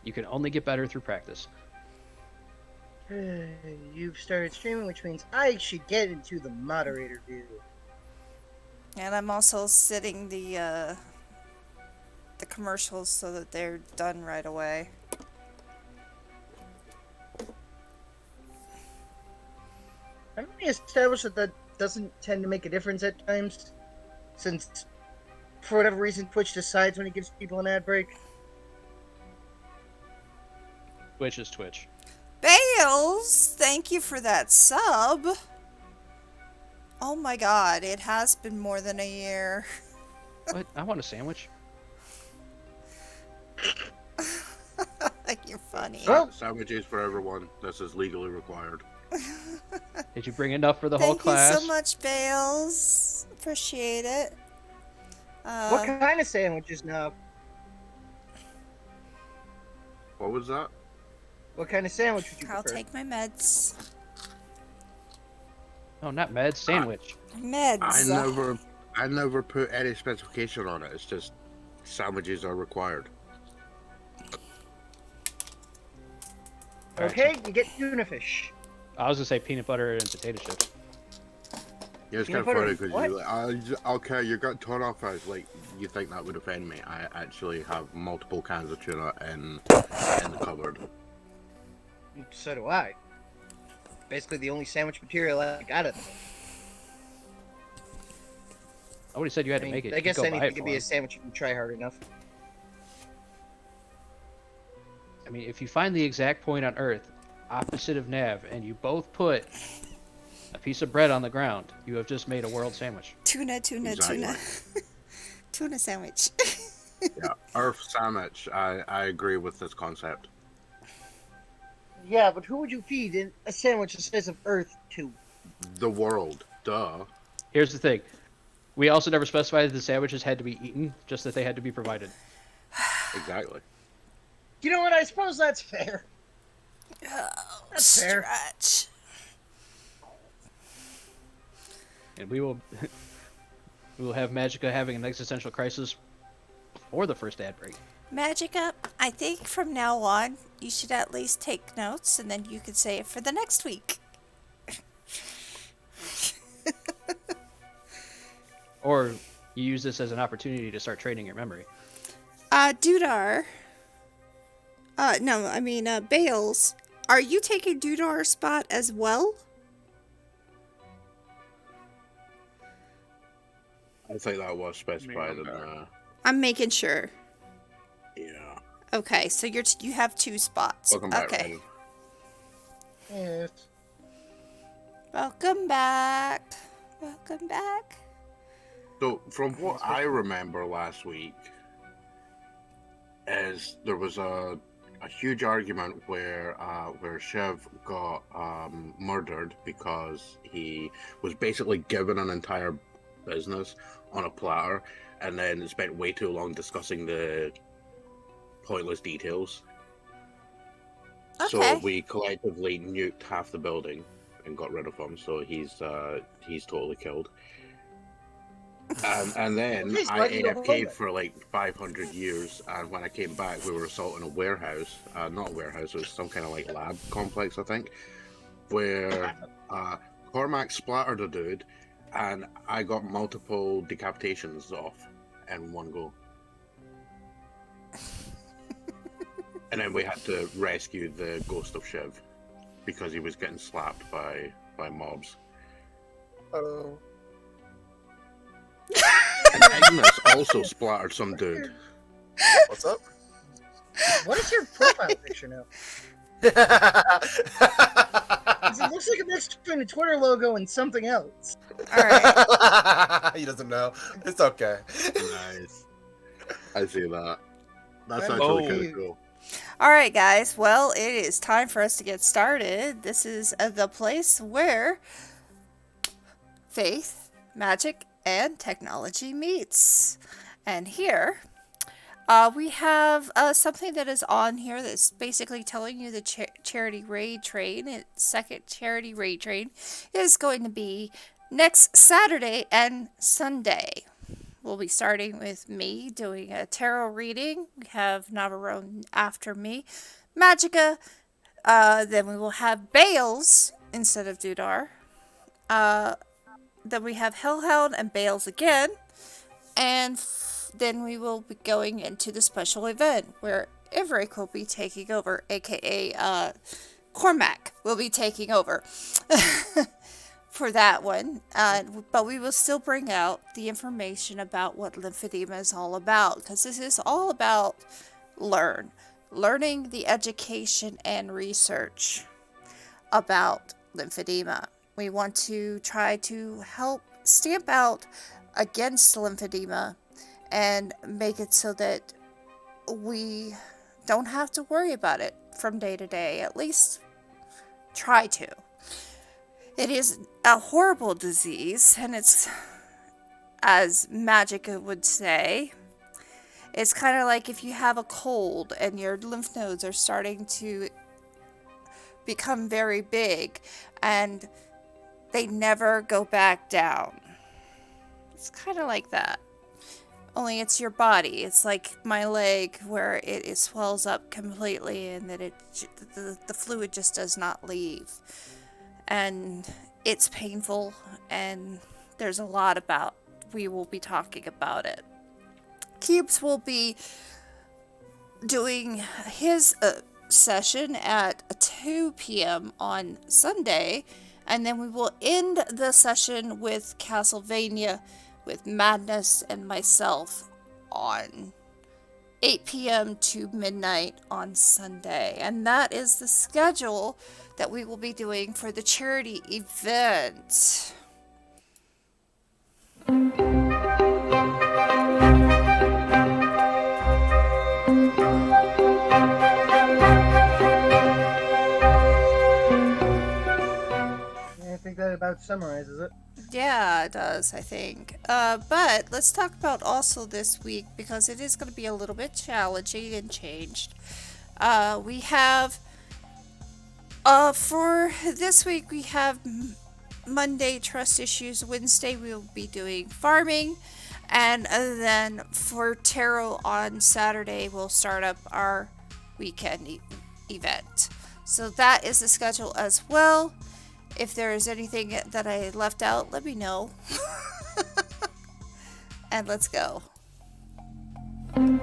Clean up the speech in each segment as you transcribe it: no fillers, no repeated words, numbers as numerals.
You can only get better through practice. You've started streaming, which means I should get into the moderator view. And I'm also setting the commercials so that they're done right away. Haven't we established that doesn't tend to make a difference at times? Since, for whatever reason, Twitch decides when it gives people an ad break? Twitch is Twitch. Bales, thank you for that sub. Oh my god, it has been more than a year. What? I want a sandwich. You're funny. Well- Sandwiches for everyone. This is legally required. Did you bring enough for the whole Thank class? you so much, Bales. Appreciate it. What kind of sandwiches now? What was that? What kind of sandwich would you I'll prefer? take my meds. No, not meds. Sandwich. Meds. I never put any specification on it. It's just sandwiches are required. All right, Okay, you get tuna fish. I was gonna say peanut butter and potato chips. Yeah, it's Peanut kind of funny butter, because you okay, you got torn off as like you think that would offend me. I actually have multiple cans of tuna in the cupboard. So do I. Basically the only sandwich material I got it. Nobody said you had to make it. I You guess could go buy anything it could for be a them. sandwich if you try hard enough. I mean, if you find the exact point on Earth opposite of Nav, and you both put a piece of bread on the ground, you have just made a world sandwich. Tuna. Exactly. Tuna sandwich. Yeah, Earth sandwich. I agree with this concept. Yeah, but who would you feed in a sandwich the size of Earth to? The world, duh. Here's the thing. We also never specified that the sandwiches had to be eaten, just that they had to be provided. Exactly. You know what? I suppose that's fair. Oh, That's fair. stretch. And we will have Magica having an existential crisis before the first ad break. Magica, I think from now on, you should at least take notes, and then you could say it for the next week. Or you use this as an opportunity to start training your memory. Dudar. Bales. Are you taking Dudar's spot as well? I think that was specified in I'm making sure. yeah. Okay, so you have 2 spots. Welcome back, Okay. Ryan. Yes. Welcome back. Welcome back. So, from what I remember last week, is there was a huge argument where Shiv got murdered because he was basically given an entire business on a platter, and then spent way too long discussing the pointless details. Okay. So we collectively nuked half the building and got rid of him. So he's totally killed. And then He's I lucky to hold AFK'd it. for like 500 years, and when I came back, we were assaulting a warehouse. Not a warehouse, it was some kind of like lab complex, I think, where Cormac splattered a dude, and I got multiple decapitations off in one go. And then we had to rescue the ghost of Shiv because he was getting slapped by mobs. Oh. And Ignis also splattered some dude. What's up? What is your profile picture now? 'Cause it looks like a mix between a Twitter logo and something else. Alright. He doesn't know. It's okay. Nice. I see that. That's Oh. actually kind of cool. Alright, guys. Well, it is time for us to get started. This is the place where faith, magic, and technology meets. And here, we have something that is on here that's basically telling you the charity raid train. Its second charity raid train is going to be next Saturday and Sunday. we'll be starting with me doing a tarot reading. We have Navarone after me. Magica. Then we will have Bales instead of Dudar. Then we have Hellhound and Bales again. And then we will be going into the special event where Iverick will be taking over, aka Cormac will be taking over for that one. But we will still bring out the information about what lymphedema is all about, because this is all about learning the education and research about lymphedema. We want to try to help stamp out against lymphedema and make it so that we don't have to worry about it from day to day, at least try to. It is a horrible disease, and it's, as Magica would say, it's kind of like if you have a cold and your lymph nodes are starting to become very big and they never go back down. It's kind of like that. Only it's your body. It's like my leg where it swells up completely and that the fluid just does not leave. And it's painful, and there's a lot about, we will be talking about it. Cubes will be doing his session at 2 p.m. on Sunday, and then we will end the session with Castlevania with Madness and myself on 8 p.m. to midnight on Sunday. And that is the schedule that we will be doing for the charity event. I think that about summarizes it. Yeah, it does, I think. But let's talk about also this week, because it is going to be a little bit challenging and changed. We have, for this week, we have Monday Trust Issues. Wednesday, we will be doing farming. And then for tarot on Saturday, we'll start up our weekend event. So that is the schedule as well. If there is anything that I left out, let me know. And let's go. I've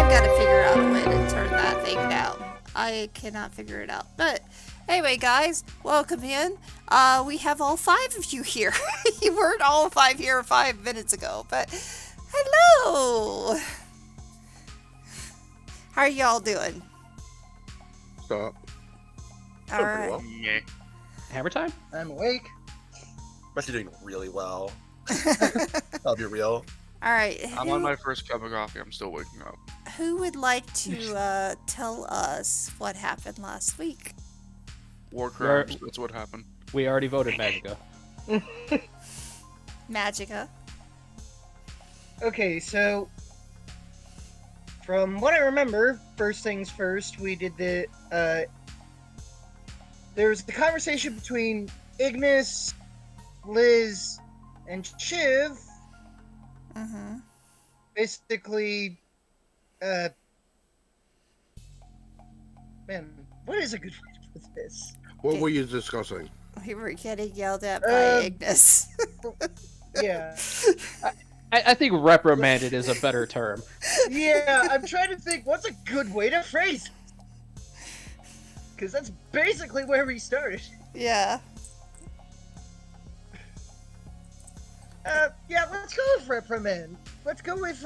got to figure out a way to turn that thing down. I cannot figure it out. But anyway, guys, welcome in. We have all 5 of you here. You weren't all 5 here 5 minutes ago, but hello! How are y'all doing? Stop. Alright. Well. Hammer time? I'm awake. I'm actually doing really well. I'll be real. Alright. I'm on my first cup of coffee. I'm still waking up. Who would like to tell us what happened last week? War crimes. That's what happened. We already voted Magica. Magica. Okay, so from what I remember, first things first, we did the there was the conversation between Ignis, Liz, and Shiv. Mm-hmm. Basically, man, what is a good way to put this? What were you discussing? We were getting yelled at by Ignis. Yeah. I think reprimanded is a better term. Yeah, I'm trying to think what's a good way to phrase it. Because that's basically where we started. Yeah. Yeah, let's go with reprimand. Let's go with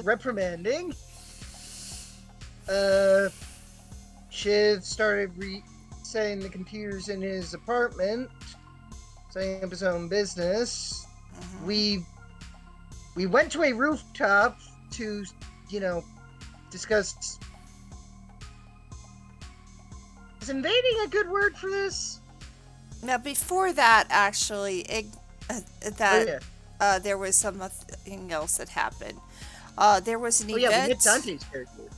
reprimanding. Shiv started setting the computers in his apartment, setting up his own business. Mm-hmm. We went to a rooftop to, discuss. Is invading a good word for this? Now, before that, actually, there was something else that happened. There was an Oh yeah, we event. hit Dante's character.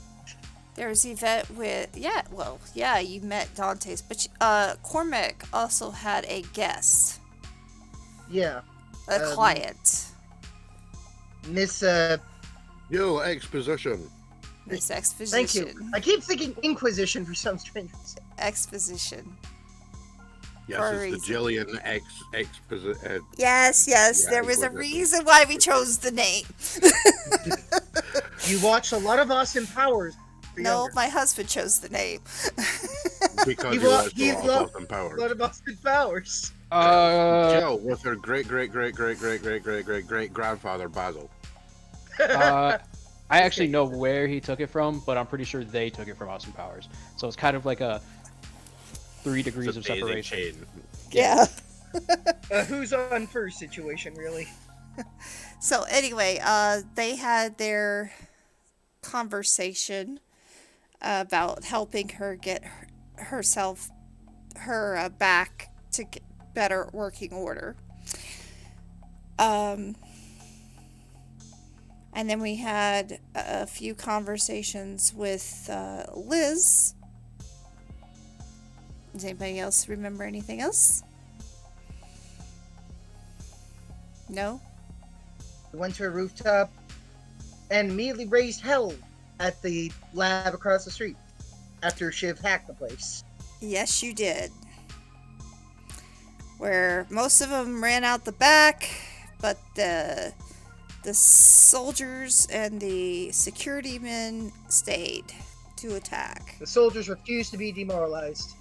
There was Yvette with, you met Dante's, but Cormac also had a guest, Yeah. a client, Miss, Yo, exposition. Miss thank you. Exposition. I keep thinking Inquisition for some strange reason. Exposition. Yes, For a it's the Jillian exposition. Yes, Yeah, there was a Inquisition. reason why we chose the name. You watched a lot of Austin Powers. for No, younger. my husband chose the name. Because He he lo- was he so lo- Austin Powers. A lot of Austin Powers. Jill with her great grandfather Basil. I actually know where he took it from, but I'm pretty sure they took it from Austin Powers. So it's kind of like a 3 degrees of separation. Yeah. Who's on first situation, really? So anyway, they had their conversation about helping her get herself back to get better working order. And then we had a few conversations with Liz. Does anybody else remember anything else? No? We went to a rooftop and immediately raised hell at the lab across the street after Shiv hacked the place. Yes, you did. Where most of them ran out the back, but the soldiers and the security men stayed to attack. The soldiers refused to be demoralized.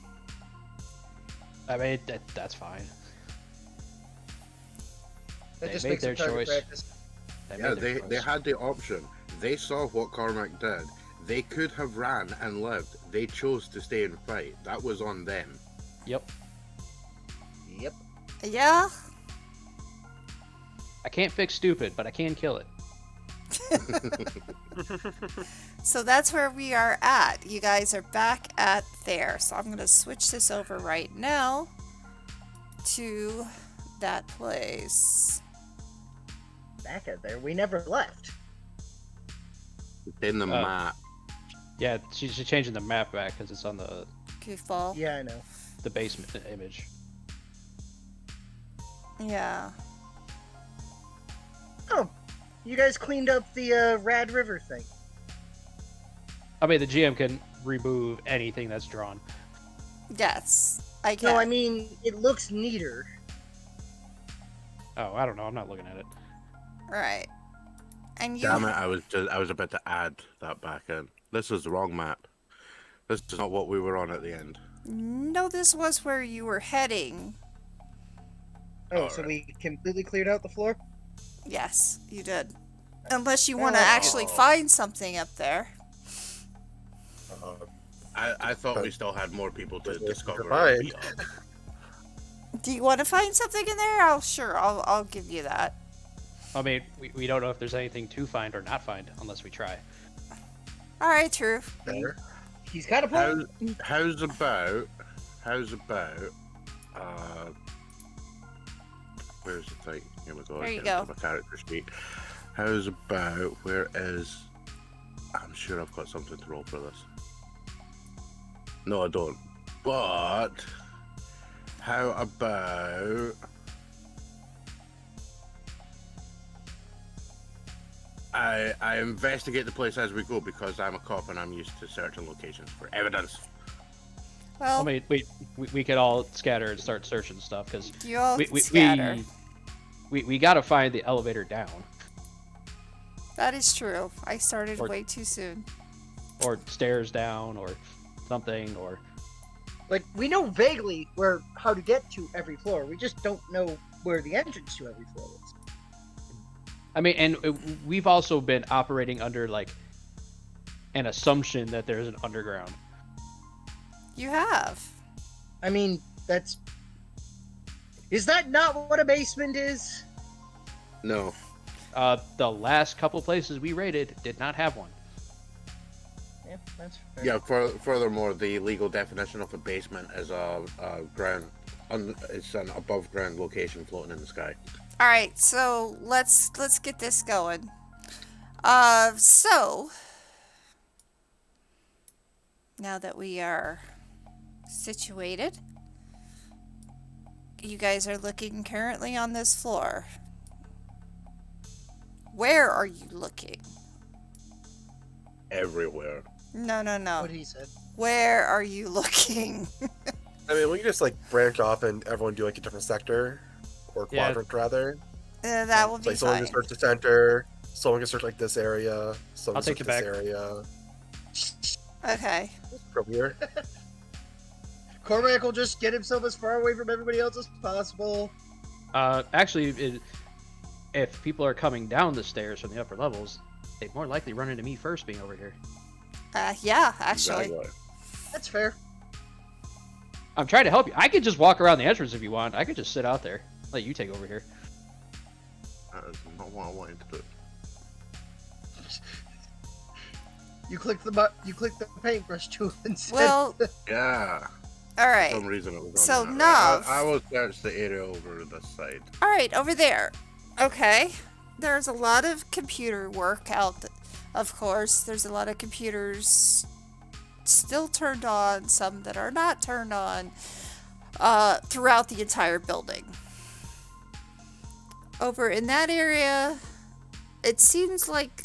I mean, that's fine. That They just made makes their it target choice. practice. Yeah, they had the option. They saw what Cormac did. They could have ran and lived. They chose to stay and fight. That was on them. Yep. Yep. Yeah? I can't fix stupid, but I can kill it. So that's where we are at. You guys are back at there. So I'm going to switch this over right now to that place. Back at there. We never left. It's in the map. Yeah, she's changing the map back because it's on the Goofball. Yeah, I know. basement image. Yeah. Oh, you guys cleaned up the Rad River thing. I mean, the GM can remove anything that's drawn. Yes. I can. No, I mean, it looks neater. Oh, I don't know. I'm not looking at it. Right. And you Damn it! I was about to add that back in. This is the wrong map. This is not what we were on at the end. No, this was where you were heading. Oh, so we completely cleared out the floor? Yes, you did. Unless you Well, want to that's- actually find something up there. I thought we still had more people to There's discover. fine. and beat up. Do you want to find something in there? I'll give you that. I mean, we don't know if there's anything to find or not find unless we try. All right, true. There. He's got a point. How's about where's the thing? Here we go. There you again, go. to my character sheet. How's about where is? I'm sure I've got something to roll for this. No, I don't. But how about I investigate the place as we go because I'm a cop and I'm used to searching locations for evidence. Well, I mean, we could all scatter and start searching stuff because you all we scatter. we gotta find the elevator down That is true. I started Or- way too soon. or stairs down or something or Like, we know vaguely how to get to every floor. We just don't know where the entrance to every floor is. I mean, and we've also been operating under like an assumption that there's an underground. You have. I mean, is that not what a basement is? No. The last couple places we raided did not have one. Yeah, that's fair. Yeah. Furthermore, the legal definition of a basement is a ground. It's an above ground location floating in the sky. All right, so let's get this going. So Now that we are situated, you guys are looking currently on this floor. Where are you looking? Everywhere. No, no, no. What he said. Where are you looking? I mean, we can just like branch off and everyone do like a different sector or Yeah. quadrant rather. That will be Like someone fine. can search the center, someone can search like this area, someone I'll can take search the this back. area. Okay. From here. Cormac will just get himself as far away from everybody else as possible. Actually, if people are coming down the stairs from the upper levels, they'd more likely run into me first being over here. Yeah, actually. Exactly. That's fair. I'm trying to help you. I could just walk around the entrance if you want. I could just sit out there. Let you take over here. That is not what I wanted to do. You click the paintbrush tool instead. Well, Yeah. all For right. some reason it was on So, there. Nav. I will search the area over this side. All right, over there. Okay. There's a lot of computer work out, of course. There's a lot of computers still turned on, some that are not turned on, throughout the entire building. Over in that area, it seems like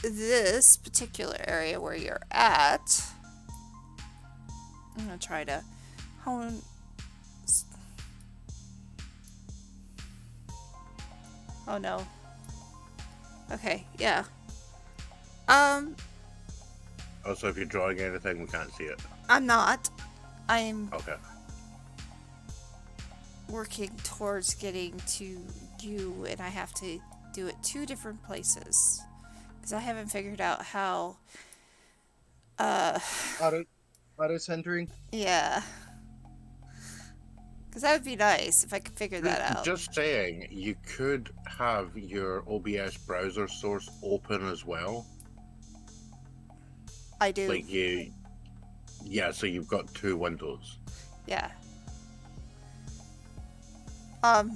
this particular area where you're at. I'm gonna try to hone. Oh no. Okay, yeah. Also, if you're drawing anything, we can't see it. I'm not. I'm Okay. working towards getting to you, and I have to do it 2 different places. Because I haven't figured out how. Auto centering. Yeah. Because that would be nice if I could figure that out. Just saying, you could have your OBS browser source open as well. I do. Like yeah, so you've got 2 windows. Yeah.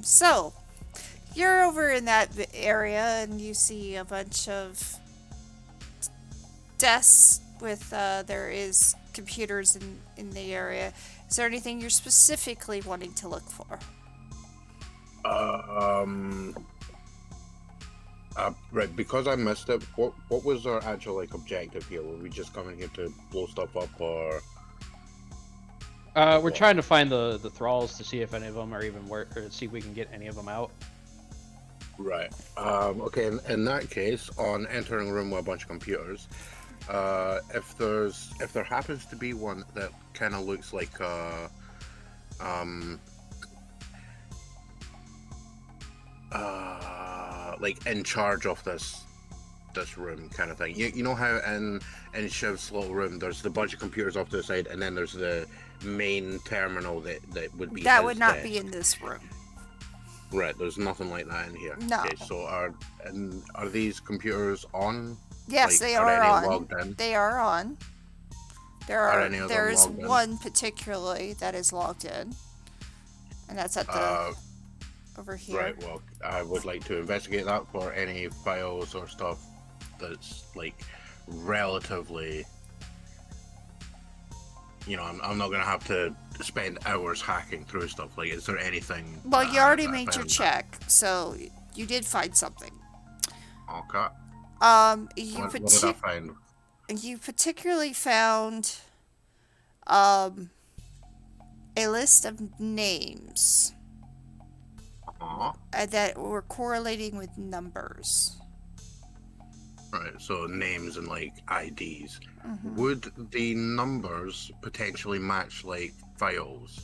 So, you're over in that area and you see a bunch of desks with, there is computers in the area. Is there anything you're specifically wanting to look for? Right, because I missed it, what was our actual like objective here? Were we just coming here to blow stuff up, or We're trying to find the thralls to see if any of them are even work, or see if we can get any of them out. right? Okay, in that case, on entering a room with a bunch of computers, if there happens to be one that kind of looks like like in charge of this room kind of thing. You know how in Shiv's little room there's the bunch of computers off to the side, and then there's the main terminal that would be That his would not desk. be in this room. Right, there's nothing like that in here. No. Okay, so are these computers on? Yes, Like, they are are any on. logged in? They are on. Are any of them There is logged in? one particularly that is logged in, and that's at the over here. Right, well, I would like to investigate that for any files or stuff that's like relatively, I'm not gonna have to spend hours hacking through stuff. Like, is there anything? Well, that you already I made your found? check, so you did find something. Okay. You What did I find? you particularly found a list of names that were correlating with numbers. Right, so names and like IDs. Mhm. Would the numbers potentially match like files?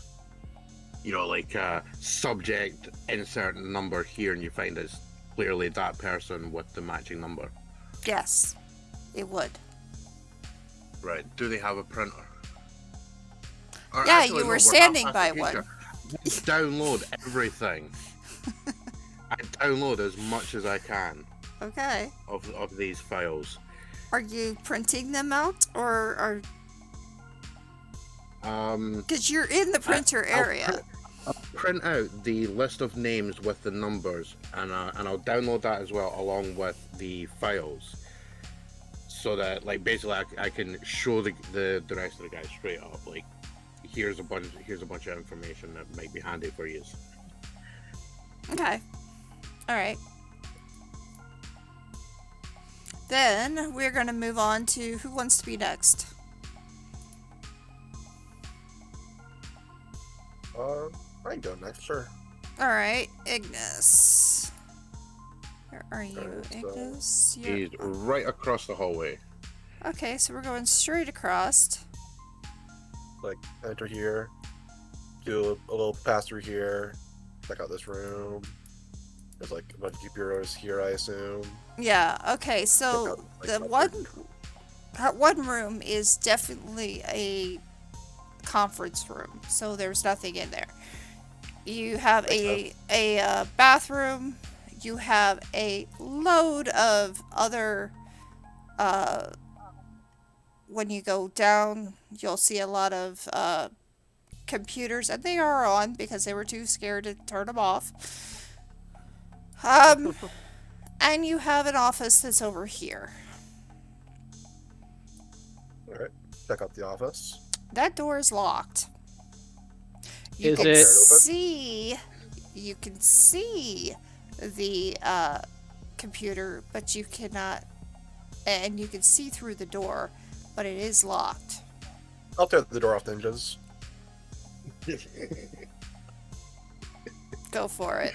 Like subject, insert number here, and you find it's clearly that person with the matching number. Yes, it would. Right. Do they have a printer? Or Yeah, actually, you no, were we're standing not by past the one. future. Download everything. I download as much as I can Okay. of these files. Are you printing them out, or because you're in the printer area? I'll print out the list of names with the numbers, and I'll download that as well along with the files. so that like basically I can show the rest of the guys straight up like here's a bunch of information that might be handy for you. Okay. All right. Then we're going to move on to who wants to be next. I can go next, sure. All right, Ignis. Where are you, Alright, so Ignis? You're... He's right across the hallway. Okay, so we're going straight across. Like, enter here, do a little pass through here, check out this room. There's like a bunch of bureaus here, I assume. Yeah. Okay, so Check out, the like, one room is definitely a conference room, so there's nothing in there. You have a bathroom. You have a load of other. When you go down, you'll see a lot of computers, and they are on because they were too scared to turn them off. And you have an office that's over here. Alright, check out the office. That door is locked. You Is can it- see, you can see the computer, but you cannot, and you can see through the door, but it is locked. I'll tear the door off the hinges. Go for it.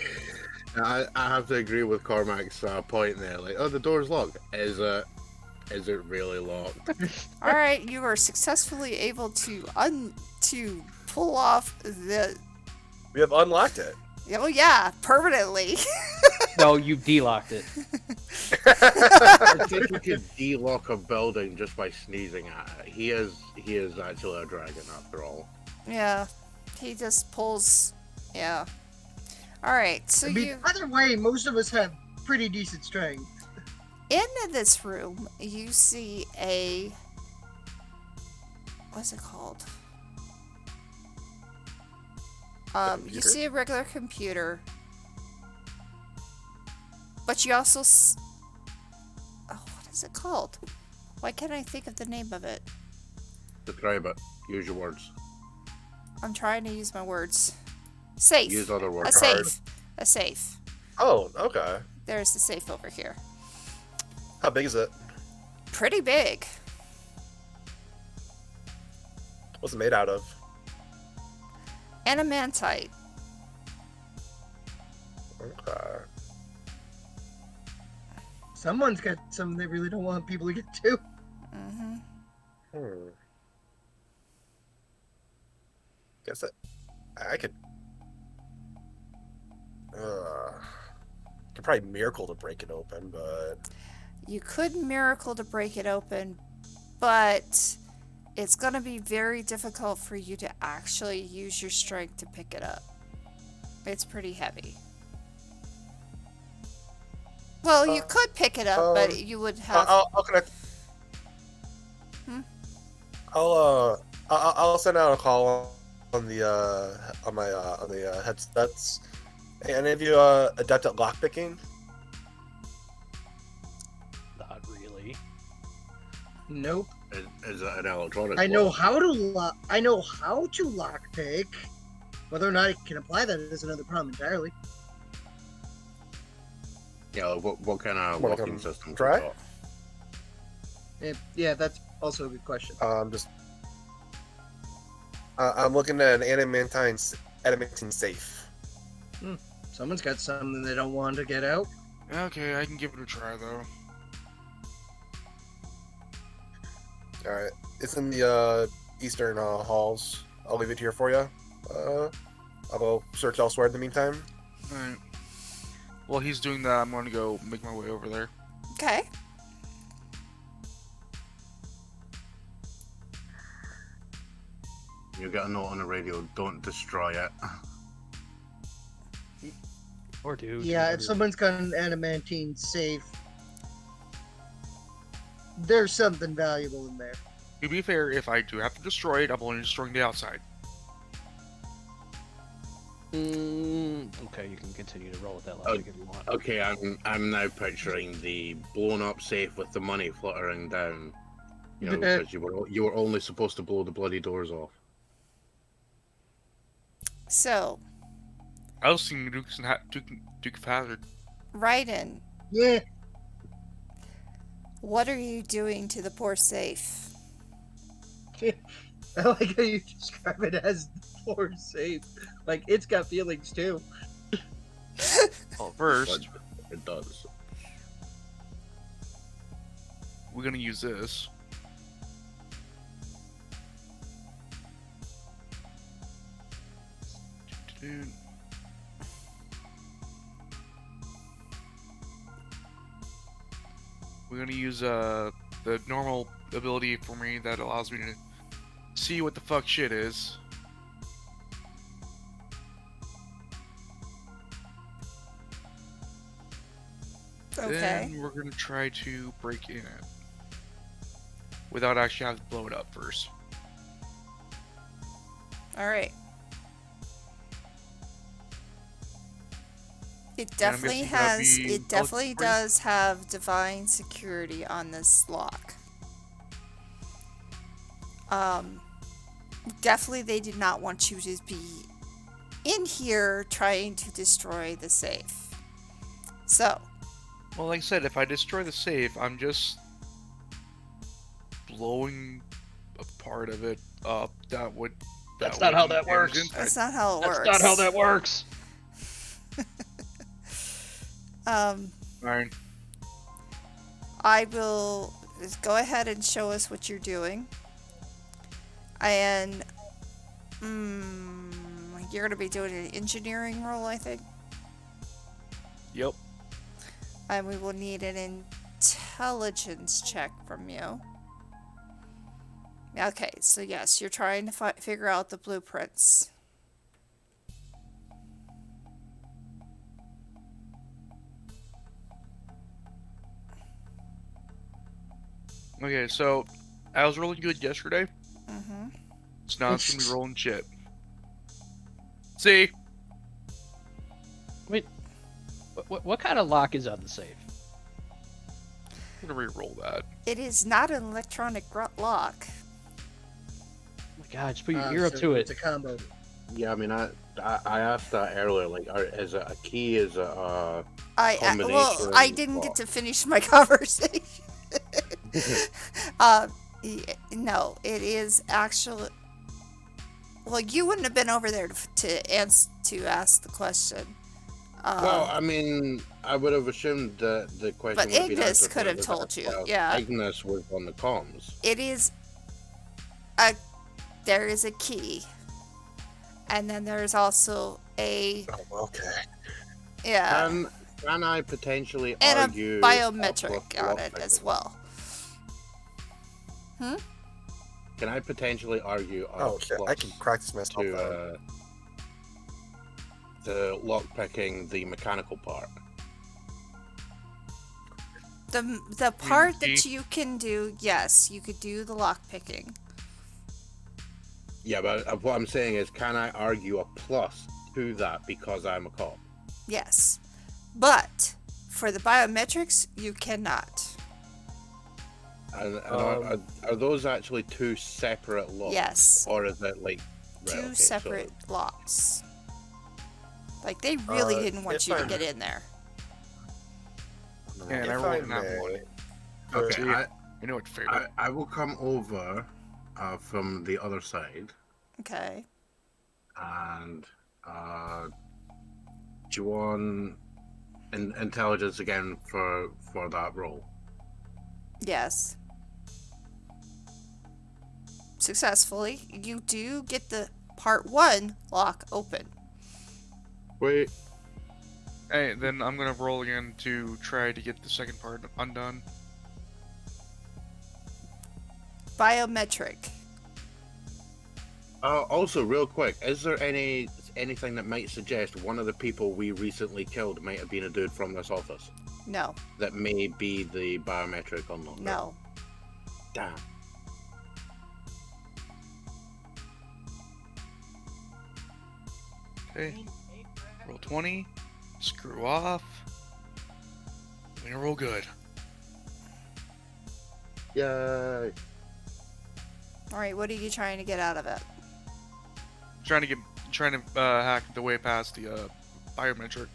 I have to agree with Cormac's point there. Like, oh, the door's locked. Is it really locked? All right, you are successfully able to pull off the. We have unlocked it. Oh yeah, permanently. No, you de-locked it. I think you could de-lock a building just by sneezing at it. He is actually a dragon after all. Yeah, he just pulls. Yeah. All right, so I mean, you. either way, most of us have pretty decent strength. In this room, you see a. What's it called? You computer? see a regular computer, but you also. Oh, what is it called? Why can't I think of the name of it? Describe it. Use your words. I'm trying to use my words. Safe. Use other A words. safe. A safe. Oh, okay. There's the safe over here. How big is it? Pretty big. What's it made out of? Adamantite. Okay. Someone's got something they really don't want people to get to. Mm-hmm. Guess that I could. Could probably miracle to break it open, but You could miracle to break it open, but it's going to be very difficult for you to actually use your strength to pick it up. It's pretty heavy. Well, you could pick it up, but you would have. I'll connect. Hmm? I'll send out a call on the headsets. Hey, any of you adept at lockpicking? Not really. Nope. Is it an electronic? I know lock? how to lock. I know how to lockpick. Whether or not I can apply that is another problem entirely. Yeah. What kind of Wanna locking come system? try? Yeah, that's also a good question. I'm looking at an adamantine safe. Someone's got something they don't want to get out. Okay, I can give it a try though. All right, it's in the eastern halls. I'll leave it here for you. I'll go search elsewhere in the meantime. Alright. While he's doing that, I'm going to go make my way over there. Okay. You got a note on the radio. Don't destroy it. Or do. Yeah, if someone's got an adamantine safe, there's something valuable in there. To be fair, if I do have to destroy it, I'm only destroying the outside. Okay, you can continue to roll with that logic if you want. Okay, I'm now picturing the blown up safe with the money fluttering down. You know, because you were only supposed to blow the bloody doors off. So, I was thinking Duke of Hazard. Raiden, Yeah. what are you doing to the poor safe? I like how you describe it as poor safe. Like it's got feelings too. Well, first, It does. we're gonna use this. We're gonna use the normal ability for me that allows me to see what the fuck shit is. Okay. Then we're gonna try to break in it without actually having to blow it up first. All right. It And I'm definitely guessing that'd has. be It definitely free? does have divine security on this lock. Definitely they did not want you to be in here trying to destroy the safe. So, Well, like I said, if I destroy the safe, I'm just blowing a part of it up. That's not how wouldn't that works. damage that's inside. not how it That's works. not how that works. Fine. I will just go ahead and show us what you're doing. And you're going to be doing an engineering roll, I think. Yep. And we will need an intelligence check from you. Okay, so yes, you're trying to figure out the blueprints. Okay, so I was rolling good yesterday, Mm-hmm. so now it's gonna be rolling shit. See? Wait, what kind of lock is on the safe? I'm gonna re-roll that. It is not an electronic lock. Oh my God, just put your ear up So to it's it. a combo. Yeah, I mean, I asked that earlier. Like, is it a key? Is it a Well, combination? I didn't get to finish my conversation. No, it is actually. Well, you wouldn't have been over there to ask the question. Well, I mean, I would have assumed that the question But would have been Ignis answered could when it have was told asked, you, while yeah. Ignis was on the comms. It is there is a key, and then there's also a Oh, okay. Can I potentially and argue a biometric on it lockpicking? as well. Can I potentially argue? Oh shit! I can practice myself. To lockpicking the mechanical part. The part key? that you can do, yes, you could do the lock picking. Yeah, but what I'm saying is, can I argue a plus to that because I'm a cop? Yes, but for the biometrics, you cannot. And are those actually two separate locks? Yes, Or is it like two okay, separate locks. Like they really didn't want if you to I- get in there. Yeah, and If I I rolled an apple on may, it. Okay, See? You know what favorite? I will come over from the other side Okay. and do you want intelligence again for that roll? Yes. Successfully, you do get the part 1 lock open. Wait. Hey, then I'm gonna roll again to try to get the second part undone. Biometric. Also, real quick, is there anything that might suggest one of the people we recently killed might have been a dude from this office? No. That may be the biometric unlocker. No. Damn. Okay. Roll 20. Screw off. I'm gonna roll good. Yay! Alright, what are you trying to get out of it? Trying to hack the way past the biometric.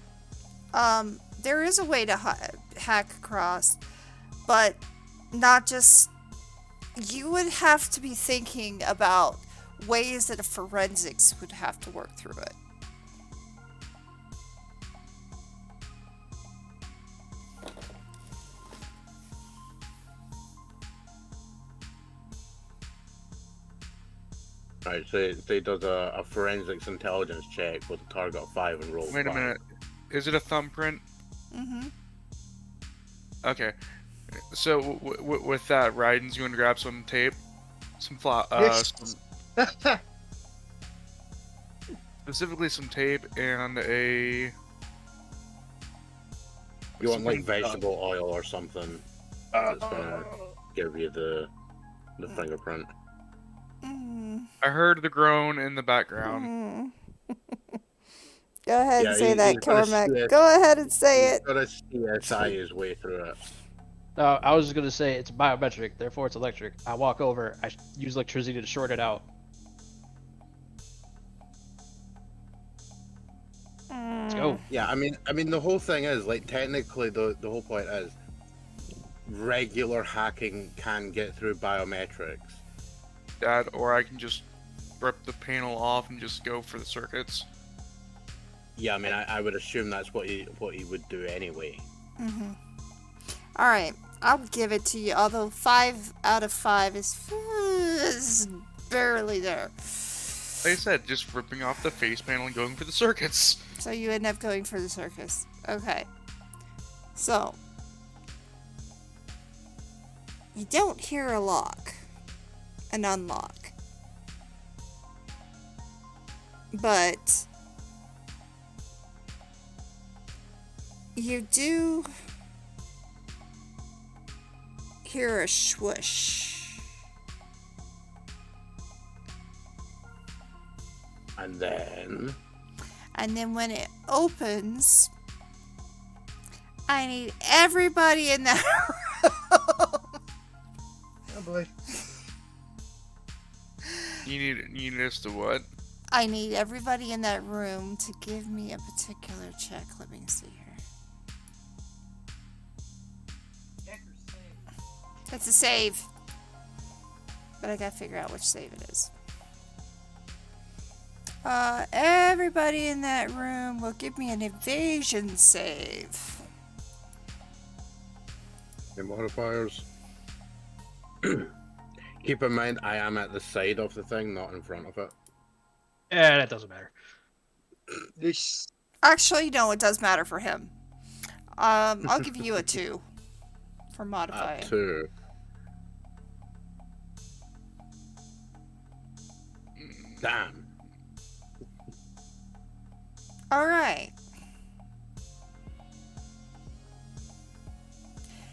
There is a way to hack across, but not just... You would have to be thinking about ways that a forensics would have to work through it. Right, so it does a forensics intelligence check with a target of 5 and roll. Wait a minute. Is it a thumbprint? Mm-hmm. Okay. So with that, Ryden's going to grab some tape, some Yes. specifically some tape and a. You want like something- vegetable oil or something that's gonna give you the fingerprint. Mm. I heard the groan in the background. Go ahead Yeah, and say he- that, he's gonna see Cormac. it. Go ahead and say He's it. gotta CSI his way through it. No, I was just gonna say it's biometric, therefore it's electric. I walk over, I use electricity to short it out. Let's go. Yeah, I mean the whole thing is like technically the whole point is regular hacking can get through biometrics. That, or I can just rip the panel off and just go for the circuits. Yeah, I mean I would assume that's what he would do anyway. Mm-hmm. Alright, I'll give it to you, although 5 out of 5 is barely there. Like I said, just ripping off the face panel and going for the circuits. So you end up going for the circus. Okay. So. You don't hear a lock. An unlock. But. You do hear a swoosh. And then And then when it opens, I need everybody in that room. Oh boy. You need us to what? I need everybody in that room to give me a particular check. Let me see here. It's a save. But I gotta figure out which save it is. Everybody in that room will give me an evasion save. the modifiers. Keep in mind I am at the side of the thing, not in front of it. Yeah, that doesn't matter. This. Actually, no, it does matter for him. I'll give you a 2 for modifying. 2. Damn. Alright.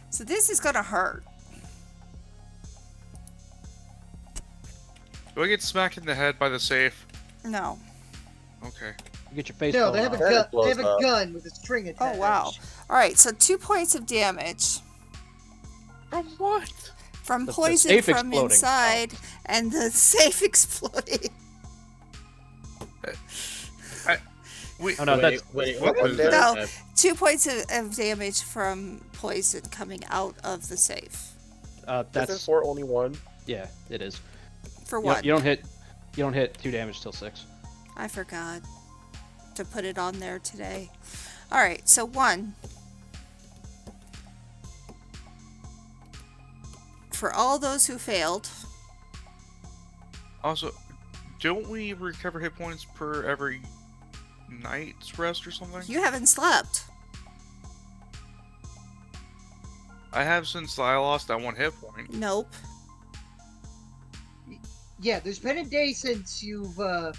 So this is gonna hurt. Do I get smacked in the head by the safe? No. Okay. You get your face No, blown they have a off. That gun. blows They have a up. gun with a string attached. Oh, wow. Alright, so 2 points of damage From what? from The poison safe from exploding. inside and the safe exploding. Wait, Oh, no, that's... Wait, what was was No. that? 2 points of damage from poison coming out of the safe. Isn't that's... 4 only 1? Yeah, it is. For You what? don't, you don't hit 2 damage till 6. I forgot to put it on there today. Alright, so 1. For all those who failed. Also, don't we recover hit points per every night's rest or something? You haven't slept. I have since I lost that 1 hit point. Nope. Yeah, there's been a day since you've done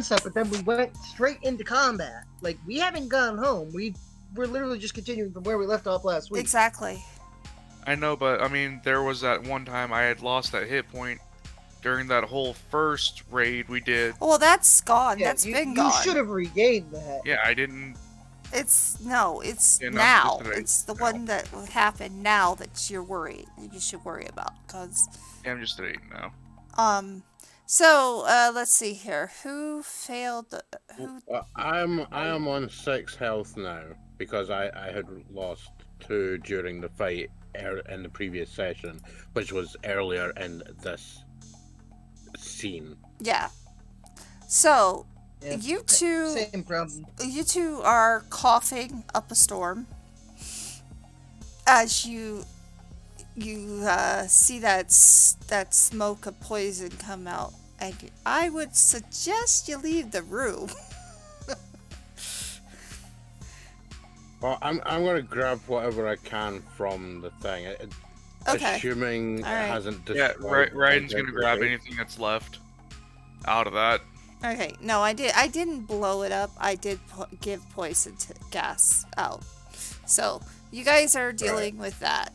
stuff, but then we went straight into combat. Like, we haven't gone home. We're literally just continuing from where we left off last week. Exactly. I know, but I mean, there was that one time I had lost that hit point during that whole first raid we did. Well, that's gone. Yeah, That's been you gone. should have regained that. Yeah, I didn't. It's Yeah, not now. just today. It's the Now. one that happened now that you're worried. You should worry about because. Yeah, I'm just at 8 now. So let's see here. Who failed? Who? I am on 6 health now because I had lost 2 during the fight in the previous session, which was earlier in this scene. Yeah. So Yeah, you two. Same problem. You two are coughing up a storm as you see that smoke of poison come out, and I would suggest you leave the room. Well, I'm gonna grab whatever I can from the thing. Okay. Assuming All right. it hasn't Yeah, destroyed. Ryan's gonna grab anything that's left out of that. Okay, no, I didn't blow it up. I did give poison gas out. So you guys are dealing with that.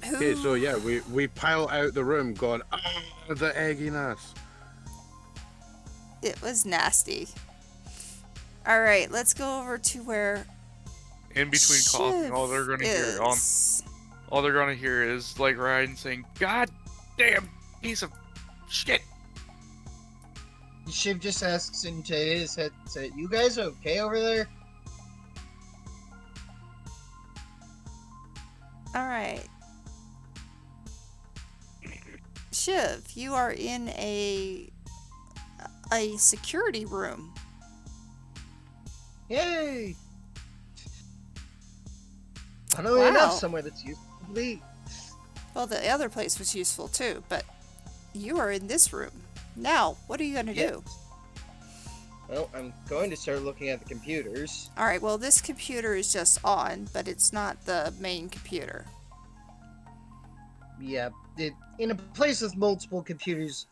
Who? Okay, so yeah, we pile out the room, going, the egginess. It was nasty. All right, let's go over to where In between coughing, all they're gonna hear, is. all they're gonna hear is like Ryan saying, "God damn piece of shit." Shiv just asks into his headset, "You guys okay over there?" All right. Shiv, you are in a security room. Yay! Funnily Wow. enough, somewhere that's useful to be. Well, the other place was useful too, but you are in this room. Now, what are you going to do? Well, I'm going to start looking at the computers. All right, well, this computer is just on, but it's not the main computer. Yeah, in a place with multiple computers,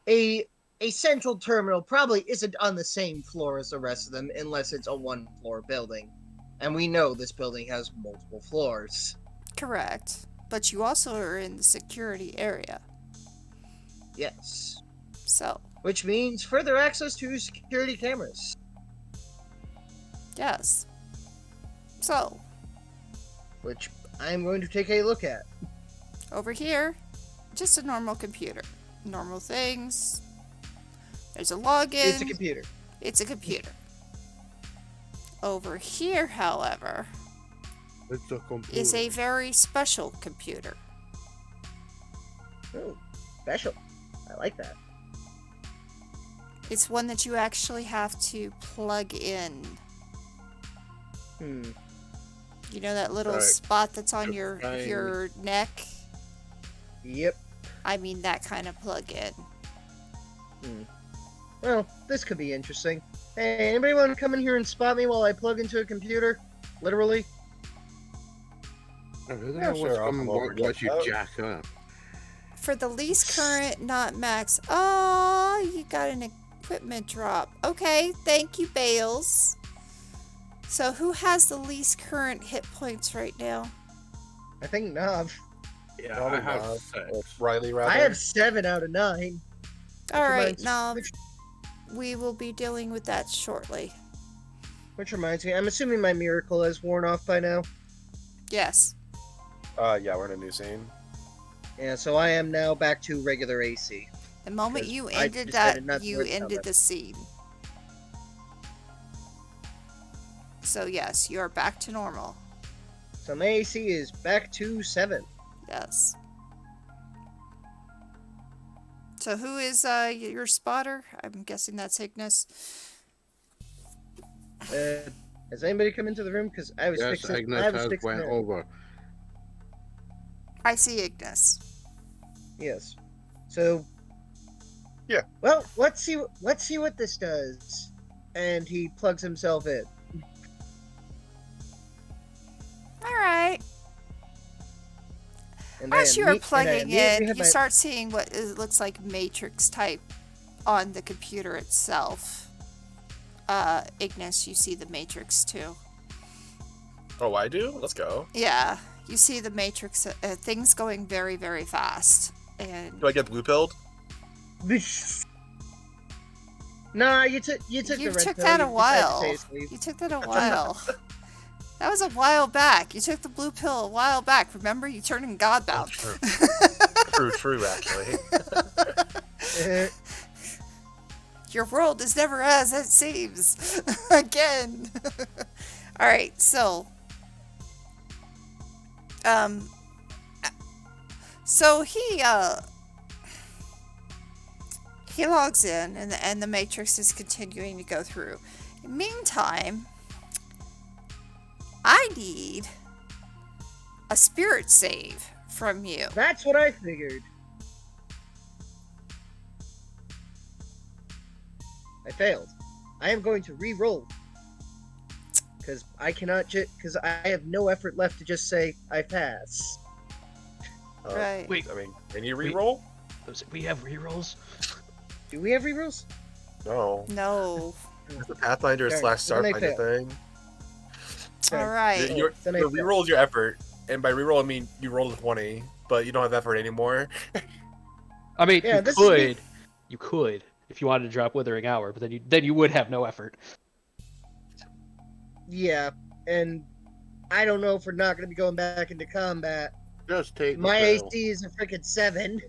a central terminal probably isn't on the same floor as the rest of them unless it's a one-floor building. And we know this building has multiple floors. Correct. But you also are in the security area. Yes. So, Which means further access to security cameras. yes. So, Which I'm going to take a look at. over here, just a normal computer. Normal things. There's a login. It's a computer. It's a computer. Over here, however, It's a computer. is a very special computer. Oh, special. I like that. It's one that you actually have to plug in. Hmm. You know that little Right. spot that's on your Right. neck? Yep. I mean that kind of plug-in. Well, this could be interesting. Hey, anybody want to come in here and spot me while I plug into a computer? Literally? Who the Yeah, hell wants sure, to I'll come and come over and watch you check it jack up? For the least current, not max. Oh, you got an equipment drop. Okay, thank you, Bales. So who has the least current hit points right now? I think Nav. Yeah, Probably I have not. 6. Or Riley, rather. I have 7 out of 9. All right, reminds- now which- we will be dealing with that shortly. Which reminds me, I'm assuming my miracle has worn off by now. Yes. Yeah, we're in a new scene. Yeah, so I am now back to regular AC. The moment Because you I ended decided that, not to you work on ended that. the scene. So yes, you are back to normal. So my AC is back to 7. Yes. So who is your spotter? I'm guessing that's Ignis. Has anybody come into the room? Because I was Yes, fixing. Ignis I was has fixing went it. over. I see Ignis. Yes. So. Yeah. Well, let's see what this does. And he plugs himself in. All right. And As you are plugging immediately in, have you my- start seeing what looks like matrix type on the computer itself. Ignis, you see the matrix too. Oh, I do? Let's go. Yeah, you see the matrix, things going very, very fast. And Do I get blue pilled? Nah, you took the you red took pill. that a You decided to while. stay asleep. You took that a while. That was a while back. You took the blue pill a while back. Remember, you turned in Godbound. True, actually. Your world is never as it seems. Again. Alright, so. So he logs in and the Matrix is continuing to go through. Meantime, I need a spirit save from you. That's what I figured. I failed. I am going to re-roll. Because I cannot because I have no effort left to just say, I pass. Right. Wait, I mean, can you re-roll? we have rerolls? Do we have re-rolls? No. No. It's the Pathfinder / Then I Starfinder fail. thing. Alright. Then I Your fail. re-roll is your effort, and by re-roll I mean you rolled a 20, but you don't have effort anymore. I mean, Yeah, you this is me. could, if you wanted to drop Withering Hour, but then you would have no effort. Yeah, and I don't know if we're not going to be going back into combat. Just take My the fail. AC is a freaking 7.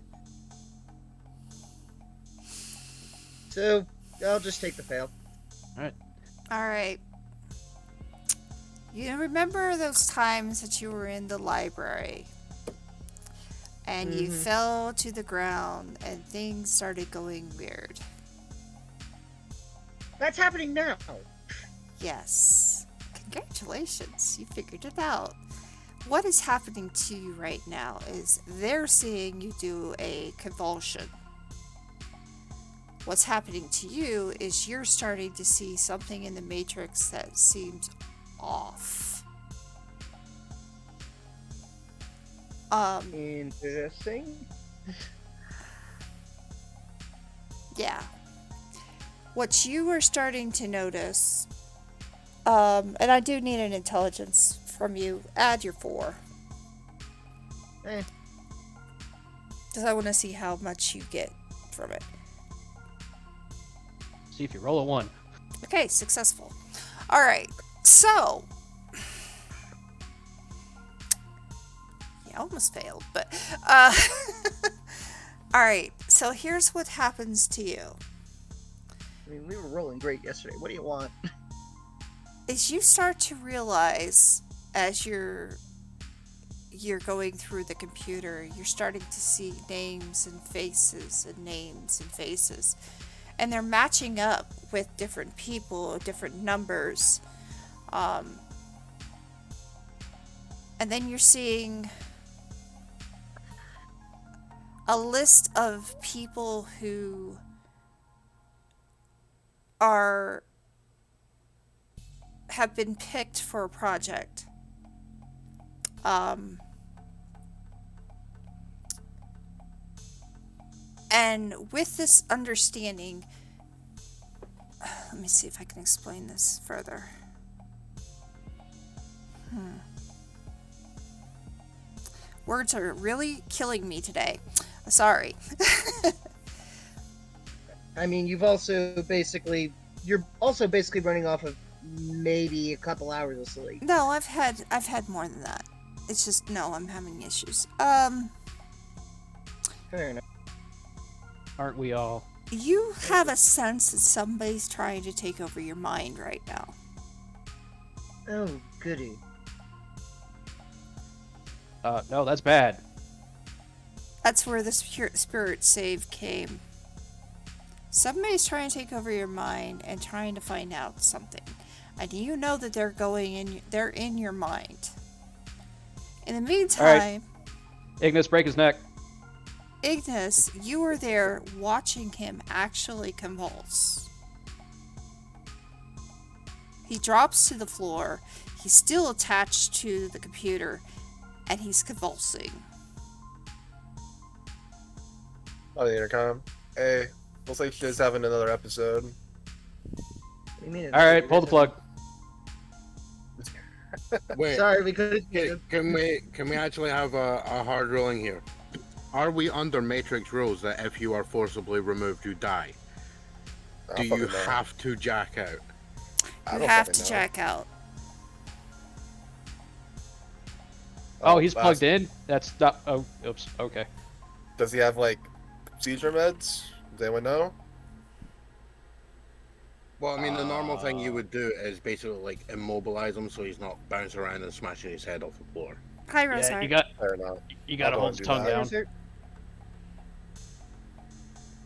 So, I'll just take the fail. Alright. You remember those times that you were in the library and you Mhm. fell to the ground and things started going weird? That's happening now. Yes. Congratulations, you figured it out. What is happening to you right now is they're seeing you do a convulsion. What's happening to you is you're starting to see something in the Matrix that seems off. Interesting. Yeah. What you are starting to notice, and I do need an intelligence from you. Add your 4. Eh. Because I want to see how much you get from it. See if you roll a 1. Okay, successful. Alright, so. Yeah, I almost failed, but. Alright, so here's what happens to you. I mean, we were rolling great yesterday. What do you want? Is you start to realize as you're going through the computer, you're starting to see names and faces and names and faces. And they're matching up with different people, different numbers. And then you're seeing a list of people who have been picked for a project. And with this understanding, let me see if I can explain this further. Words are really killing me today. Sorry. I mean, you're also basically running off of maybe a couple hours of sleep. No, I've had more than that. It's just no, I'm having issues. Fair enough. Aren't we all? You have a sense that somebody's trying to take over your mind right now. Oh, goody. No, that's bad. That's where the spirit save came. Somebody's trying to take over your mind and trying to find out something. And you know that they're in your mind. In the meantime, Ignis, break his neck. Ignis, you were there watching him actually convulse. He drops to the floor. He's still attached to the computer, and he's convulsing. On the intercom. Hey, looks like she's having another episode. What do you mean? All right, pull the plug. Wait, Sorry, we couldn't. can we actually have a hard rolling here? Are we under Matrix rules that if you are forcibly removed, you die? Do you fucking know. have to jack out? I You don't have fucking to know. check out. Oh, he's plugged last- in? That's not... Oh, oops. Okay. Does he have like seizure meds? Does anyone know? Well, I mean, the normal thing you would do is basically like immobilize him so he's not bouncing around and smashing his head off the floor. Hi, Yeah, Rosart. you got Fair enough. you gotta I'll go hold and his do tongue that. down. Sir?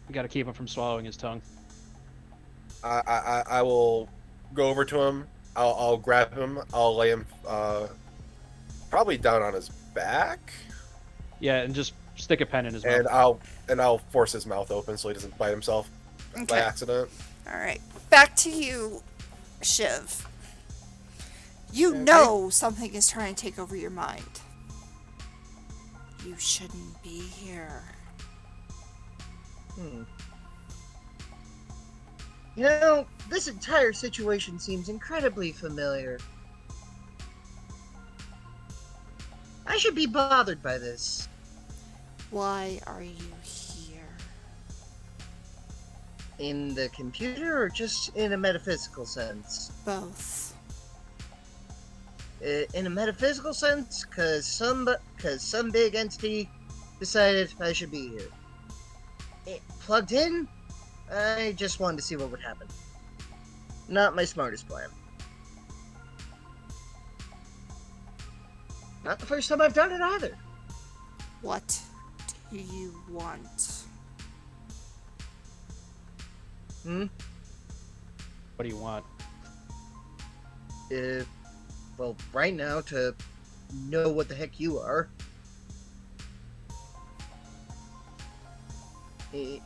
You gotta keep him from swallowing his tongue. I will go over to him. I'll grab him. I'll lay him probably down on his back, Yeah, and just stick a pen in his and mouth. I'll force his mouth open so he doesn't bite himself by Okay. accident. All right. Back to you, Shiv. You Okay. know something is trying to take over your mind. You shouldn't be here. You know, this entire situation seems incredibly familiar. I should be bothered by this. Why are you here? In the computer or just in a metaphysical sense? Both. In a metaphysical sense, cause some big entity decided I should be here. Plugged in? I just wanted to see what would happen. Not my smartest plan. Not the first time I've done it either. What do you want? What do you want? Well, right now, to know what the heck you are.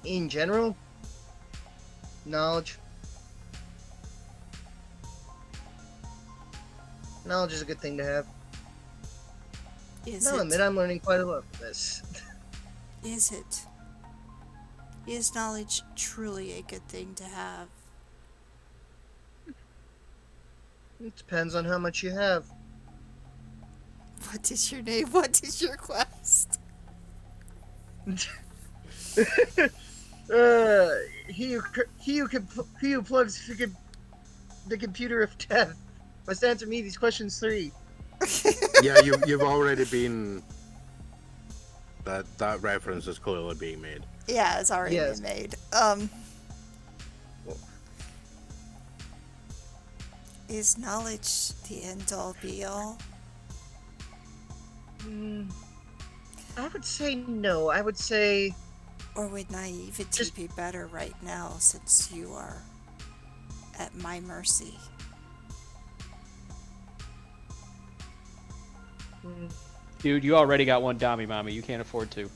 In general, knowledge. Knowledge is a good thing to have. Is I'll it? admit I'm learning quite a lot from this. Is it? Is knowledge truly a good thing to have? It depends on how much you have. What is your name? What is your quest? He who plugs the computer of death must answer me these questions 3. Yeah, you've already been. That reference is clearly being made. Yeah, it's already Yes. been made. Is knowledge the end all be all? I would say no. I would say Or would naivety Just- be better right now since you are at my mercy? Dude, you already got one Dami Mommy. You can't afford to.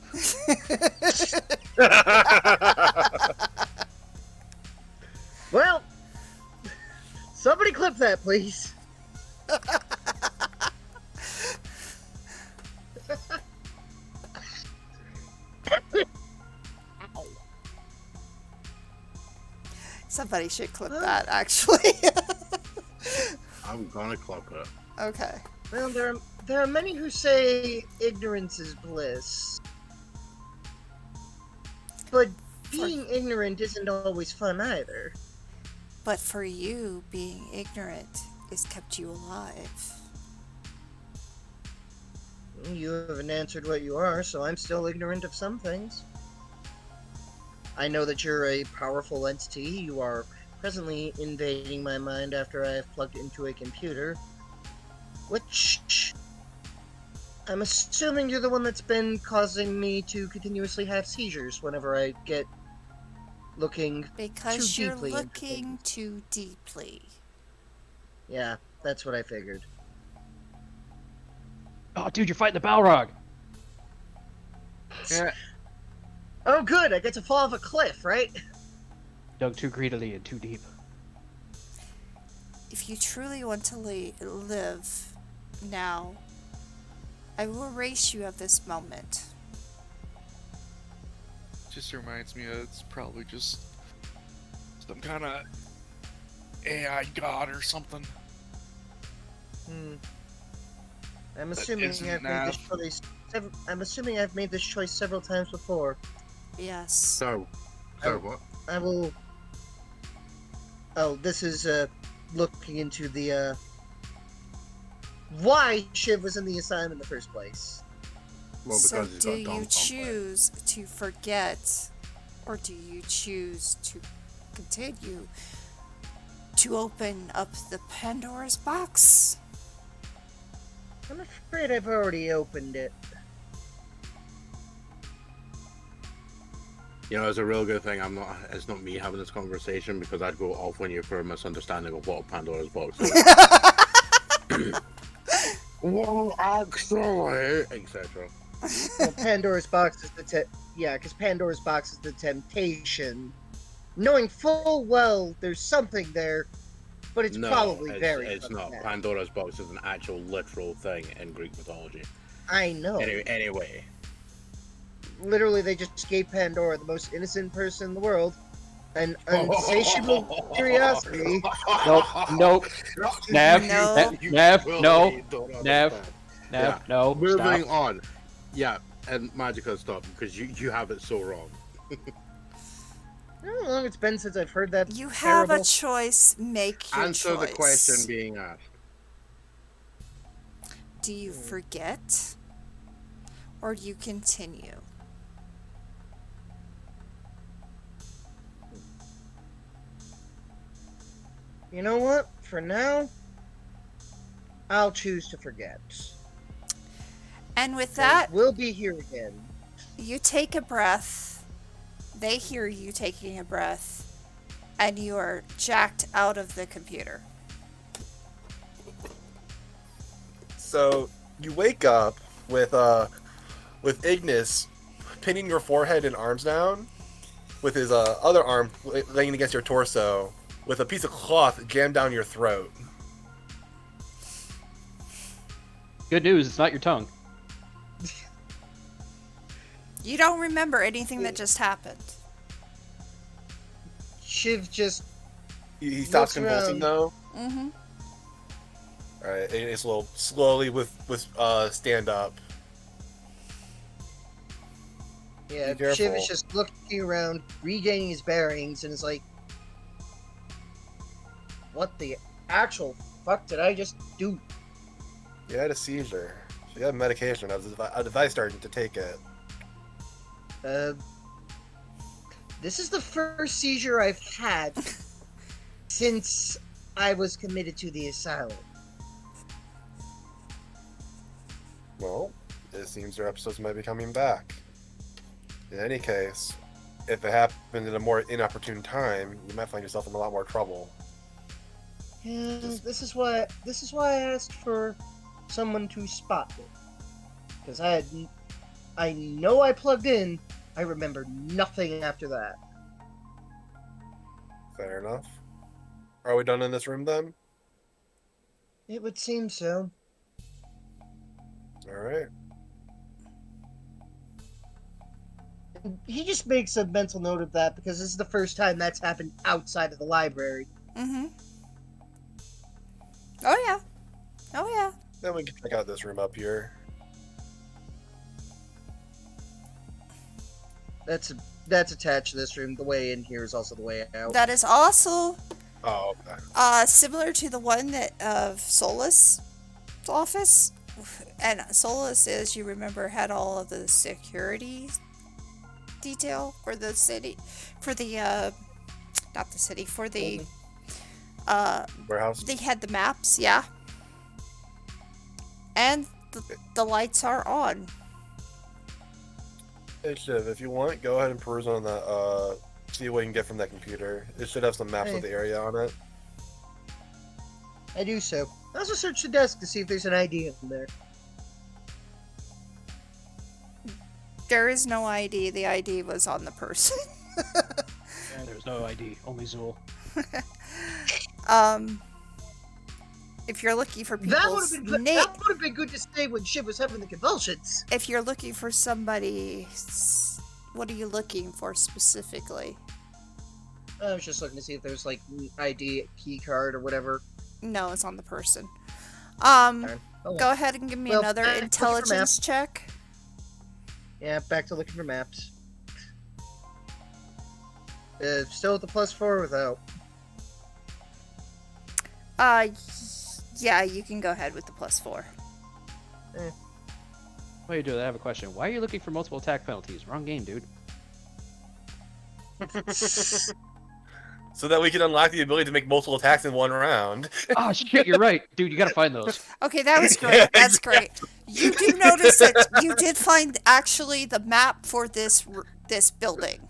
well, somebody clip that, please. Somebody should clip that, actually. I'm gonna clock it. Okay. Well, there are many who say ignorance is bliss. But being ignorant isn't always fun either. But for you, being ignorant has kept you alive. You haven't answered what you are, so I'm still ignorant of some things. I know that you're a powerful entity. You are presently invading my mind after I have plugged into a computer. Which... I'm assuming you're the one that's been causing me to continuously have seizures whenever I get looking Because too you're deeply into looking things. too deeply. Yeah, that's what I figured. Oh, dude, you're fighting the Balrog. Yeah, Oh good, I get to fall off a cliff, right? Dug too greedily and too deep. If you truly want to live now, I will erase you of this moment. just reminds me it's probably just some kind of AI god or something. I'm assuming isn't I've made this enough. choice I'm assuming I've made this choice several times before. Yes. So what? I will. Oh, this is looking into the why Shiv was in the asylum in the first place. Well, So because he's do got a dom you complex. choose to forget, or do you choose to continue to open up the Pandora's box? I'm afraid I've already opened it. You know, it's a real good thing. It's not me having this conversation because I'd go off on you for a misunderstanding of what Pandora's box is. Well, actually, etc. Well, Pandora's box is because Pandora's box is the temptation, knowing full well there's something there, but it's probably very. It's not. bad. Pandora's box is an actual literal thing in Greek mythology. I know. Anyway. Literally, they just gave Pandora, the most innocent person in the world, an insatiable curiosity. Nope. Nav, No. Nav, no. Nav, Nav, Yeah. no. Moving Stop. on. Yeah, and Magica, stop, because you have it so wrong. I don't know how long it's been since I've heard that. You have terrible. a choice. Make your Answer choice. the question being asked. Do you forget, or do you continue? You know what? For now, I'll choose to forget. And with that, We'll be here again. you take a breath. They hear you taking a breath, and you are jacked out of the computer. So you wake up with Ignis pinning your forehead and arms down, with his other arm laying against your torso, with a piece of cloth jammed down your throat. Good news, it's not your tongue. You don't remember anything that just happened. Shiv just He stops Looks convulsing around. though. Mm-hmm. All right, Ignis will slowly with stand up. Yeah, Be careful. Shiv is just looking around, regaining his bearings, and is like, "What the actual fuck did I just do?" You had a seizure. So you have medication. I advised starting to take it. This is the first seizure I've had since I was committed to the asylum. Well, it seems your episodes might be coming back. In any case, if it happened at a more inopportune time, you might find yourself in a lot more trouble. Yeah, this is why I asked for someone to spot me, because I know I plugged in. I remember nothing after that. Fair enough. Are we done in this room then? It would seem so. Alright. He just makes a mental note of that because this is the first time that's happened outside of the library. Mm-hmm. Oh yeah. Oh yeah. Then we can check out this room up here. That's attached to this room. The way in here is also the way out. That is also Oh, okay. similar to the one that of Solus' office. And Solus, as you remember, had all of the security detail for the city, for the not the city, for the Warehouse? they had the maps, yeah. And the lights are on. Hey, Shiv, if you want, go ahead and peruse on the, see what you can get from that computer. It should have some maps of the area on it. I do so. I also search the desk to see if there's an ID in there. There is no ID. The ID was on the person. Yeah, there's no ID, only Zool. If you're looking for That would people's have been name, that would have been good to say when Shiv was having the convulsions. if you're looking for somebody, what are you looking for specifically? I was just looking to see if there's like an ID key card or whatever. No, it's on the person. Oh, Go ahead and give me Well, another looking for intelligence check. Yeah, back to looking for maps. Still at the +4 or without? Yeah, you can go ahead with the +4. What you do? I have a question. Why are you looking for multiple attack penalties? Wrong game, dude. So that we can unlock the ability to make multiple attacks in one round. Oh shit, you're right, dude. You gotta find those. Okay, that was great. That's great. You do notice that you did find actually the map for this building,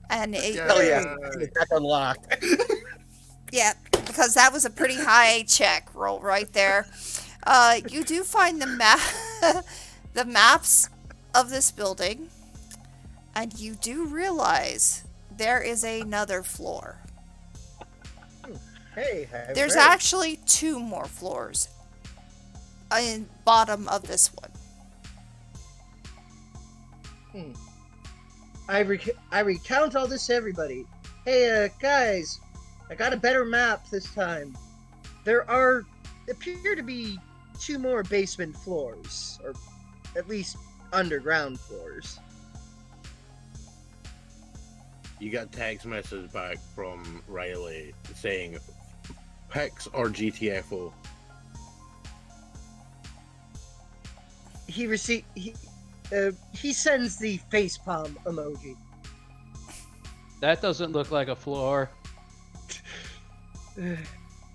and Hell yeah, attack unlocked. yeah, because that was a pretty high check roll right there. You do find the maps of this building, and you do realize there is another floor. Hey, There's actually 2 more floors in bottom of this one. I recount all this to everybody. Hey, guys, I got a better map this time. There appear to be 2 more basement floors, or at least underground floors. You got text message back from Riley saying Hex or GTFO. He sends the facepalm emoji. That doesn't look like a floor.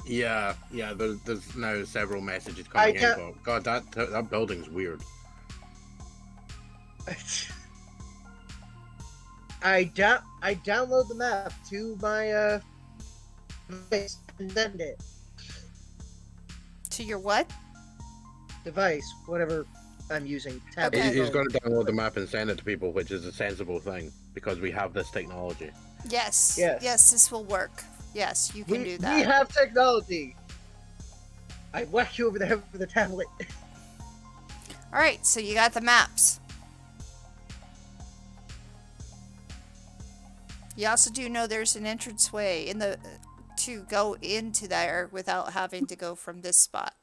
Yeah, there's now several messages coming in. can't- God, that building's weird. I download the map to my device and send it. To your what? Device, whatever I'm using. Tablet. Okay. He's going to download the map and send it to people, which is a sensible thing because we have this technology. Yes. Yes. Yes, this will work. Yes, you can do that. We have technology. I whack you over the head with the tablet. All right, so you got the maps. You also do know there's an entranceway to go into there without having to go from this spot.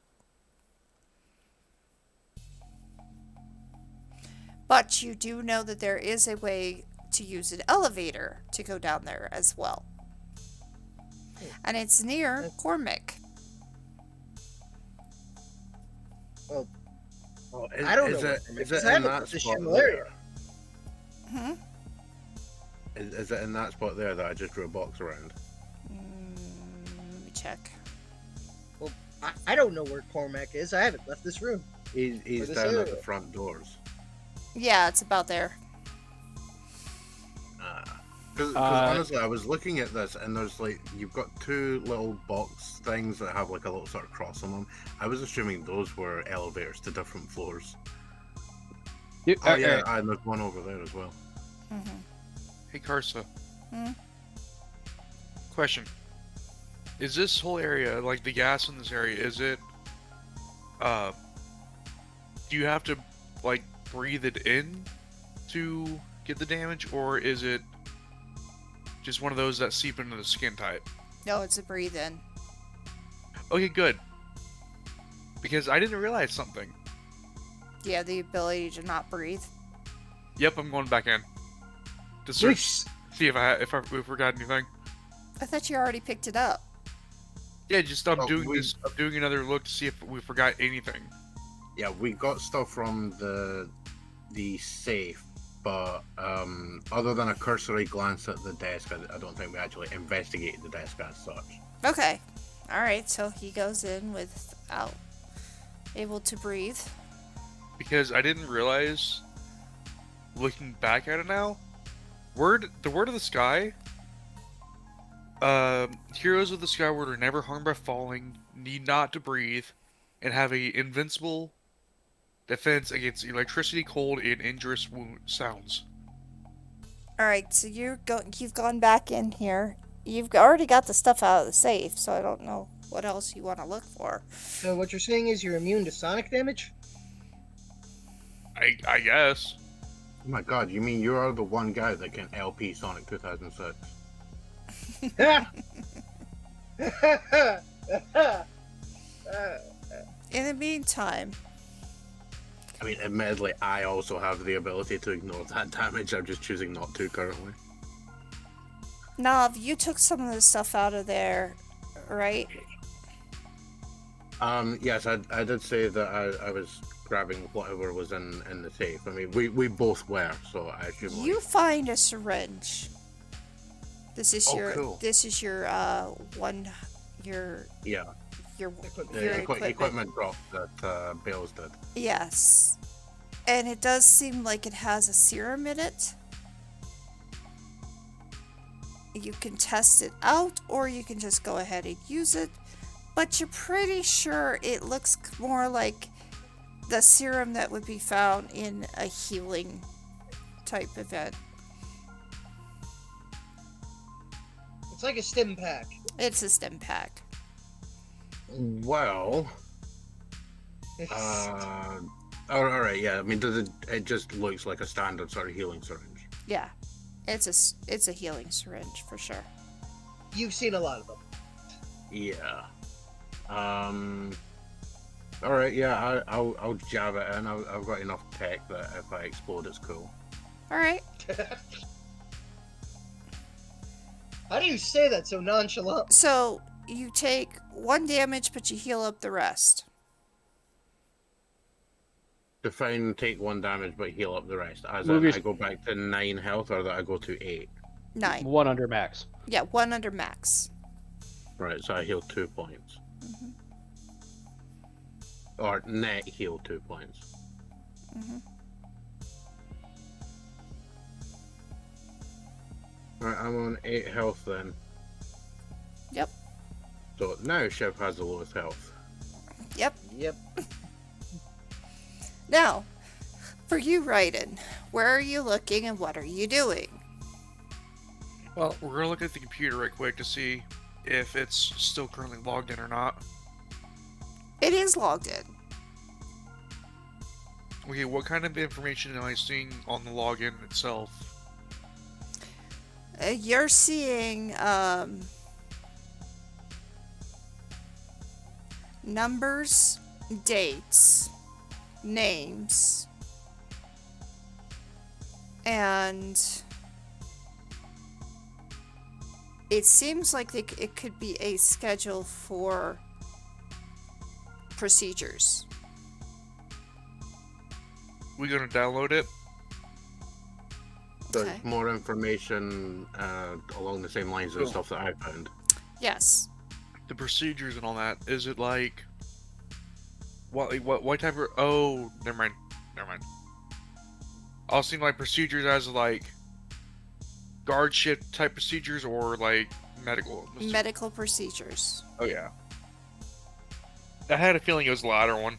But you do know that there is a way to use an elevator to go down there as well. And it's near Kuramix. Well, Oh, I don't know. Is it I have in a that position spot there. Hmm? Is it in that spot there that I just drew a box around? Let me check. Well, I don't know where Cormac is. I haven't left this room. He's this down at the area. front doors. Yeah, it's about there. Because honestly, I was looking at this, and there's like you've got 2 little box things that have like a little sort of cross on them. I was assuming those were elevators to different floors. Oh yeah, and there's one over there as well. Mm-hmm. Hey, Karsa. Hmm? Question. Is this whole area, like the gas in this area, is it, do you have to, like, breathe it in to get the damage, or is it just one of those that seep into the skin type? No, it's a breathe in. Okay, good. Because I didn't realize something. Yeah, the ability to not breathe. Yep, I'm going back in to search, see if I forgot anything. I thought you already picked it up. Yeah, just I'm Oh, doing another look to see if we forgot anything. Yeah, we got stuff from the safe, but other than a cursory glance at the desk, I don't think we actually investigated the desk as such. Okay. Alright, so he goes in without able to breathe. Because I didn't realize, looking back at it now, the word of the sky, heroes of the skyward are never harmed by falling, need not to breathe, and have a invincible defense against electricity, cold, and injurious sounds. Alright, so you've gone back in here. You've already got the stuff out of the safe, so I don't know what else you want to look for. So what you're saying is you're immune to sonic damage? I guess. Oh my god, you mean you are the one guy that can LP Sonic 2006? In the meantime, I mean, admittedly, I also have the ability to ignore that damage. I'm just choosing not to currently. Nav, you took some of the stuff out of there, right? Yes, I did say that I was grabbing whatever was in the safe. I mean, we both were, so I assume. You find a syringe. This is Oh, your cool. this is your your Yeah, your equipment drop that Bales did. Yes. And it does seem like it has a serum in it. You can test it out, or you can just go ahead and use it. But you're pretty sure it looks more like the serum that would be found in a healing type event. It's like a stim pack. It's a stim pack. Well, all right, yeah. I mean, does it? It just looks like a standard sort of healing syringe. Yeah. It's a healing syringe for sure. You've seen a lot of them. Yeah. All right, yeah. I'll jab it in. I've got enough tech that if I explode, it's cool. All right. How do you say that so nonchalant? So you take 1 damage, but you heal up the rest. Define take 1 damage, but heal up the rest. As Move in, your- I go back to 9 health, or that I go to 8. 9. 1 under max. Yeah, 1 under max. Right, so I heal 2 points. Or net heal 2 points. Right, I'm on 8 health then. Yep. So now Shiv has the lowest health. Yep. Yep. Now, for you, Raiden, where are you looking and what are you doing? Well, we're gonna look at the computer right quick to see if it's still currently logged in or not. It is logged in. Okay, what kind of information am I seeing on the login itself? You're seeing numbers, dates, names, and it seems like it could be a schedule for procedures. We gonna download it? So Okay. it's more information along the same lines of stuff that I found. Yes. The procedures and all that. Is it like what type of? Oh, never mind. I was thinking like procedures as like guardship type procedures or like medical. Medical procedures. Oh yeah. I had a feeling it was the latter one.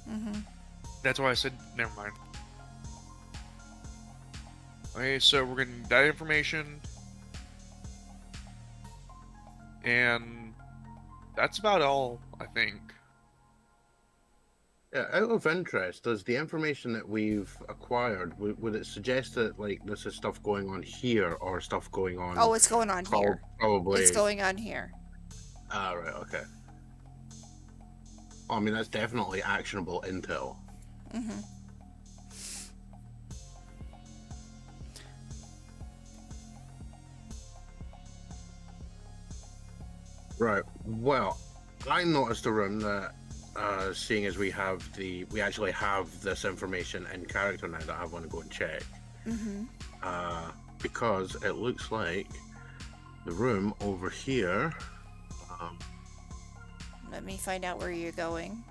Mm-hmm. That's why I said never mind. Okay, so we're getting that information. And that's about all, I think. Yeah, out of interest, does the information that we've acquired, would it suggest that like this is stuff going on here or stuff going on? Oh, it's going on here. Probably. It's going on here. Ah, right, okay. I mean, that's definitely actionable intel. Mm-hmm. Right. Well, I noticed a room that, seeing as we actually have this information in character now, that I want to go and check. Mm-hmm. Because it looks like the room over here. Let me find out where you're going.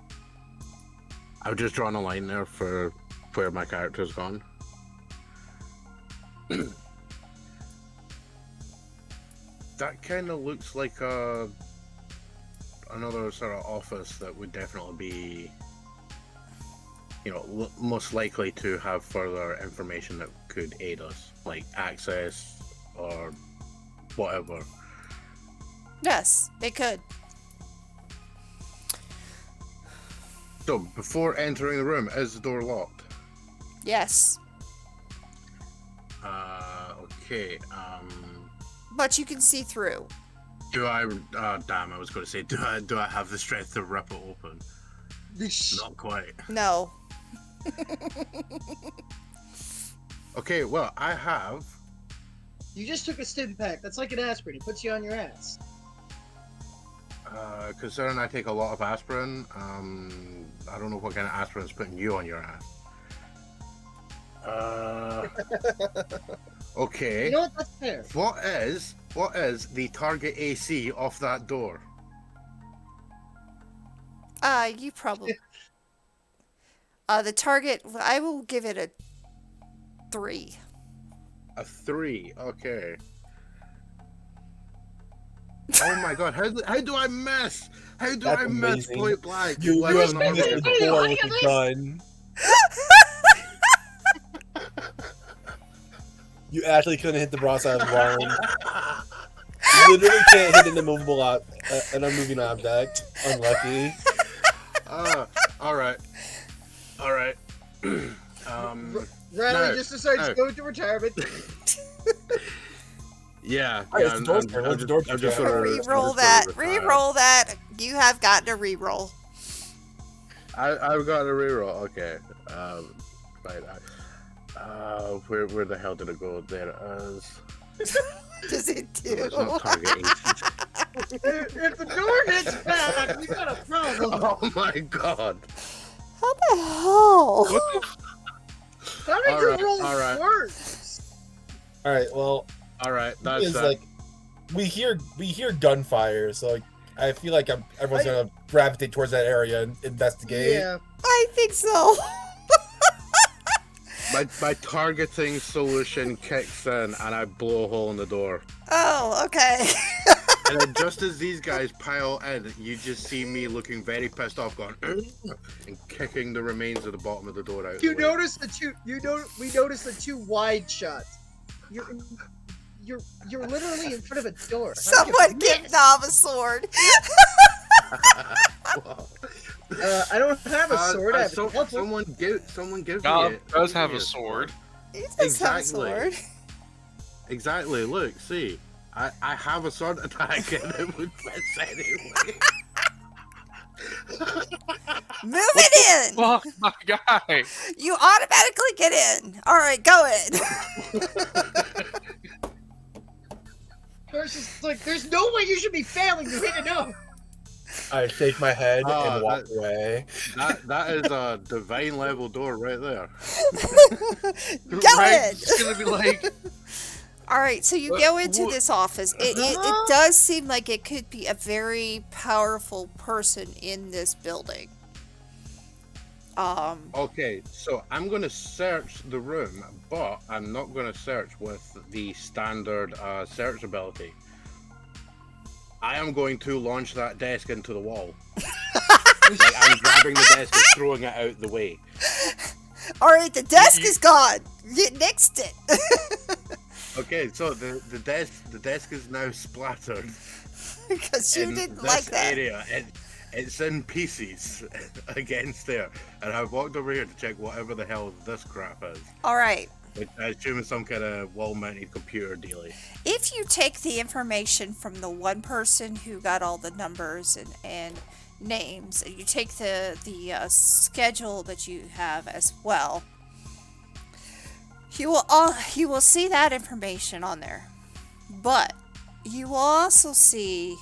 I've just drawn a line there for where my character's gone. That kind of looks like another sort of office that would definitely be, most likely to have further information that could aid us, like access or whatever. Yes, it could. So, before entering the room, is the door locked? Yes. Okay, But you can see through. do I, damn, I was going to say, do I have the strength to rip it open? Not quite. No. Okay, well, I have. You just took a stim pack. That's like an aspirin. It puts you on your ass. Considering I take a lot of aspirin, I don't know what kind of aspirin is putting you on your ass. Okay. You know what? That's fair. What is the target AC off that door? You probably. The target, I will give it a 3. A 3. Okay. Oh my god! How do I miss? How do That's I miss amazing. point blank? You Let have alone missed hit the the door Look with at a this. gun. You actually couldn't hit the broadside wall. You literally can't hit an immovable an unmoving object. Unlucky. All right. Riley No, just decides no. to go into retirement. Yeah. Alright, it's the door's turn. What's the door I'm just turn? sort of Reroll that. Reroll that. You have gotten a reroll. I've got a reroll. Okay. Right. Where the hell did it go? There it is. Does it do? It's not target AC. If the door hits back, we got a problem. Oh my god. How the hell? How did your Alright, roll alright. work? Alright, well, All right. That's it's like we hear gunfire, so like, I feel like everyone's gonna gravitate towards that area and investigate. Yeah. I think so. my targeting solution kicks in, and I blow a hole in the door. Oh, okay. And then just as these guys pile in, you just see me looking very pissed off, going "Ugh," and kicking the remains of the bottom of the door out. You the way. notice the two. We noticed the 2 wide shots. You're literally in front of a door. How did you Someone miss? give Nom a sword. Well, I don't have a sword. I have a helpful. someone give Gob me. does give have me a sword. He does have a Exactly. sword. Exactly. Look, see, I have a sword attack, and it would miss anyway. Move it in. Fuck my guy. You automatically get in. All right, go in. Karsa's like, there's no way you should be failing. You hit it up. I shake my head Oh, and walk away. That is a divine level door right there. Go Right? in. It's gonna be like, All right, so you What- go into what- this office. It does seem like it could be a very powerful person in this building. Okay, so I'm going to search the room, but I'm not going to search with the standard search ability. I am going to launch that desk into the wall. Like, I'm grabbing the desk and throwing it out the way. All right, the desk is gone. You nixed it. Okay, so the desk is now splattered. Because you in didn't this like that. area. It's in pieces against there, and I've walked over here to check whatever the hell this crap is. All right. Which I assume is some kind of wall-mounted computer dealie. If you take the information from the one person who got all the numbers and names, and you take the schedule that you have as well, you will see that information on there. But you will also see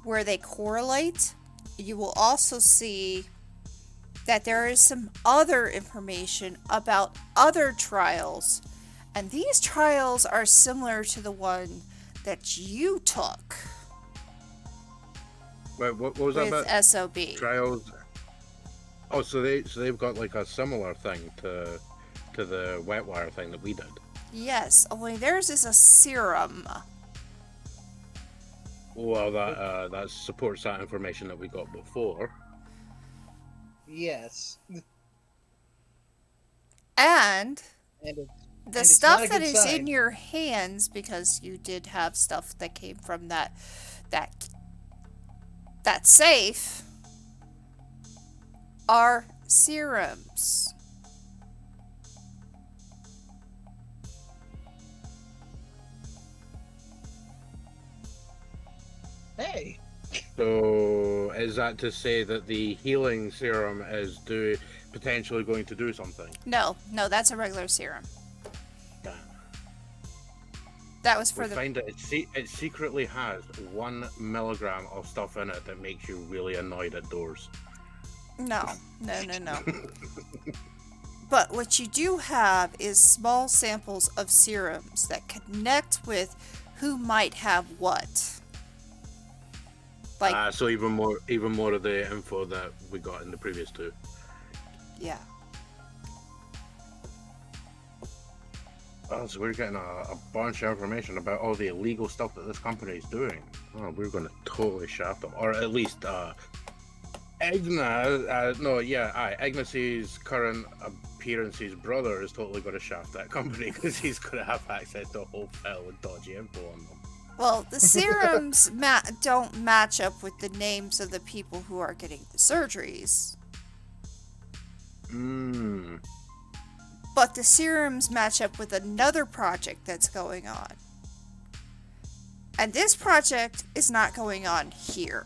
where they correlate. You will also see that there is some other information about other trials, and these trials are similar to the one that you took Wait, what was that with about? SOB. Trials. Oh, so they've got like a similar thing to the wet wire thing that we did. Yes, only theirs is a serum. Well, that supports that information that we got before. Yes. And And the And it's stuff not a that good is sign. in your hands, because you did have stuff that came from that safe, are serums. hey, So is that to say that the healing serum is potentially going to do something? No, that's a regular serum. Yeah. That was for We the. find that it secretly has 1 milligram of stuff in it that makes you really annoyed at doors. No. But what you do have is small samples of serums that connect with who might have what. Like, So even more of the info that we got in the previous 2. yeah. Oh, so we're getting a bunch of information about all the illegal stuff that this company is doing. Oh, we're going to totally shaft them, or at least Ignace's current appearance's brother is totally going to shaft that company because he's going to have access to a whole pile of dodgy info on them. Well, the serums don't match up with the names of the people who are getting the surgeries. But the serums match up with another project that's going on. And this project is not going on here.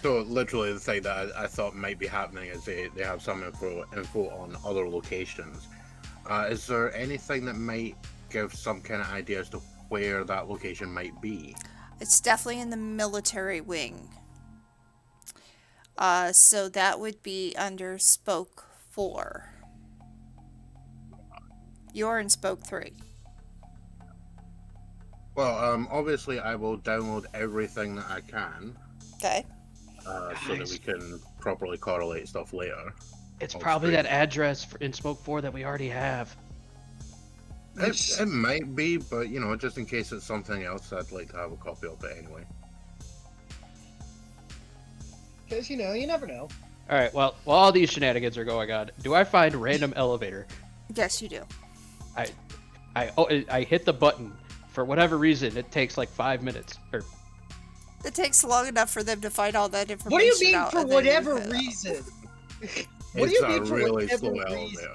So literally the thing that I thought might be happening is they have some info on other locations. Is there anything that might give some kind of idea as to where that location might be? It's definitely in the military wing. So that would be under Spoke 4. You're in Spoke 3. Well, obviously I will download everything that I can. Okay. So that we can properly correlate stuff later. It's probably that address in Smoke 4 that we already have. It might be, but just in case it's something else, I'd like to have a copy of it anyway. Because, you never know. Alright, well, while all these shenanigans are going on, do I find random elevator? Yes, you do. I hit the button. For whatever reason, it takes like 5 minutes. It takes long enough for them to find all that information. What do you mean out for and then whatever you reason? What do you mean for really whatever reason?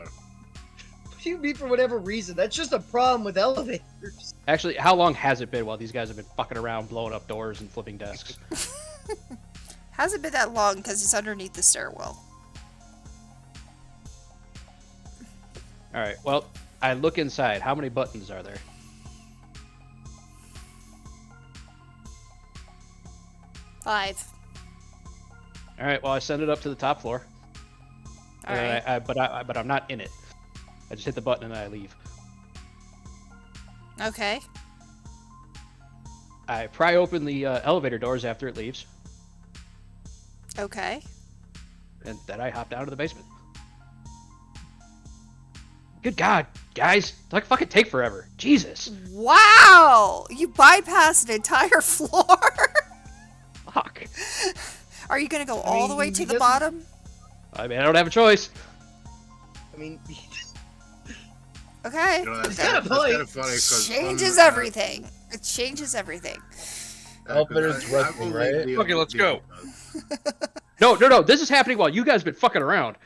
What do you mean for whatever reason? That's just a problem with elevators. Actually, how long has it been while these guys have been fucking around, blowing up doors and flipping desks? Hasn't been that long because it's underneath the stairwell. Alright, well, I look inside. How many buttons are there? Five. Alright, well, I send it up to the top floor. Alright. But I'm not in it. I just hit the button and then I leave. Okay. I pry open the elevator doors after it leaves, Okay. and then I hop down to the basement. Good God, guys. It's like fucking take forever. Jesus. Wow! You bypassed an entire floor. Fuck. Are you gonna go all the way mean, to he the doesn't- bottom? I mean, I don't have a choice. I mean, Okay. It's kinda funny. because Changes everything. It changes everything. Elevator's rusting, right? Okay, let's go. No. This is happening while you guys have been fucking around.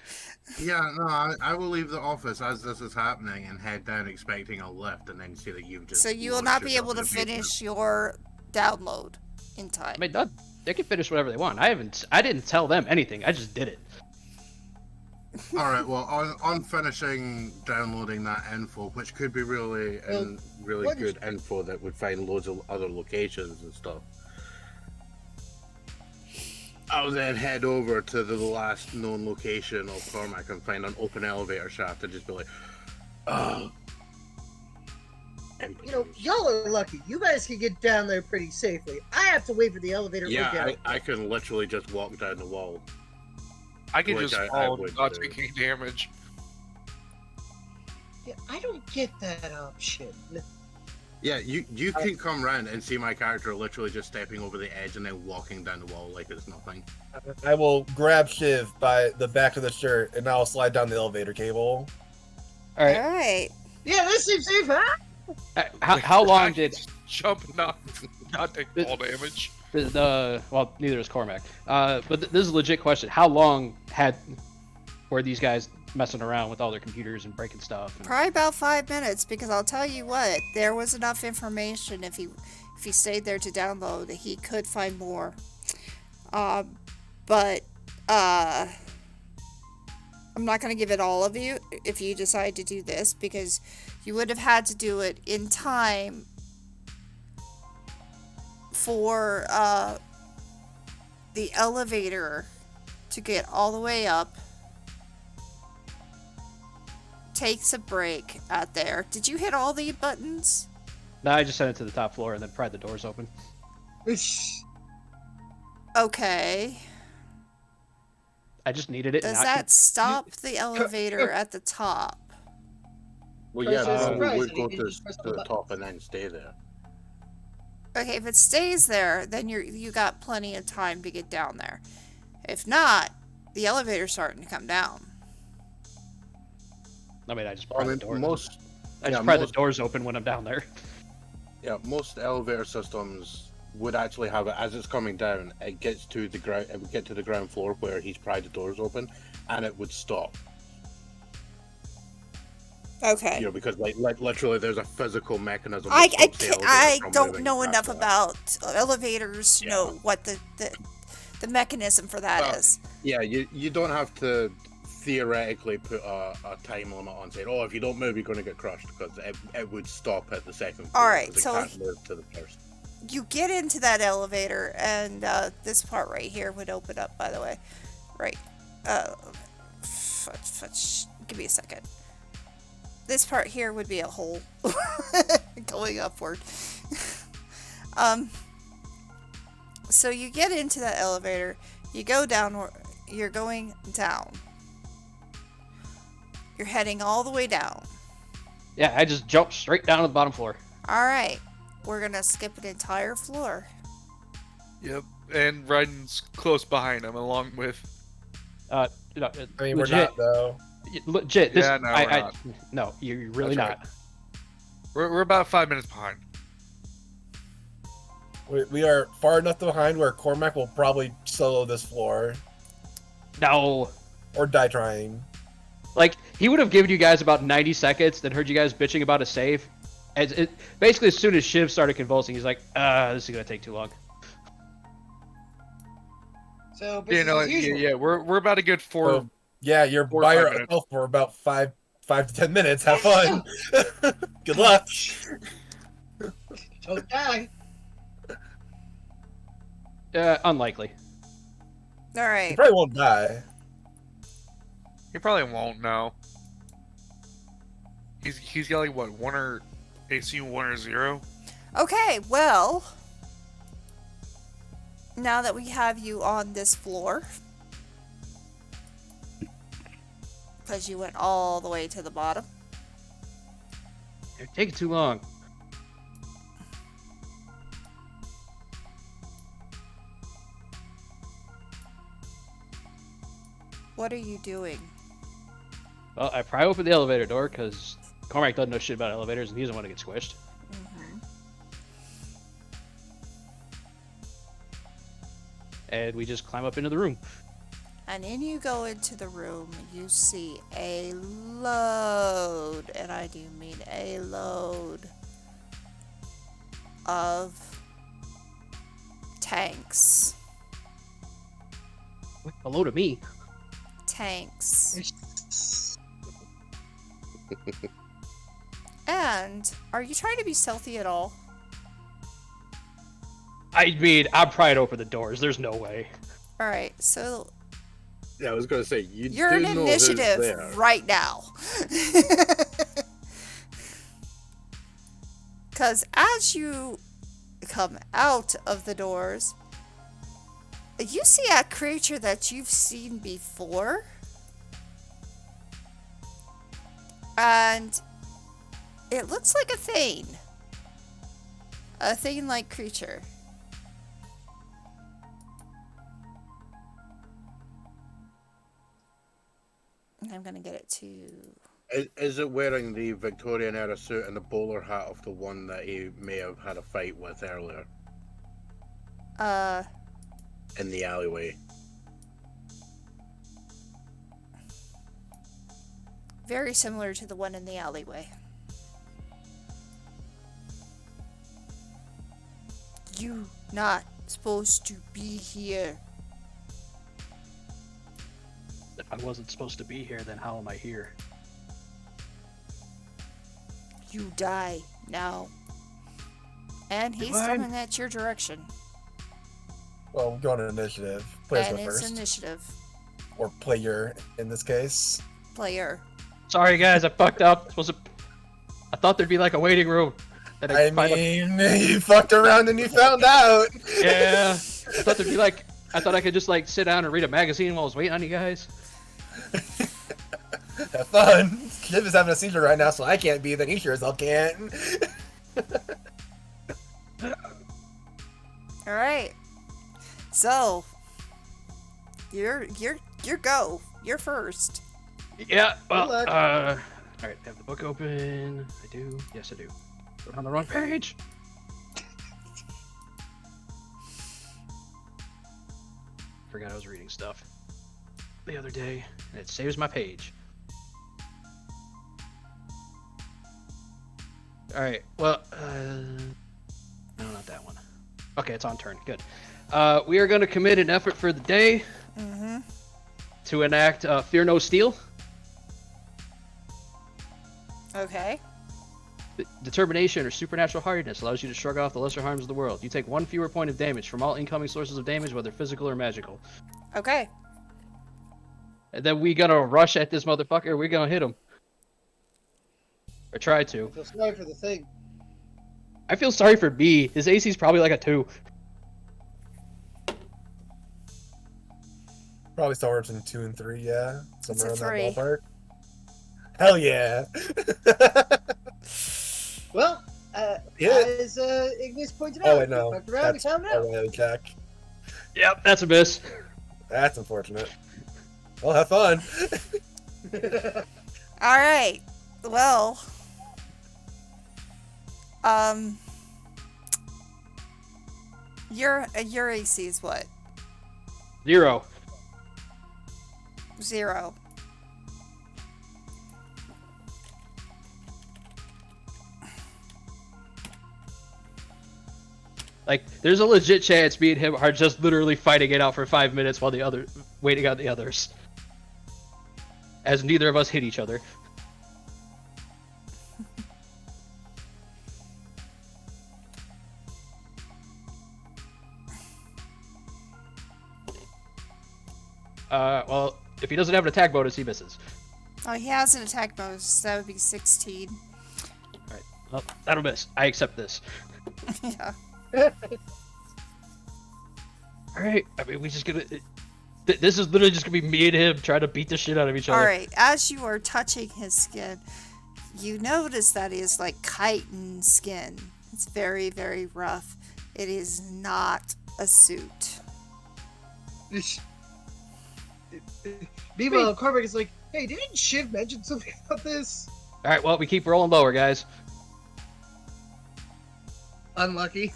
Yeah, no, I will leave the office as this is happening and head down expecting a lift, and then see that you've just. So you will launched not be yourself able to in the basement. finish your download in I time. mean, they can finish whatever they want. I didn't tell them anything. I just did it. All right. Well, on finishing downloading that info, which could be really what is- good info that would find loads of other locations and stuff. I'll then head over to the last known location of Cormac and find an open elevator shaft and just be like, oh. y'all are lucky. You guys can get down there pretty safely. I have to wait for the elevator to Yeah, down. I can literally just walk down the wall. I can Which just I fall, would not do. take any damage. Yeah, I don't get that option. Yeah, you can come round and see my character literally just stepping over the edge and then walking down the wall like it's nothing. I will grab Shiv by the back of the shirt and I'll slide down the elevator cable. All right. Alright. Yeah, this seems safe, huh? How long I did can jump and not take fall damage? well, neither is Cormac. But this is a legit question. How long were these guys messing around with all their computers and breaking stuff? Probably about 5 minutes, because I'll tell you what, there was enough information if if he stayed there to download, he could find more. But I'm not going to give it all of you if you decide to do this, because you would have had to do it in time for the elevator to get all the way up. Takes a break out there. Did you hit all the buttons? No, I just sent it to the top floor and then pried the doors open. Okay. I just needed it. Does not that stop the elevator at the top? Well, yeah, Versus probably surprise, would you go can to just press the the button. top and then stay there. Okay, if it stays there, then you got plenty of time to get down there. If not, the elevator's starting to come down. I mean, I just I pry the mean, doors. most I just yeah, pry the most- doors open when I'm down there. yeah, most elevator systems would actually have it as it's coming down. It gets to the ground. It would get to the ground floor where he's pried the doors open, and it would stop. Okay. You know, because like literally, there's a physical mechanism. I that stops the elevator I from don't moving know past enough that. about elevators to Yeah. know what the mechanism for that is. Well, Yeah, you don't have to theoretically put a time limit on saying, oh, if you don't move, you're going to get crushed, because it would stop at the second floor. Alright, 'cause it so can't move to the first. You get into that elevator, and this part right here would open up, by the way. Right. Give me a second. This part here would be a hole going upward. So you get into that elevator, you go down, you're going down. You're heading all the way down. Yeah, I just jumped straight down to the bottom floor. Alright, we're gonna skip an entire floor. Yep. And Ryden's close behind him, along with. No, I mean, legit, we're not though. legit. This, Yeah, no, we're not. No, you're really That's not. We're about 5 minutes behind. We are far enough behind where Cormac will probably solo this floor No. or die trying. Like, he would have given you guys about 90 seconds, then heard you guys bitching about a save. Basically, as soon as Shiv started convulsing, he's like, this is going to take too long. So, Yeah, business no, as usual. yeah, we're about a good four. So, yeah, you're 4 or by 5 yourself minutes. for about 5 to 10 minutes. Have fun. Good luck. Don't die. Unlikely. You Alright. probably won't die. He probably won't know. He's got like what, 1 or AC 1 or 0. Okay, well, now that we have you on this floor, because you went all the way to the bottom, You're taking too long. what are you doing? Well, I pry open the elevator door because Cormac doesn't know shit about elevators and he doesn't want to get squished. And we just climb up into the room. And in you go into the room, you see a load, and I do mean a load, of tanks. Hello to me. Tanks. And are you trying to be stealthy at all? I mean, I'm prying open the doors. There's no way. Alright, so Yeah, I was going to say, you're do in know who's initiative there. right now. Because as you come out of the doors, you see a creature that you've seen before. And it looks like a Thane. A Thane-like creature. I'm gonna get it to... Is it wearing the Victorian era suit and the bowler hat of the one that he may have had a fight with earlier in the alleyway? Very similar to the one in the alleyway. You not supposed to be here. If I wasn't supposed to be here, then how am I here? You die now. And he's Divine. coming at your direction. Well, we're going to initiative. Players And go it's first. initiative. Or player, in this case. Player. Sorry guys, I fucked up. I thought there'd be like a waiting room. That I could find mean, you fucked around and you found out. Yeah. I thought there'd be like. I thought I could just like sit down and read a magazine while I was waiting on you guys. Have fun. Shiv is having a seizure right now, so I can't be. Then he sure as hell can't. All right. So, you're go. You're first. Yeah. Well. Good luck. All right. I have the book open. I do. Yes, I do. Put it on the wrong page. Forgot I was reading stuff the other day, and it saves my page. All right. Well, no, not that one. Okay, it's on turn. Good. We are going to commit an effort for the day Mm-hmm. to enact Fear No Steel. Okay. Determination or supernatural hardiness allows you to shrug off the lesser harms of the world. You take 1 fewer point of damage from all incoming sources of damage, whether physical or magical. Okay. And then we gonna rush at this motherfucker. We're gonna hit him. Or try to. I feel sorry for the thing. I feel sorry for B. His AC's probably like a 2. Probably somewhere between 2 and 3, yeah. It's Somewhere a in 3. that ballpark. Hell yeah. Well, Yeah. as Ignis pointed out, Oh, I know. we fucked around and That's found a out. way to check. Yep, that's a miss. That's unfortunate. Well, have fun. All right. Well. Your AC is what? 0. 0. Like, there's a legit chance me and him are just literally fighting it out for 5 minutes while waiting on the others. As neither of us hit each other. Well, if he doesn't have an attack bonus, he misses. Oh, he has an attack bonus. That would be 16. Alright, well, that'll miss. I accept this. Yeah. Alright, I mean, we just gonna... This is literally just gonna be me and him trying to beat the shit out of each other. Alright, as you are touching his skin, you notice that he is like chitin skin. It's very, very rough. It is not a suit. Meanwhile, Cormac is like, hey, didn't Shiv mention something about this? Alright, well, we keep rolling lower, guys. Unlucky.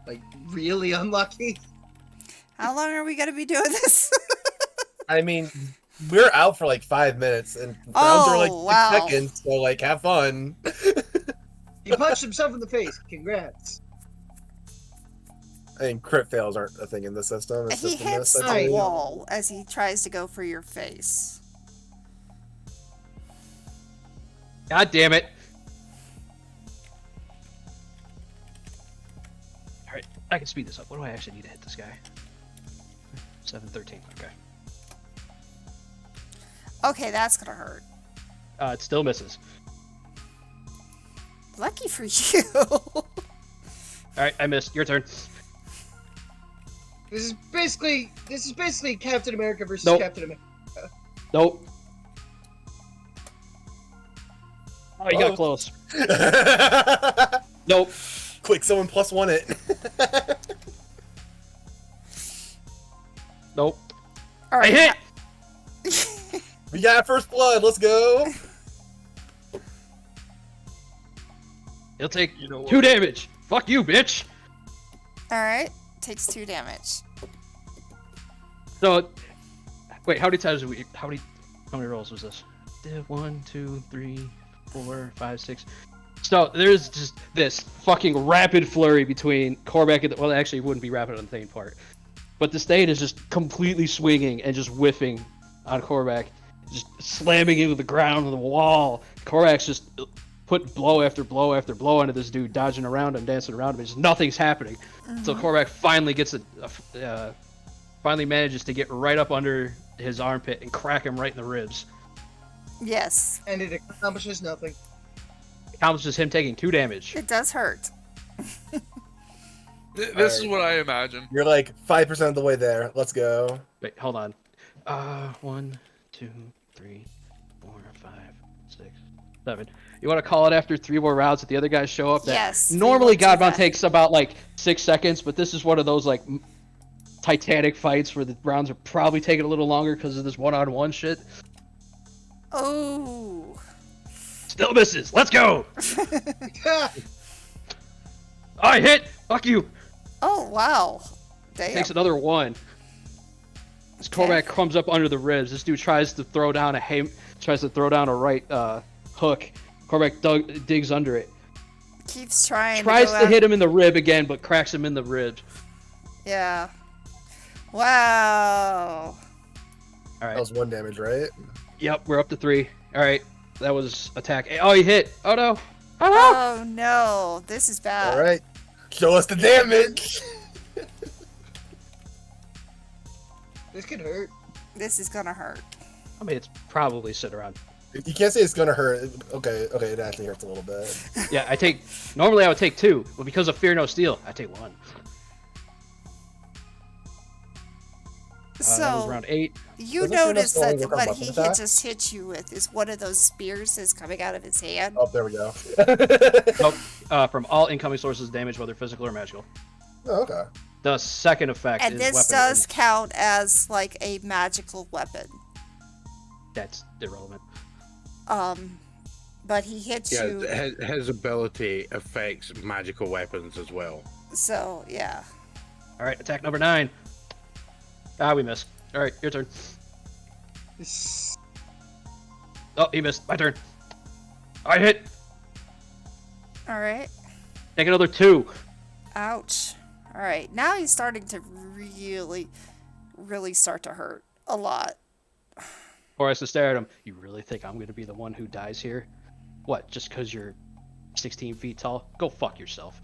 Like, really unlucky? How long are we going to be doing this? I mean, we're out for like 5 minutes, and rounds are like 6 wow. seconds, so like, have fun. He punched himself in the face. Congrats. I mean, crit fails aren't a thing in the system. It's He just in this, hits I the believe. wall as he tries to go for your face. God damn it. Alright, I can speed this up. What do I actually need to hit this guy? 713, okay. Okay, that's going to hurt. It still misses. Lucky for you. Alright, I missed. Your turn. This is basically Captain America versus Nope. Captain America. Nope. Oh, you got Oh. close. Nope. Quick, someone +1 it. Nope. All I right. hit! We got first blood. Let's go. He'll take You know 2 what? damage. Fuck you, bitch. All right. Takes 2 damage. So, wait, how many times did how many rolls was this? 1, 2, 3, 4, 5, 6. So there's just this fucking rapid flurry between Korvac and well, actually, it wouldn't be rapid on the Thane part, but the Thane is just completely swinging and just whiffing on Korvac, just slamming into the ground and the wall. Korvac's just put blow after blow after blow onto this dude, dodging around him, dancing around him. Just nothing's happening. So Korvac finally gets finally manages to get right up under his armpit and crack him right in the ribs. Yes. And it accomplishes nothing. Accomplishes him taking 2 damage. It does hurt. This is what I imagine. You're like 5% of the way there. Let's go. Wait, hold on. 1, 2, 3, 4, 5, 6, 7. You want to call it after 3 more rounds that the other guys show up? That Yes. Normally, we won't do Godbound that. takes about like 6 seconds, but this is one of those like Titanic fights where the rounds are probably taking a little longer because of this one-on-one shit. Oh. Still misses. Let's go. I hit. Fuck you. Oh, wow. Damn. Takes another 1. This Korvac comes up under the ribs. This dude tries to throw down a right hook. Korvac digs under it. Keeps trying Tries to, to hit him in the rib again, but cracks him in the ribs. Yeah. Wow. All That right. was 1 damage, right? Yep, we're up to 3. All right. That was attack. Oh, he hit. Oh no. Oh no. Oh no, this is bad. All right. Show us the damage. This could hurt. This is gonna hurt. I mean, it's probably sit around. You can't say it's gonna hurt. Okay, it actually hurts a little bit. Yeah, normally I would take 2, but because of Fear No Steel, I take 1. That was So round 8. you Doesn't Fear No notice Steel that only work on what weapon he attack? just hit you with is one of those spears that's coming out of his hand. Oh, there we go. Nope. From all incoming sources, damage, whether physical or magical. Oh, okay. The second effect And is this weapon. does count as like a magical weapon. That's irrelevant. But he hits Yeah, you. his ability affects magical weapons as well. So yeah. All right, attack number 9. Ah, we missed. All right, your turn. Oh, he missed. My turn. I hit. All right. Take another 2. Ouch. All right. Now he's starting to really start to hurt a lot. Or has to stare at him. You really think I'm going to be the one who dies here? What, just because you're 16 feet tall? Go fuck yourself.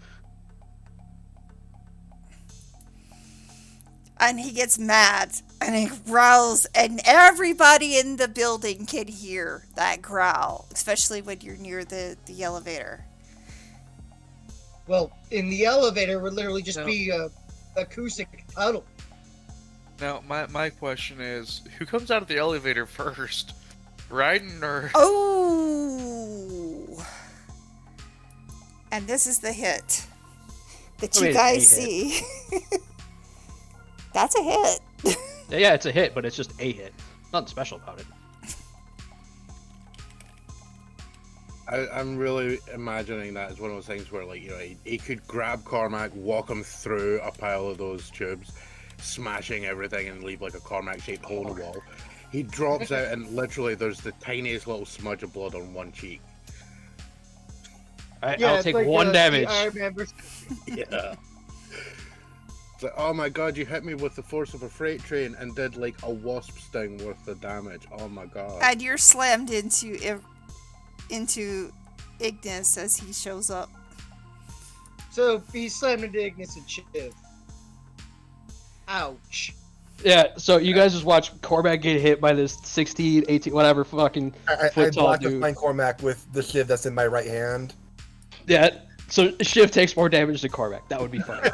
And he gets mad and he growls, and everybody in the building can hear that growl, especially when you're near the elevator. Well, in the elevator would literally just No. be a acoustic puddle. Now, my question is, who comes out of the elevator first? Raiden or... Oh! And this is the hit that I you mean, guys a hit. see. That's a hit. Yeah, it's a hit, but it's just a hit. Nothing special about it. I'm really imagining that as one of those things where, like, you know, he could grab Cormac, walk him through a pile of those tubes, smashing everything, and leave like a Cormac-shaped hole in the wall. He drops out, and literally, there's the tiniest little smudge of blood on one cheek. I'll it's take like, 1 the damage. Iron Man versus- Yeah. It's like, oh my god, you hit me with the force of a freight train and did like a wasp sting worth of damage. Oh my god. And you're slammed into Ignis as he shows up. So he slammed into Ignis and Shiv. Ouch. Yeah, so you guys just watch Korvac get hit by this 16, 18, whatever fucking I foot tall blocked the dude. flying Cormac with the shiv that's in my right hand. Yeah, so Shiv takes more damage than Korvac. That would be funny.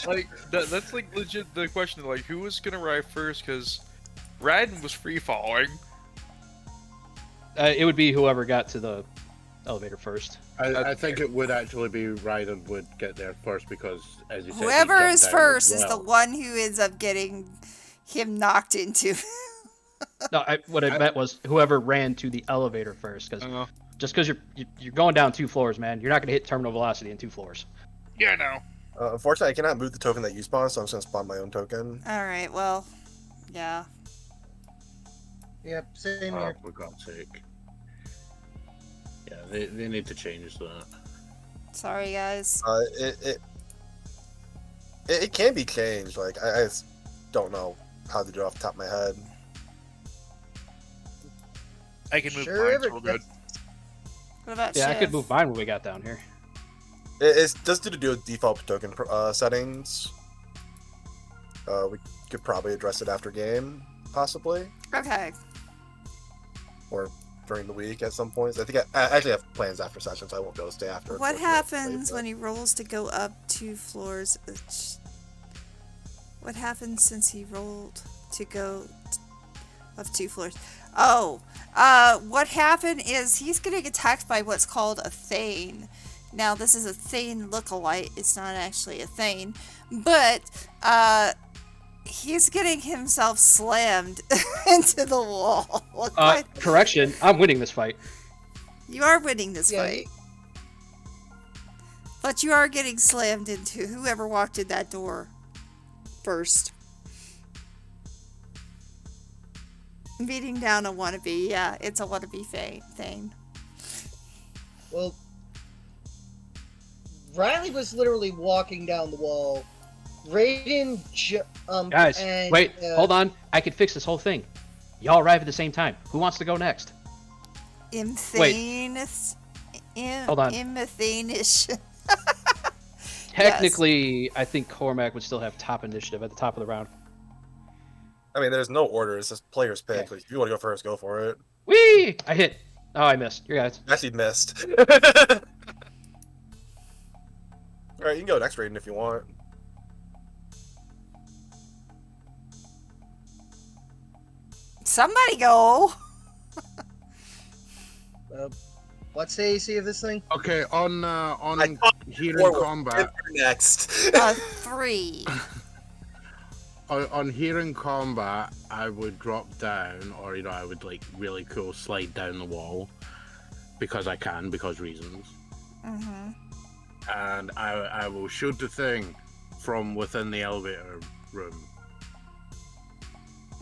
Like, that's like legit the question, like, who was gonna arrive first? Because Raiden was free-falling. It would be whoever got to the elevator first. I think it would actually be Raiden would get there first because, as you said, he Whoever jumped is down first as is the well. one who ends up getting him knocked into. No, what I meant was whoever ran to the elevator first, because just because you're going down 2 floors, man, you're not gonna hit terminal velocity in 2 floors. Yeah, no. Unfortunately, I cannot move the token that you spawn, so I'm just gonna spawn my own token. Alright, well, yeah. Yep, same Oh, here. for God's sake. Yeah, they need to change that. Sorry, guys. It can be changed. Like I just don't know how to do it off the top of my head. I can move Sure, mine, so we're good. What about Yeah, I could Shiv? move mine when we got down here. It's just to do with default token settings. We could probably address it after game, possibly, Okay. or during the week at some points. I think I actually have plans after session, so I won't be able to stay after. What unfortunately, happens but- when he rolls to go up 2 floors? What happens since he rolled to go up 2 floors? Oh, what happened is he's getting attacked by what's called a Thane. Now, this is a Thane lookalike. It's not actually a Thane, but he's getting himself slammed into the wall. Correction, I'm winning this fight. You are winning this Yeah, fight. But you are getting slammed into whoever walked in that door first. Beating down a wannabe. Yeah, it's a wannabe thing. Well, Riley was literally walking down the wall. Raiden, Guys, and, wait, hold on. I could fix this whole thing. Y'all arrive at the same time. Who wants to go next? Hold on. Imthanish. Technically, I think Cormac would still have top initiative at the top of the round. I mean, there's no order. It's just players pick. Okay. Like, if you want to go first, go for it. Whee! I hit. Oh, I missed. You guys. Actually, missed. All right, you can go next, Raiden, if you want. Somebody go. what's the AC of this thing? Okay, on I hearing Forward. combat, Next. 3. on hearing combat, I would drop down, or I would like really cool slide down the wall because I can, because reasons. Mm-hmm. And I will shoot the thing from within the elevator room.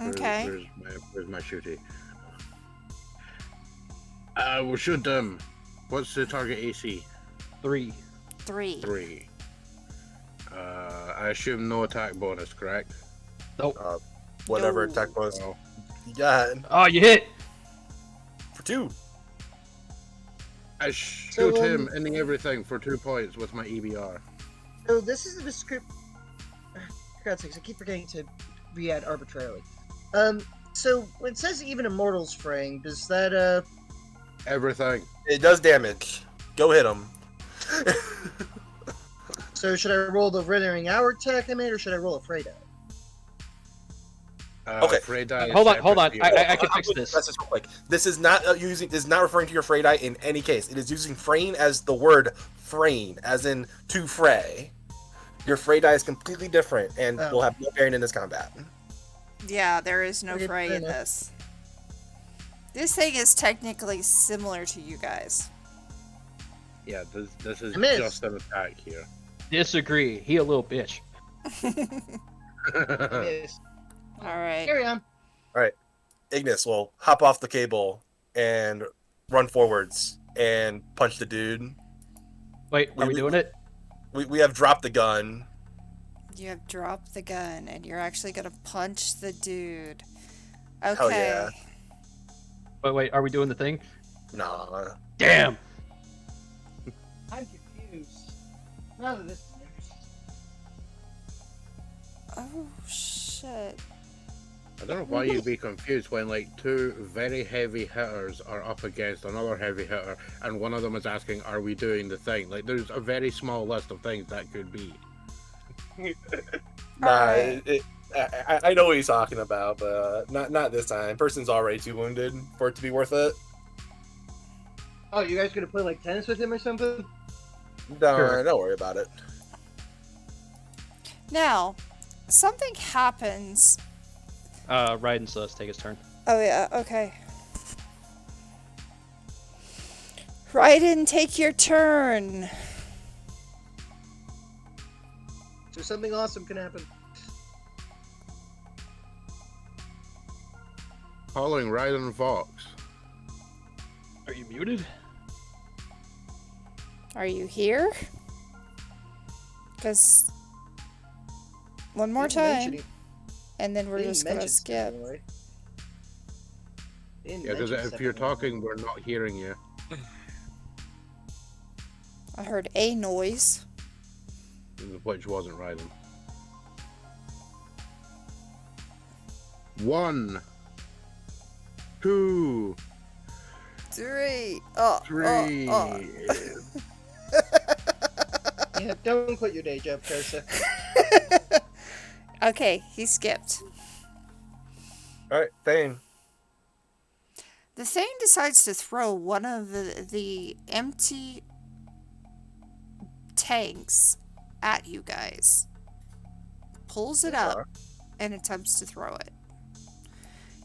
Okay. Where's my shooty? I will shoot them. What's the target AC? 3. 3. I assume no attack bonus, correct? Nope. Whatever No. attack was. Oh. You got Oh, you hit. for 2. I shoot So, him in the everything for 2 points with my EBR. So this is a description. For God's sakes, I keep forgetting to re-add arbitrarily. So when it says even Immortals fraying, does that Everything. It does damage. Go hit him. So should I roll the Withering Hour attack I made, or should I roll a Fray die? Okay. Fray die is Hold on. separate. I can fix this. That's just real quick. This is not this is not referring to your fray die in any case. It is using fraying as the word fraying, as in to fray. Your fray die is completely different and will have no bearing in this combat. Yeah, there is no Okay, fray fair in enough. this. This thing is technically similar to you guys. Yeah, this is I missed. just an attack here. Disagree. He a little bitch. Yes. Alright. Carry on. Ignis will hop off the cable and run forwards and punch the dude. Wait, are we doing it? We have dropped the gun. You have dropped the gun and you're actually gonna punch the dude. Okay. Hell yeah. Wait, are we doing the thing? Nah. Damn. I'm confused. Now that this is Oh shit. I don't know why you'd be confused when like 2 very heavy hitters are up against another heavy hitter and one of them is asking, are we doing the thing? Like there's a very small list of things that could be. Nah, Alright. I know what he's talking about, but not this time. Person's already too wounded for it to be worth it. Oh, you guys gonna play like tennis with him or something? No, Sure. don't worry about it. Now, something happens. Raiden still has to take his turn. Oh yeah, okay. Raiden, take your turn. So something awesome can happen. Calling Raiden Vox. Are you muted? Are you here? Because one more Didn't mention time, it. and then we're Didn't just gonna mention skip. stepping away. Didn't Yeah, because mention if stepping you're away. talking, we're not hearing you. I heard a noise. Which wasn't Ryden. 1, 2, 3. Oh, 3. Yeah, don't quit your day job, Karsa. Okay, he skipped. All right, Thane. The Thane decides to throw one of the empty tanks at you guys. Pulls it up and attempts to throw it.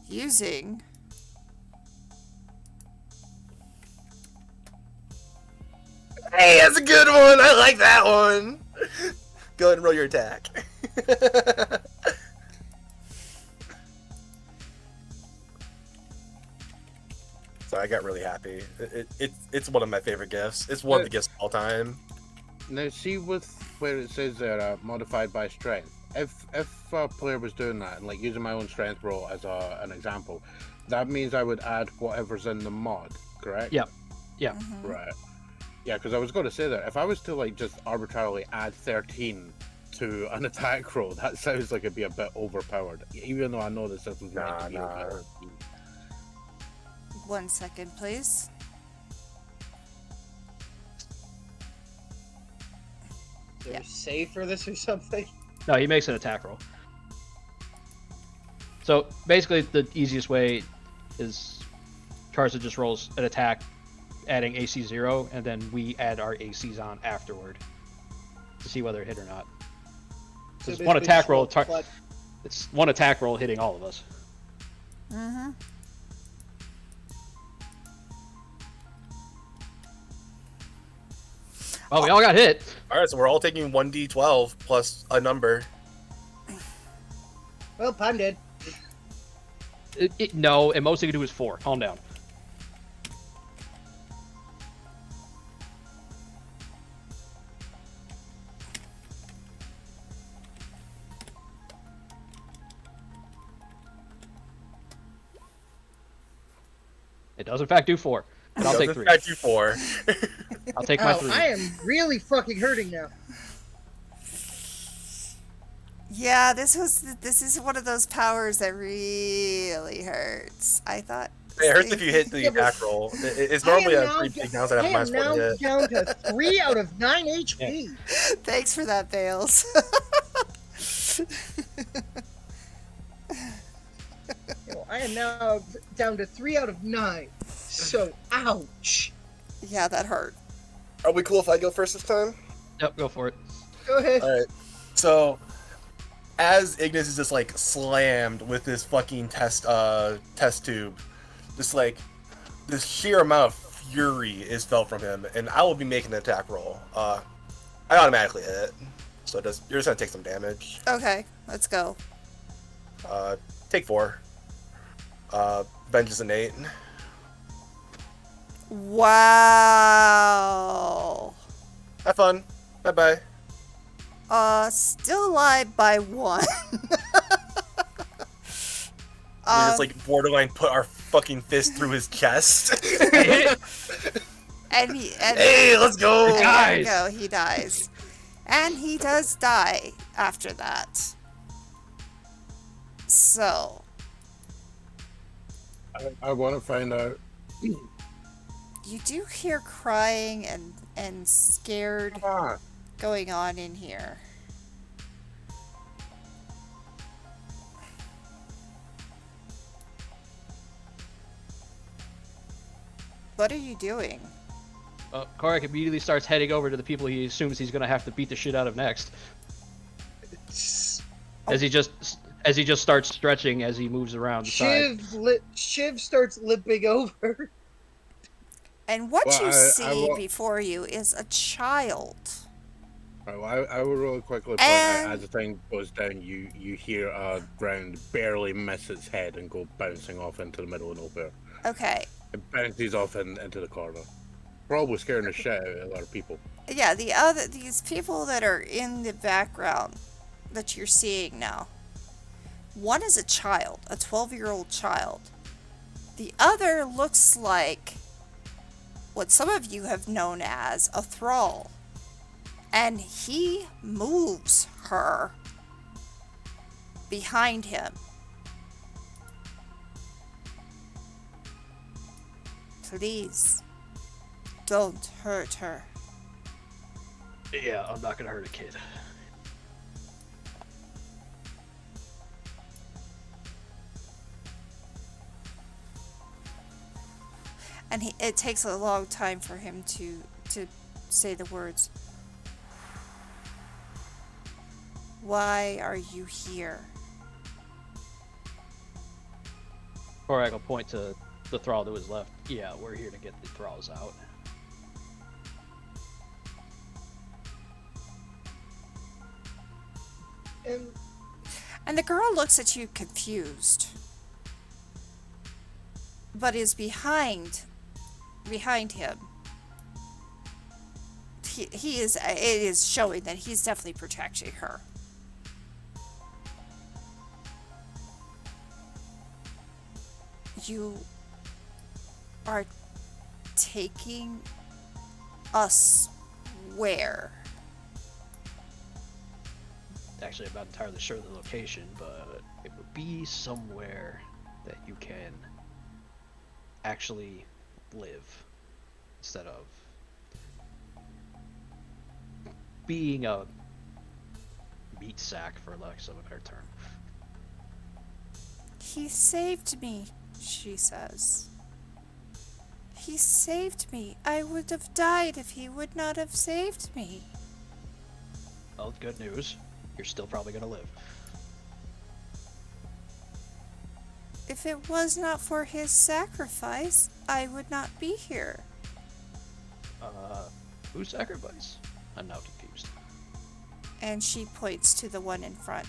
Using... Hey, that's a good one. I like that one. Go ahead and roll your attack. So I got really happy. It's one of my favorite gifts. It's one of the gifts of all time. Now, see with where it says there, modified by strength. If a player was doing that and like using my own strength roll as an example, that means I would add whatever's in the mod, correct? Yep. Yeah. Mhm. Right. Yeah, because I was going to say that if I was to like just arbitrarily add 13 to an attack roll, that sounds like it'd be a bit overpowered. Even though I know the system's meant to be overpowered. 1 second, please. Is there Yeah. a save for this or something? No, he makes an attack roll. So basically, the easiest way is Karsa just rolls an attack, adding AC 0, and then we add our ACs on afterward to see whether it hit or not. So it's one basically attack just roll. flat- It's one attack roll hitting all of us. Mm-hmm. Oh, we all got hit. All right, so we're all taking 1d12 plus a number. Well, I'm dead. No, and most they can do is 4. Calm down. It does in fact do 4, but I'll take 3. I do 4. I'll take my 3. I am really fucking hurting now. Yeah, this is one of those powers that really hurts. I thought It hurts if you hit the Yeah, but- attack roll. It's normally I a am pretty now- big downside I of am minus 1 now hit. down to 3 out of 9 HP. Thanks for that, Bales. I am now down to 3 out of 9. So, ouch. Yeah, that hurt. Are we cool if I go first this time? Yep, go for it. Go ahead. Alright. So, as Ignis is just like slammed with this fucking test tube, just like this sheer amount of fury is felt from him, and I will be making an attack roll. I automatically hit, so you're just gonna take some damage. Okay, let's go. Take 4. Vengeance an 8. Wow. Have fun. Bye bye. Still alive by 1. We just like borderline put our fucking fist through his chest. and Hey, let's go! He dies. There we go, he dies. And he does die after that. So, I want to find out. you do hear crying and scared going on in here. What are you doing? Korak immediately starts heading over to the people he assumes he's going to have to beat the shit out of next. As he just starts stretching as he moves around the side. Shiv starts limping over. And what Well, you I see will- before you is a child. Right, well, I will really quickly point And- out as the thing goes down, you hear a round barely miss its head and go bouncing off into the middle of nowhere. Okay. It bounces off into the corner. Probably scaring the shit out of a lot of people. Yeah, these people that are in the background that you're seeing now. One is a child, a 12-year-old child. The other looks like what some of you have known as a thrall. And he moves her behind him. Please, don't hurt her. Yeah, I'm not gonna hurt a kid. And it takes a long time for him to say the words. Why are you here? Korak will point to the thrall to his left. Yeah, we're here to get the thralls out. And the girl looks at you confused, but is behind him. He is. It is showing that he's definitely protecting her. You are taking us where? Actually, I'm not entirely sure of the location, but it would be somewhere that you can actually live instead of being a meat sack, for lack of a better term. He saved me, she says. He saved me. I would have died if he would not have saved me. Well, good news. You're still probably gonna live. If it was not for his sacrifice, I would not be here. Whose sacrifice? I'm now confused. And she points to the one in front.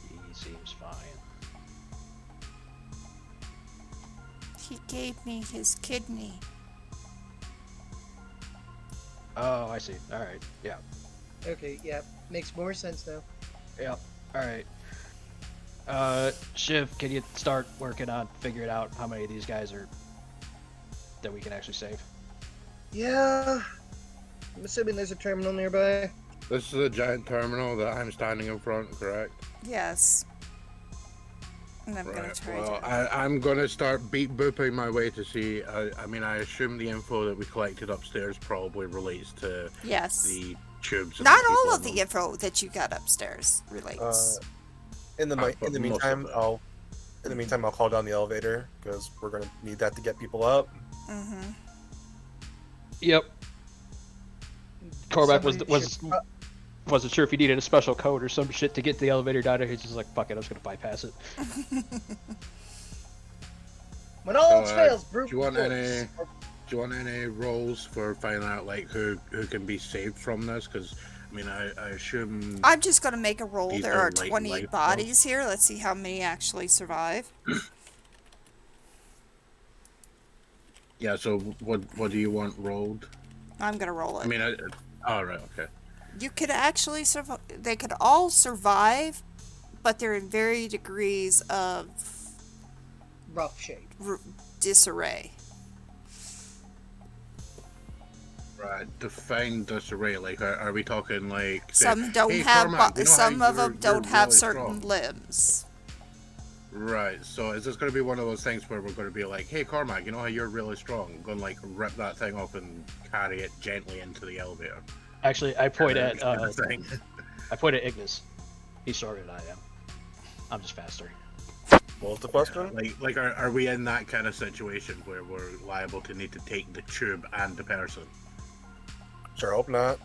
He seems fine. He gave me his kidney. Oh, I see. Alright, yeah. Okay, yeah, makes more sense now. Yep. Alright. Shiv, can you start working on figuring out how many of these guys are that we can actually save? Yeah, I'm assuming there's a terminal nearby. This is a giant terminal that I'm standing in front, correct? Yes. And I'm gonna Right. try Well, to... I'm gonna start beat booping my way to see. I mean, I assume the info that we collected upstairs probably relates to Yes. the tubes. and Not the all people of the in them. info that you got upstairs relates. In the but most meantime, of it. I'll call down the elevator because we're gonna need that to get people up. Mm-hmm. Yep. Korvac Somebody should- wasn't sure if he needed a special code or some shit to get the elevator down there. He's just like, fuck it, I'm just gonna bypass it. When all else So, fails, do brute you want force. any? Do you want any roles for finding out like who can be saved from this? Because I mean, I assume. I'm just gonna make a roll. These There are are light 20 life bodies here. Let's see how many actually survive. Yeah. So what do you want rolled? I'm gonna roll it. I mean, all right, okay. You could actually survive. They could all survive, but they're in varying degrees of Rough shape. disarray. Right. Define disarray. Like, are we talking like? Say, Some don't hey, have. Cormac, you know Some how of them you're don't have really certain strong? limbs. Right. So is this going to be one of those things where we're going to be like, hey, Cormac, you know how you're really strong? I'm going to like rip that thing off and carry it gently into the elevator. Actually, I point at Kind of thing. I point at Ignis. He's stronger than I am. I'm just faster. What was the question? Like, are we in that kind of situation where we're liable to need to take the tube and the person? Sure, hope not.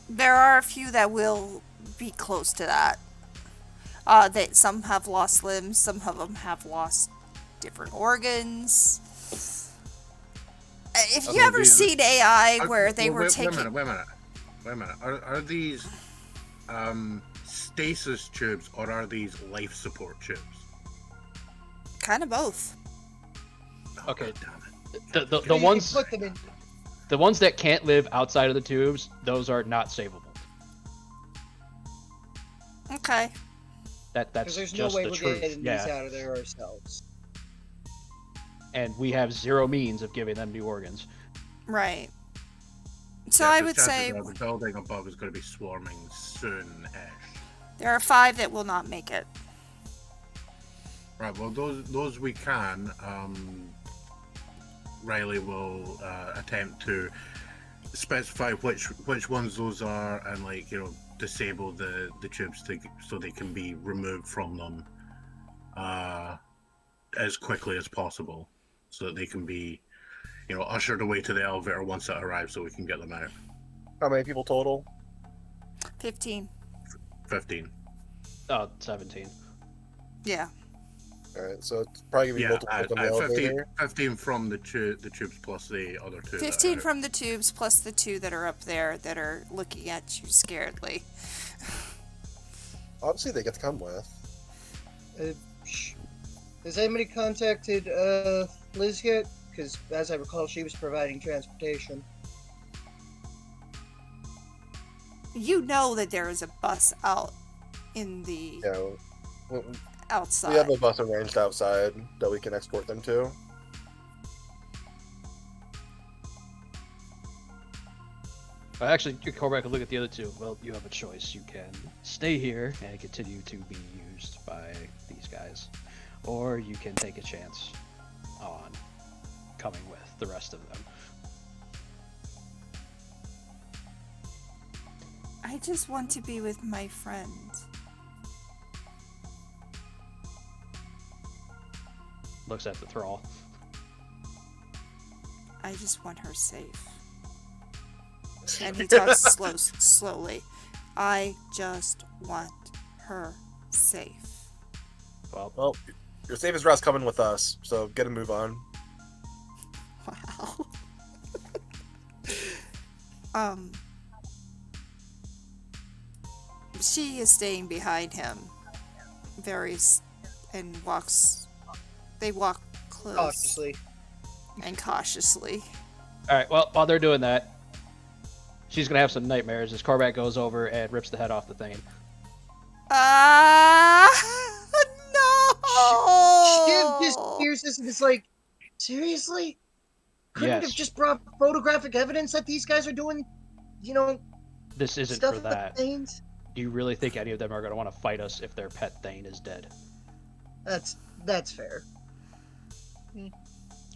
There are a few that will be close to that. That some have lost limbs, some of them have lost different organs. If you Okay, ever these- seen AI where they were wait taking... a minute. Are these stasis tubes or are these life support tubes? Kind of both. Okay. Damn it. The You can ones put them in. the ones that can't live outside of the tubes, those are not savable. Okay. That's Because there's no just way the we're truth. getting Yeah. these out of there ourselves. And we have zero means of giving them new organs. Right. So Yeah, I 'cause would chances say are the building above is going to be swarming soon-ish. there are 5 that will not make it. Right. Well, those we can. Riley will attempt to specify which ones those are, and disable the tubes so they can be removed from them as quickly as possible, so that they can be ushered away to the elevator once it arrives, so we can get them out. How many people total? 15. 15. 17. Yeah. Alright, so it's probably gonna be Yeah, multiple from the 15, elevator. 15 from the tubes plus the other 2. 15 from the tubes plus the 2 that are up there that are looking at you scaredly. Obviously, they get to come with. Has anybody contacted Liz yet? Because as I recall, she was providing transportation. You know that there is a bus out in the Yeah, we outside. have a bus arranged outside that we can escort them to. Actually, you can go back and look at the other 2. Well, you have a choice. You can stay here and continue to be used by these guys, or you can take a chance on coming with the rest of them. I just want to be with my friend. Looks at the thrall. I just want her safe. And he talks slowly. I just want her safe. Well, your safest route's coming with us, so get a move on. Wow. She is staying behind him. And walks. They walk close Cautiously. and cautiously. All right. Well, while they're doing that, she's gonna have some nightmares as Korvac goes over and rips the head off the thing. No! Shiv just hears this and is like, seriously? Couldn't Yes. have just brought photographic evidence that these guys are doing, This isn't stuff for with that. things? Do you really think any of them are gonna want to fight us if their pet Thane is dead? That's fair.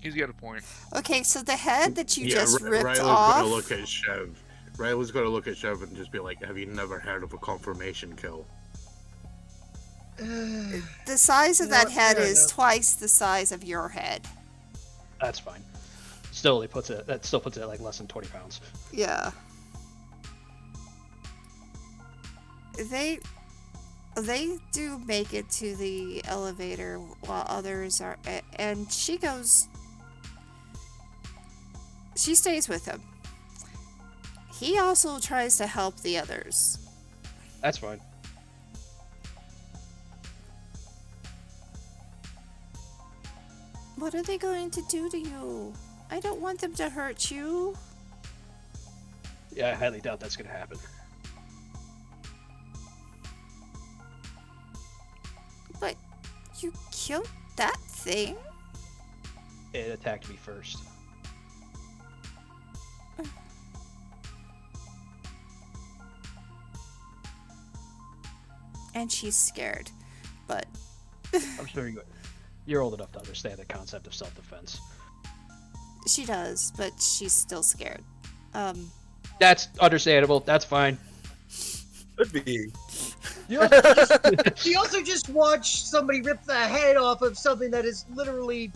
He's got a point. Okay, so the head that you just ripped Riley's off. gonna look at Shiv. Riley's gonna look at Shiv and just be like, "Have you never heard of a confirmation kill?" The size of You know that what, head fair is enough. twice the size of your head. That's fine. Still, that still puts it at like less than 20 pounds. Yeah. They do make it to the elevator while others are, and she stays with him. He also tries to help the others. That's fine. What are they going to do to you? I don't want them to hurt you. Yeah, I highly doubt that's gonna happen. But you killed that thing? It attacked me first. And she's scared. But I'm sure you're old enough to understand the concept of self-defense. she does, but she's still scared. That's understandable. That's fine. Could be. She also just watched somebody rip the head off of something that is literally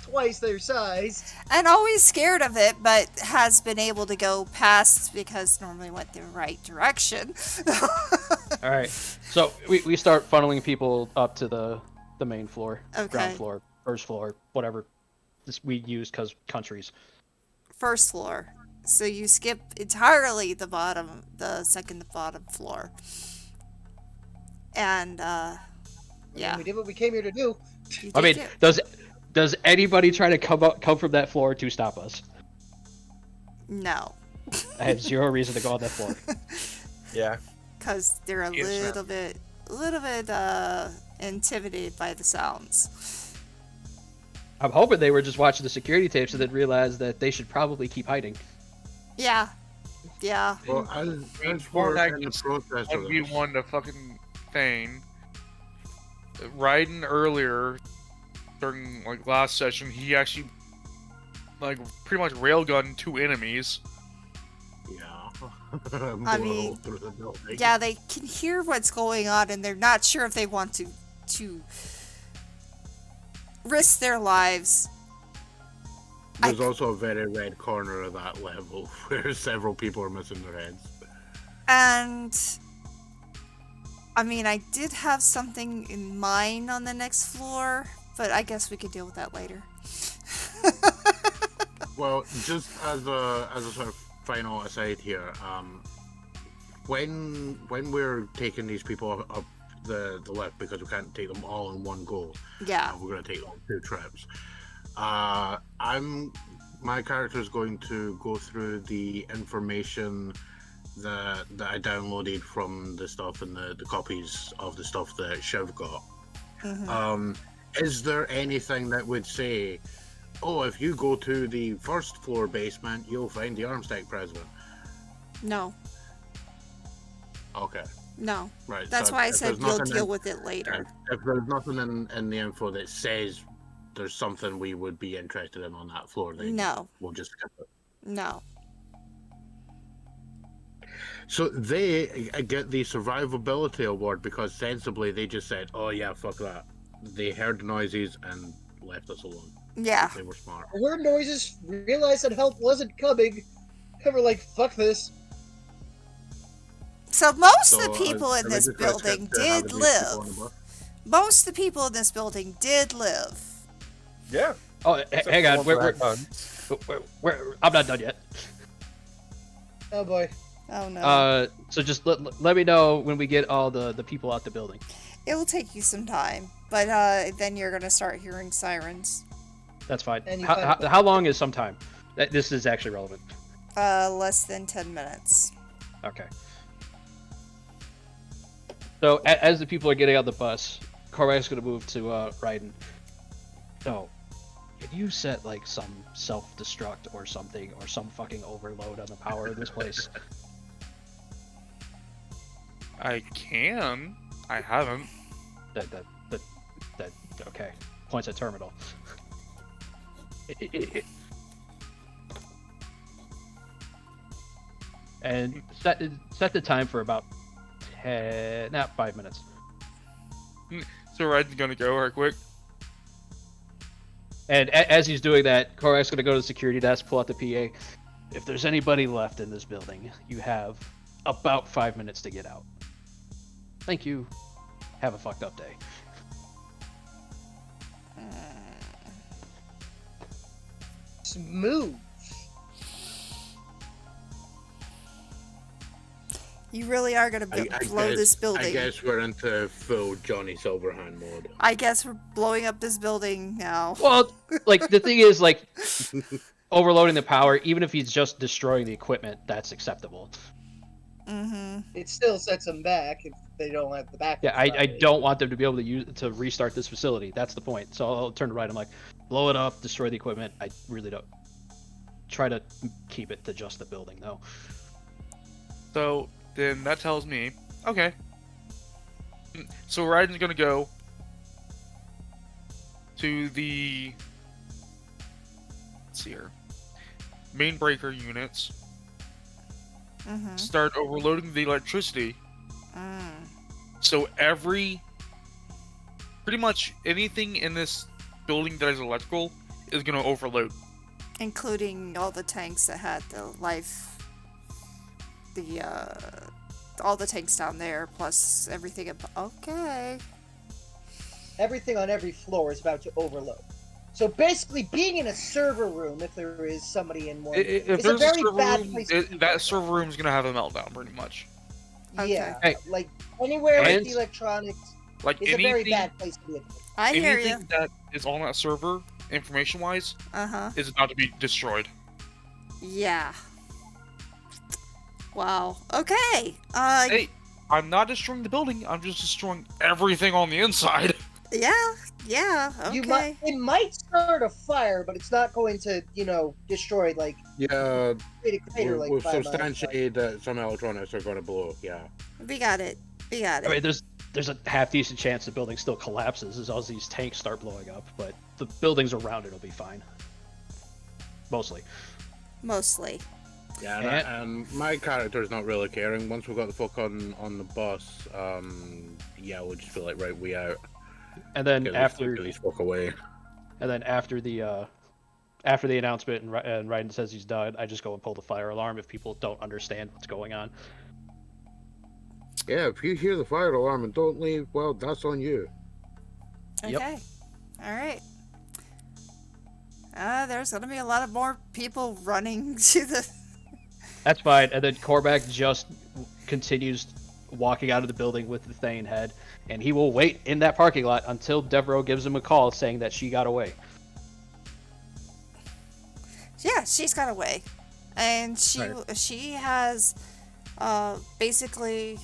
twice their size. And always scared of it, but has been able to go past because normally went the right direction. All right. So we start funneling people up to the main floor, Okay. ground floor, first floor, whatever we use because countries. First floor. So you skip entirely the second to bottom floor. And yeah, We did what we came here to do. you I did mean, it. Does anybody try to come from that floor to stop us? No. I have zero reason to go on that floor. Yeah. Because they're a Yes, little bit intimidated by the sounds. I'm hoping they were just watching the security tapes and then realized that they should probably keep hiding. Yeah. Yeah. Well, as we're in the process of this, 1v1 the fucking thing. Raiden earlier, during like last session, he actually like pretty much railgunned 2 enemies. yeah. I Blow mean, through the building. Yeah, they can hear what's going on and they're not sure if they want to risk their lives. There's also a very red corner of that level where several people are missing their heads. And I mean, I did have something in mind on the next floor, but I guess we could deal with that later. Well, just as a sort of final aside here, when we're taking these people up the lift, because we can't take them all in one go, Yeah. we're going to take like 2 trips. My character is going to go through the information that I downloaded from the stuff and the copies of the stuff that Shiv got. Mhm. Is there anything that would say, oh, if you go to the 1st floor basement, you'll find the Armstack president? No. Okay, No. right. That's so why I if said there's we'll nothing deal in- with it later. If there's nothing in the info that says there's something we would be interested in on that floor, then No. we'll just skip it. No. So they get the survivability award because sensibly they just said, oh yeah, fuck that. They heard the noises and left us alone. Yeah. They were smart. Heard noises, realized that help wasn't coming, and we're like, fuck this. So most So, of the people I in this just building accept having did these people on the live. bus. Most of the people in this building did live. Yeah. Oh, Except hang for on. one We're, black hun. I'm not done yet. Oh boy. Oh no. So just let me know when we get all the people out the building. It will take you some time, but then you're gonna start hearing sirens. That's fine. And you How long is some time? This is actually relevant. Less than 10 minutes. Okay. So as the people are getting out the bus, Korvac's gonna move to Raiden. So, can you set like some self-destruct or something, or some fucking overload on the power of this place? I can. I haven't. that okay. Points at terminal. And set the time for about 5 minutes. So Raiden's gonna go right quick. And as he's doing that, Korvac's gonna go to the security desk, pull out the PA. If there's anybody left in this building, you have about 5 minutes to get out. Thank you. Have a fucked up day. Smooth. You really are gonna blow this building. I guess we're into full Johnny Silverhand mode. I guess we're blowing up this building now. Well, like the thing is, like overloading the power, even if he's just destroying the equipment, that's acceptable. Mm-hmm. It still sets them back if they don't have the back. Yeah, I don't want them to be able to restart this facility. That's the point. So I'll turn to right. I'm like, blow it up, destroy the equipment. I really don't. Try to keep it to just the building, though. So then that tells me, okay. So Raiden's gonna go to the, let's see here, main breaker units, Mm-hmm. start overloading the electricity. So pretty much anything in this building that is electrical is gonna overload. Including all the tanks that had the all the tanks down there, plus everything. Okay. Everything on every floor is about to overload. So basically, being in a server room, if there is somebody in one, If it's a there's very server bad room, place to be. that server room's gonna have a meltdown, pretty much. Yeah, Okay. like anywhere And- with electronics, Like it's a very anything, bad place to be. I hear you. anything that is on that server information-wise, Uh-huh. is not to be destroyed. Yeah. Wow. Okay. Hey, I'm not destroying the building. I'm just destroying everything on the inside. Yeah. Yeah. Okay. It might start a fire, but it's not going to, destroy Yeah, create a crater we'll by substantiate that some electronics are going to blow. Yeah. We got it. We got it. I mean, there's a half decent chance the building still collapses as all these tanks start blowing up, but the buildings around it will be fine. Mostly. Mostly. Yeah, and my character's not really caring. Once we've got the folk on the bus, yeah, we'll just be like, right, we out. And then Get after these folk away. And then after the announcement and Raiden says he's done, I just go and pull the fire alarm if people don't understand what's going on. Yeah, if you hear the fire alarm and don't leave, well, that's on you. Okay. Yep. All right. There's gonna be a lot of more people running to the. That's fine. And then Korvac just continues walking out of the building with the Thane head, and he will wait in that parking lot until Devereaux gives him a call saying that she got away. Yeah, she's got away, and she has basically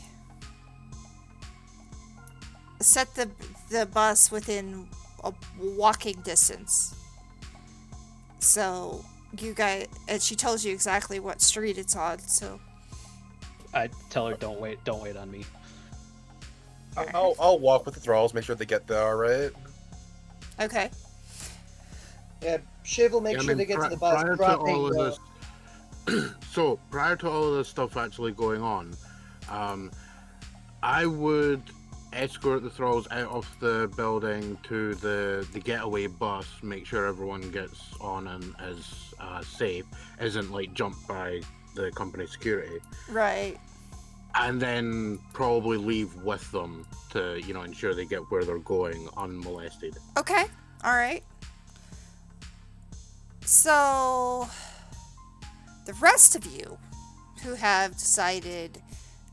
set the bus within a walking distance. So you guys, and she tells you exactly what street it's on. So I tell her, don't wait on me. I'll walk with the thralls, make sure they get there, all right? okay. Yeah, Shiv will make sure they get to the bus. Prior to all of this, so prior to all of this stuff actually going on, I would escort the thralls out of the building to the getaway bus, make sure everyone gets on and is safe, isn't like jumped by the company security, Right. and then probably leave with them to ensure they get where they're going unmolested. Okay. All right. So, the rest of you who have decided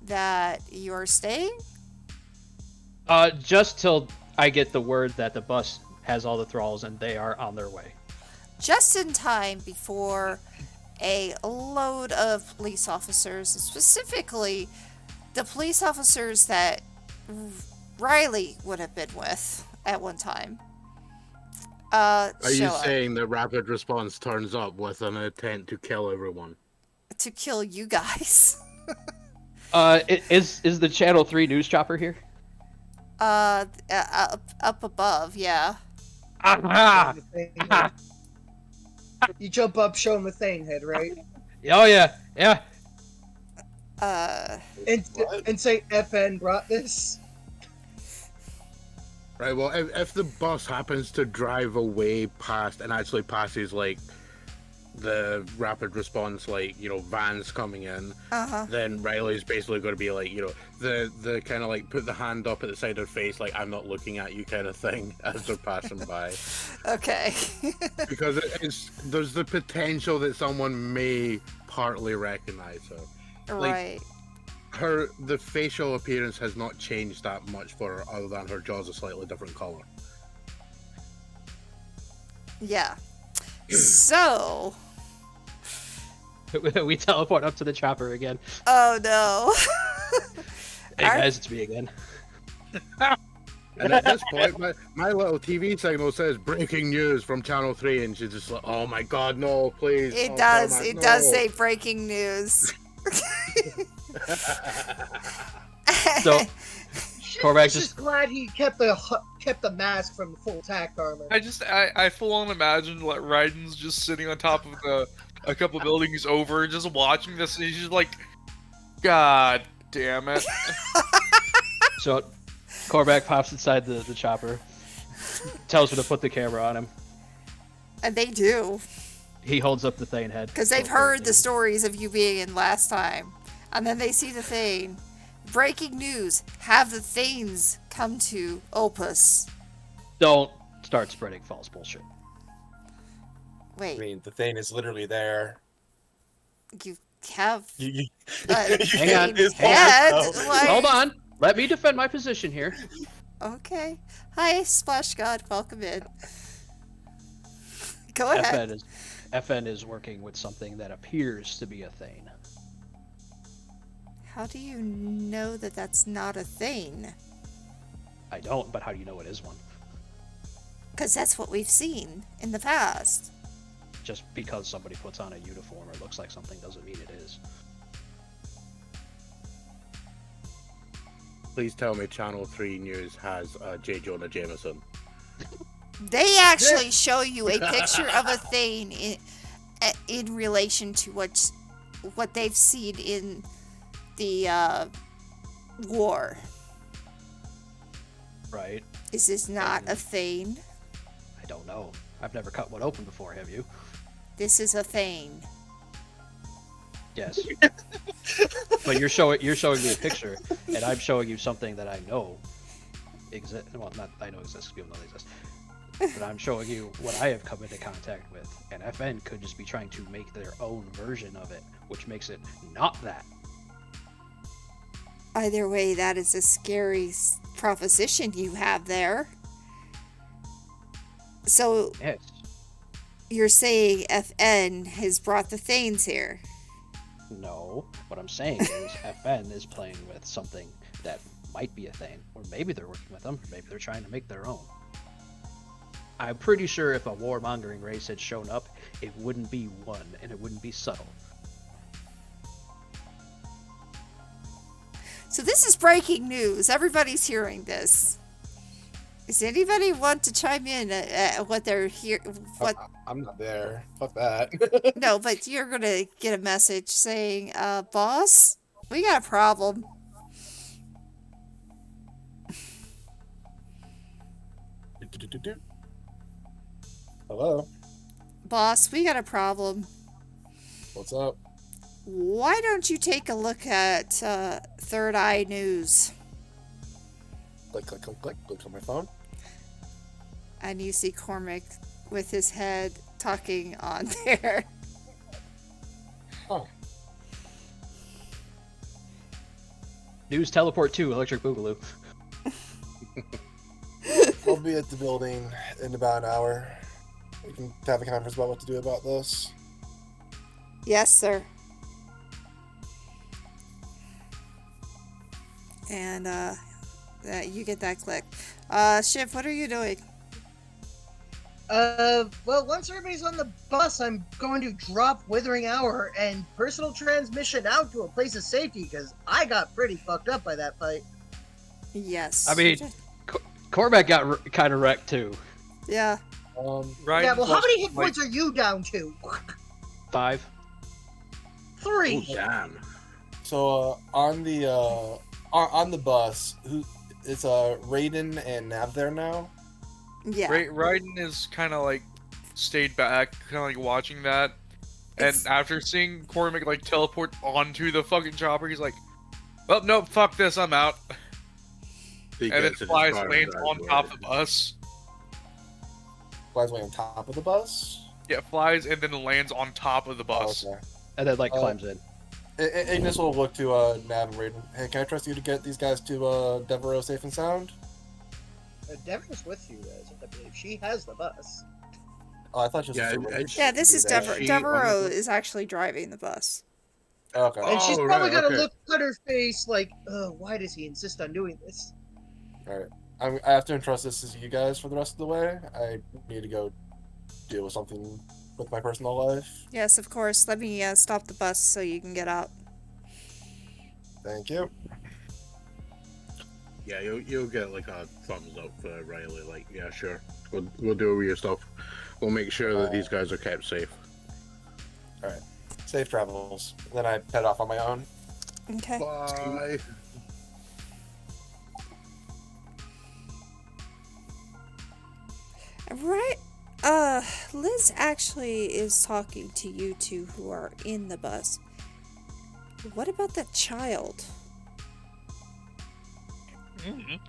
that you're staying? Just till I get the word that the bus has all the thralls and they are on their way. Just in time before a load of police officers, specifically the police officers that Riley would have been with at one time. Are you show up saying that rapid response turns up with an intent to kill everyone? to kill you guys? Is the Channel 3 news chopper here? Up above, yeah. Ah! You jump up, show him the thing head, right? Oh yeah. And say FN brought this. Right, well, if the bus happens to drive away past and actually passes, like, the rapid response, like, vans coming in, then Riley's basically going to be like, the kind of like put the hand up at the side of her face, like, I'm not looking at you kind of thing as they're passing by. Okay. Because there's the potential that someone may partly recognize her. Right. The facial appearance has not changed that much for her, other than her jaw's a slightly different color. Yeah. So. We teleport up to the chopper again. Oh no. Hey guys, it's me again. And at this point, my little TV signal says breaking news from Channel 3, and she's just like, oh my god, no, please. It oh, does. Cormac, It no. does say breaking news. So Korvac Just glad he kept the mask from the full attack armor. I full on imagine like Raiden's just sitting on top of a couple buildings over, just watching this, and he's just like, God damn it. So Korvac pops inside the chopper, tells her to put the camera on him. And they do. He holds up the Thane head. Because they've heard the stories of you being in last time. And then they see the Thane. Breaking news. Have the Thanes come to Opus. Don't start spreading false bullshit. I Wait, mean, the thing is literally there. you have You Hang on. head? though. Like- Hold on. Let me defend my position here. Okay. Hi, Splash God. Welcome in. Go ahead. FN is working with something that appears to be a Thane. How do you know that that's not a thing? I don't, but how do you know it is one? Because that's what we've seen in the past. Just because somebody puts on a uniform or looks like something doesn't mean it is. Please tell me Channel 3 News has J. Jonah Jameson. They actually show you a picture of a thing in relation to what they've seen in the war. Right? Is this not a thing? I don't know. I've never cut one open before, have you? This is a thing. Yes. But you're showing me a picture, and I'm showing you something that I know exists. Well, not I know exists, people know they exist. But I'm showing you what I have come into contact with, and FN could just be trying to make their own version of it, which makes it not that. Either way, that is a scary proposition you have there. So Yes. you're saying FN has brought the Thanes here? No. What I'm saying is FN is playing with something that might be a thing, or maybe they're working with them, or maybe they're trying to make their own. I'm pretty sure if a warmongering race had shown up, it wouldn't be one, and it wouldn't be subtle. So this is breaking news. Everybody's hearing this. Does anybody want to chime in at what they're here? What? I'm not there. Fuck that. No, but you're gonna get a message saying, "Boss, we got a problem." Hello. Boss, we got a problem. What's up? Why don't you take a look at Third Eye News? Click, click, click, click. Click on my phone. And you see Cormac with his head talking on there. Oh. News teleport 2, Electric Boogaloo. I'll be at the building in about an hour. We can have a conference about what to do about this. Yes, sir. And you get that click. Shiv, what are you doing? Well, once everybody's on the bus, I'm going to drop Withering Hour and personal transmission out to a place of safety, because I got pretty fucked up by that fight. Yes. I mean, Cormac got kind of wrecked too. Yeah. Right. Yeah, well, how many hit points are you down to? 5. 3. Oh, damn. So on the bus, it's Raiden and Nav there now. Yeah. Raiden is kind of like stayed back, kind of like watching that. And after seeing Cormac like teleport onto the fucking chopper, he's like, "Well, nope, fuck this, I'm out." And then flies, lands on top of the bus. Flies way on top of the bus. Yeah, flies and then lands on top of the bus. Oh, okay. And then, climbs in. Ignis will look to Nav and Raiden. Hey, can I trust you to get these guys to Devereaux safe and sound? Deborah's with you guys, I believe. She has the bus. Oh, I thought she was Yeah, this is Devereaux. Devereaux is actually driving the bus. Okay. And she's Oh, probably right, gonna okay. look at her face like, why does he insist on doing this? Alright. I have to entrust this to you guys for the rest of the way. I need to go deal with something with my personal life. Yes, of course. Let me stop the bus so you can get out. Thank you. Yeah, you'll get like a thumbs up for Riley. Like, yeah, sure. We'll do it with your stuff. We'll make sure that these guys are kept safe. Alright. Safe travels. Then I head off on my own. Okay. Bye. Right. Liz actually is talking to you two who are in the bus. What about that child?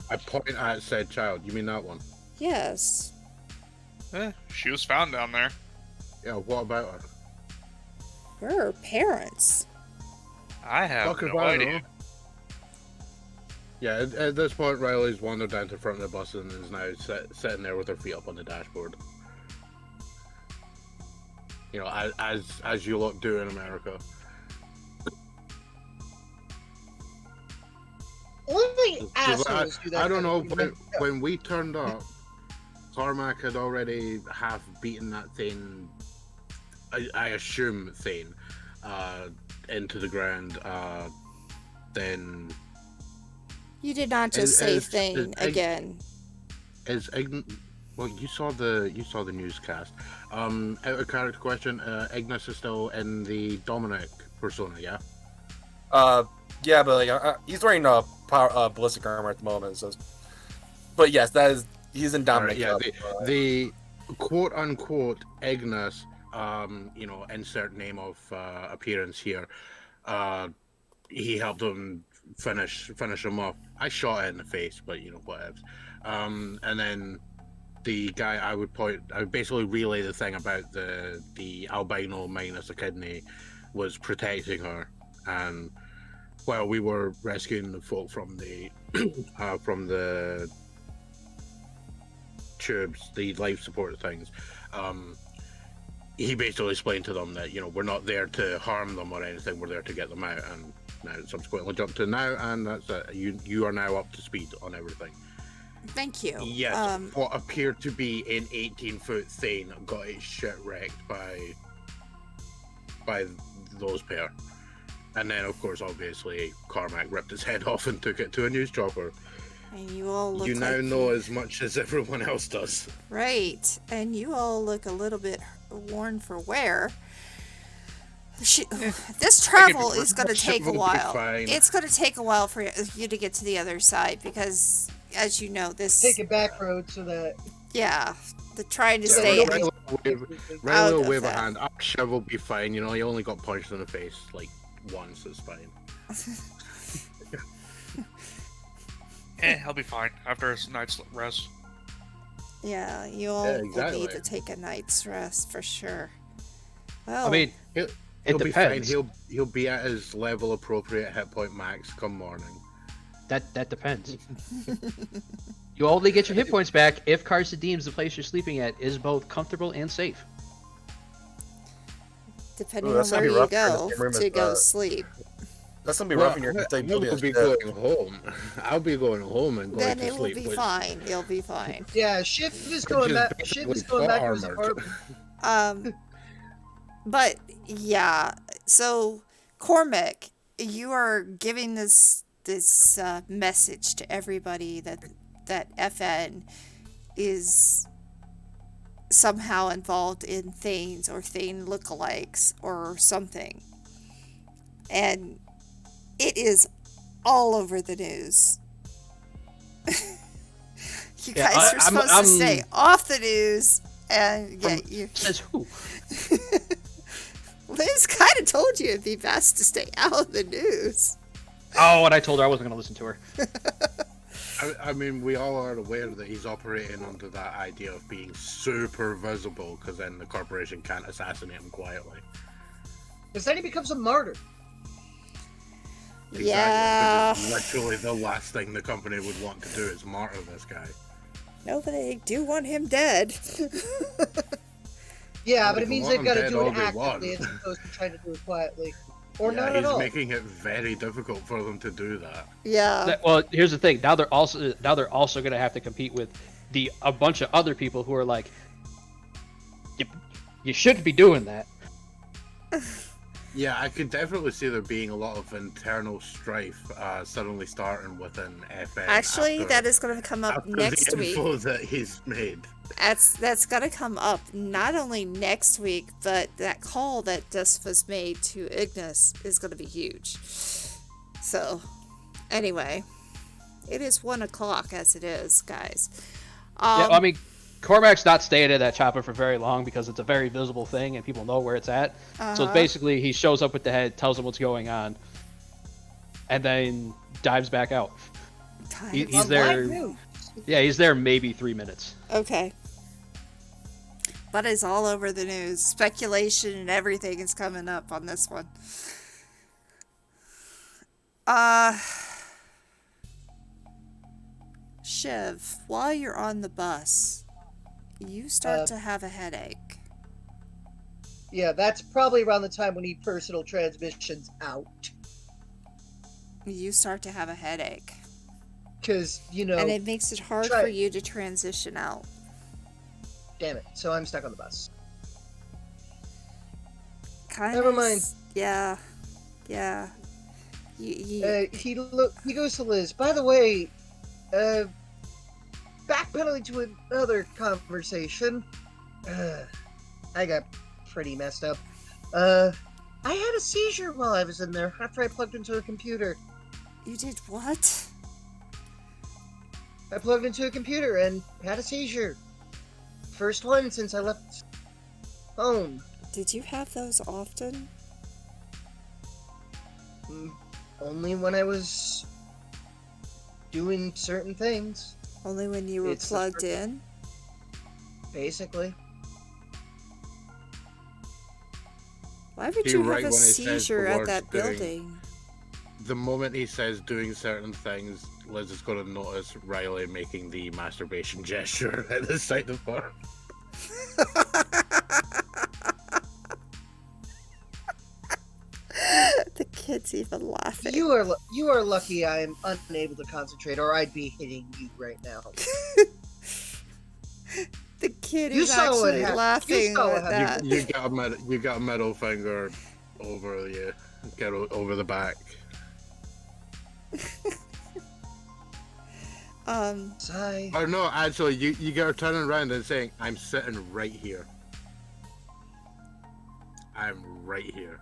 I point at said child. You mean that one? Yes. She was found down there. Yeah, what about her? Where are her parents? I have Fuck if no I idea. know. Yeah, at this point, Riley's wandered down to the front of the bus and is now sitting there with her feet up on the dashboard. You know, as you lot do in America. Only 'Cause assholes do that. I don't kind know of thing. when we turned up, Cormac had already half beaten that thing. I assume thing, into the ground. Then You did not just is, say is, thing is, again. well, you saw the newscast. Out of character question. Ignis is still in the Dominic persona, yeah. Yeah, but like he's wearing ballistic armor at the moment. So, but yes, he's in All right, Dominic. yeah. The quote unquote Ignis, you know, insert name of appearance here. He helped him finish him off. I shot it in the face, but you know whatever. And then the guy I would basically relay the thing about the albino minus a kidney was protecting her, and while we were rescuing the folk from the from the tubes, the life support things, he basically explained to them that, you know, we're not there to harm them or anything, we're there to get them out. And now subsequently jumped to now, and that's it. You are now up to speed on everything. Thank you. Yes, what appeared to be an 18-foot thing got its shit wrecked by those pair. And then, of course, obviously, Cormac ripped his head off and took it to a news chopper. And you all look You now like know as much as everyone else does. Right. And you all look a little bit worn for wear. This travel is going to take a Will be while. fine. It's going to take a while for you to get to the other side because, as you know, this... Take a back road so that. Yeah, the trying to Yeah, stay... right out little of wave of that. hand. Shiv will be fine. You know, he only got punched in the face like once. It's fine. I'll be fine after a night's rest. Yeah, you all Yeah, will exactly. need to take a night's rest for sure. Well, I mean, He'll it be fine. depends. He'll be at his level appropriate hit point max come morning. That depends. You only get your hit points back if Karsa deems the place you're sleeping at is both comfortable and safe. depending Ooh, on that's gonna where be you rough for go the same room to as, go sleep, That's gonna be rough in your I will be going home. I'll be going home and going then to it will sleep. be which- fine. You'll be fine. Yeah, Shiv is which going is back. Shiv is basically going back to plot his armored. apartment. But yeah, so Cormac, you are giving this message to everybody that FN is somehow involved in things or thing lookalikes or something, and it is all over the news. You Yeah, guys are I'm- supposed to stay off the news, and yeah, you. Says who? Liz kind of told you it'd be best to stay out of the news. Oh, and I told her I wasn't going to listen to her. I mean, we all are aware that he's operating under that idea of being super visible, because then the corporation can't assassinate him quietly. Because then he becomes a martyr. Exactly, Yeah. 'cause it's literally the last thing the company would want to do is martyr this guy. No, but they do want him dead. Yeah, Well, but they it means can they've got to want do him it dead all they actively as want. opposed to trying to do it quietly. Or Yeah, not he's at all. making it very difficult for them to do that. Yeah. Well, here's the thing. Now they're also going to have to compete with a bunch of other people who are like, you shouldn't be doing that. Yeah, I could definitely see there being a lot of internal strife suddenly starting within FN. Actually, after- that is going to come up after next the week. info that he's made. That's going to come up not only next week, but that call that just was made to Ignis is going to be huge. So, anyway, it is 1 o'clock as it is, guys. Yeah, I mean, Cormac's not staying in that chopper for very long because it's a very visible thing and people know where it's at. So it's basically he shows up with the head, tells them what's going on, and then dives back out. He's On there. live news. Yeah, he's there maybe 3 minutes. Okay. But it's all over the news. Speculation and everything is coming up on this one. Shiv, while you're on the bus, you start to have a headache. Yeah, that's probably around the time we need personal transmissions out. You start to have a headache. Because, And it makes it hard for you to transition out. Damn it. So I'm stuck on the bus. Never mind. Yeah. Yeah. He goes to Liz. By the way, backpedaling to another conversation. I got pretty messed up. I had a seizure while I was in there after I plugged into a computer. You did what? I plugged into a computer and had a seizure. First one since I left home. Did you have those often? Only when I was doing certain things. Only when you were plugged in? Basically. Why would you have a seizure at that building? The moment he says doing certain things, Liz is going to notice Riley making the masturbation gesture at the sight of her. The kid's even laughing. You are lucky I am unable to concentrate, or I'd be hitting you right now. The kid is actually laughing at that. You got a middle finger over you. Get over the back. Sigh. no, actually, you got her turning around and saying, "I'm sitting right here. I'm right here."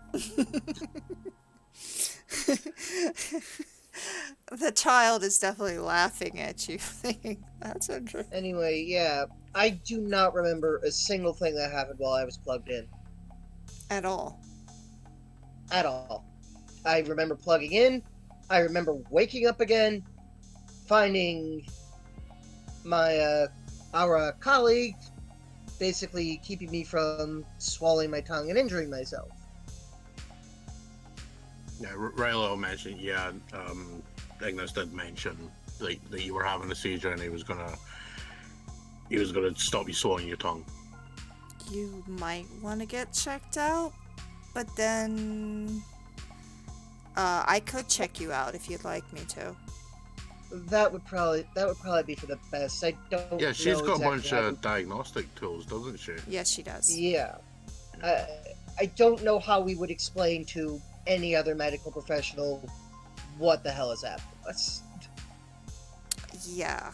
The child is definitely laughing at you, thinking, that's interesting. Anyway, yeah, I do not remember a single thing that happened while I was plugged in. At all. At all. I remember plugging in, I remember waking up again, finding my, our colleague basically keeping me from swallowing my tongue and injuring myself. Yeah, Rilo mentioned, Ignis did mention that you were having a seizure and he was gonna stop you swallowing your tongue. You might want to get checked out, but then I could check you out if you'd like me to. That would probably be for the best. I don't. Yeah, she's got a bunch of diagnostic tools, doesn't she? Yes, she does. Yeah. I don't know how we would explain to any other medical professional what the hell is happening. Yeah.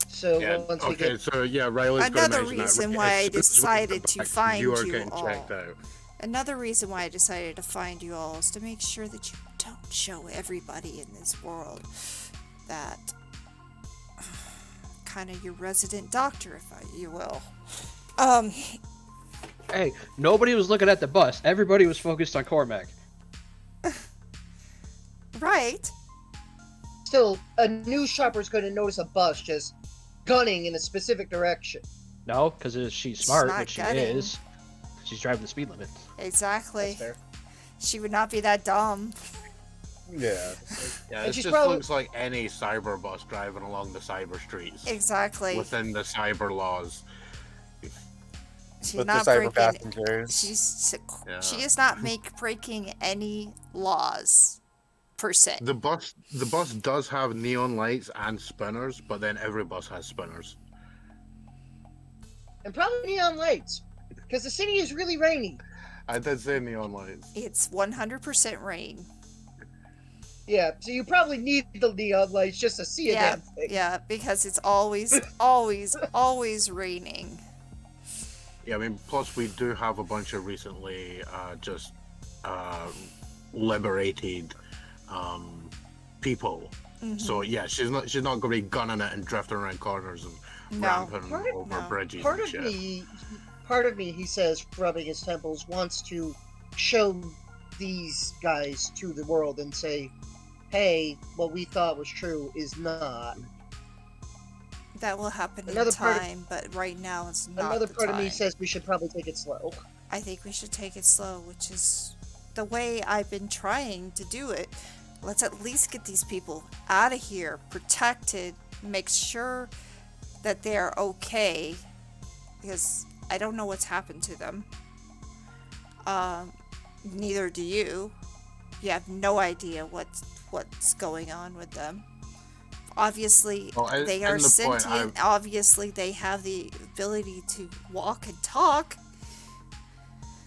So once we get... Riley's another reason why I decided to find you all. Checked out. Another reason why I decided to find you all is to make sure that you don't show everybody in this world that kind of your resident doctor, if you will. Hey, nobody was looking at the bus. Everybody was focused on Cormac. Right. Still, a new shopper's going to notice a bus just gunning in a specific direction. No, because she's smart, which she gunning. is. She's driving the speed limit. Exactly. That's fair. She would not be that dumb. Yeah. Yeah, And it she's just probably- looks like any cyber bus driving along the cyber streets. Exactly. Within the cyber laws. She's With the not cyber breaking. passengers. She is not breaking any laws, per se. The bus does have neon lights and spinners, but then every bus has spinners. And probably neon lights, because the city is really rainy. I did say neon lights. It's 100% rain. Yeah, so you probably need the neon lights just to see a damn thing. Yeah, because it's always, always, always raining. Yeah, I mean, plus we do have a bunch of recently liberated people. Mm-hmm. So yeah, she's not going to be gunning it and drifting around corners and ramping over bridges. Part and of shit. part of me, he says, rubbing his temples, wants to show these guys to the world and say, hey, what we thought was true is not. That will happen in Another part of- time, but right now it's not Another the part of me time. says we should probably take it slow. I think we should take it slow, which is the way I've been trying to do it. Let's at least get these people out of here, protected, make sure that they're okay, because I don't know what's happened to them. Neither do you. You have no idea what's going on with them. Obviously, Well, they in are the point, sentient. Obviously, they have the ability to walk and talk.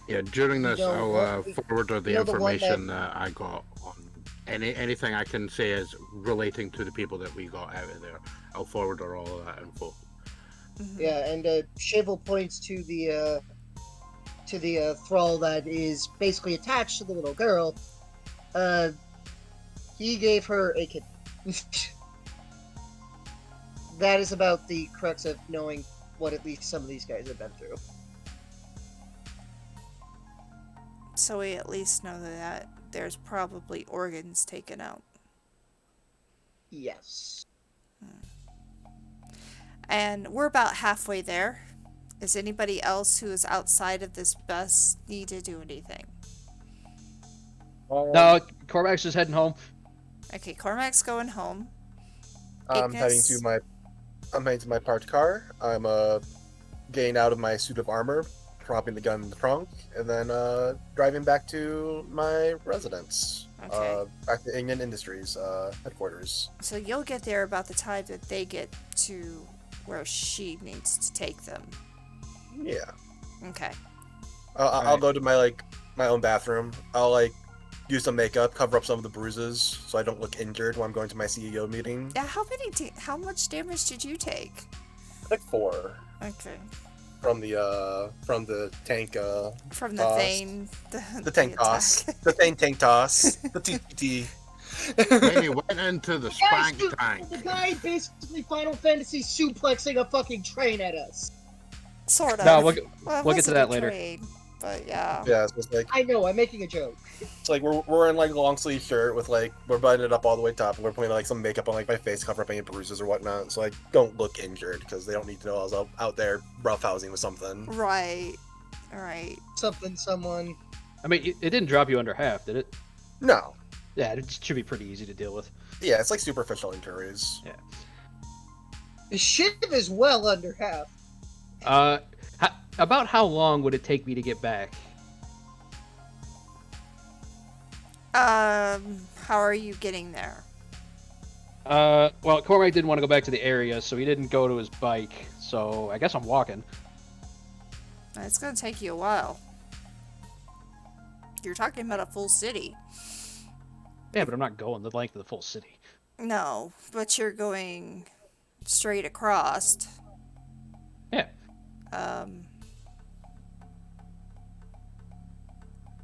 Yeah, during this, know I'll what? forward the You know the one information that I got on anything I can say is relating to the people that we got out of there. I'll forward her all of that info. Yeah, and Shivel points to the thrall that is basically attached to the little girl. He gave her a kid. That is about the crux of knowing what at least some of these guys have been through. So we at least know that there's probably organs taken out. Yes. And we're about halfway there. Is anybody else who is outside of this bus need to do anything? No, Cormac's just heading home. Okay, Cormac's going home. I'm heading Ignis? to my parked car. I'm getting out of my suit of armor, dropping the gun in the trunk, and then driving back to my residence. Okay. Back to Ignan Industries headquarters. So you'll get there about the time that they get to where she needs to take them. Yeah. Okay. I'll go to my own bathroom. I'll do some makeup, cover up some of the bruises, so I don't look injured when I'm going to my CEO meeting. Yeah, how much damage did you take? 4 Okay. from the tank. From the toss. Thane. The tank toss. The tank toss. The TTT. When he went into the spank tank. The guy basically Final Fantasy suplexing a fucking train at us. Sort of. No, Well, it we'll get to wasn't that a later. train, but yeah. Yeah, so it's I know, I'm making a joke. it's we're in a long sleeve shirt with we're buttoning it up all the way top, and we're putting some makeup on my face, cover up any bruises or whatnot, so I don't look injured because they don't need to know I was out there roughhousing with something. Right. Alright. Someone. I mean, it didn't drop you under half, did it? No. Yeah, it should be pretty easy to deal with. Yeah, it's superficial injuries. Yeah. The Shiv is well under half. About how long would it take me to get back? How are you getting there? Well, Cormac didn't want to go back to the area, so he didn't go to his bike. So I guess I'm walking. It's gonna take you a while. You're talking about a full city. Yeah, but I'm not going the length of the full city. No, but you're going straight across. Yeah.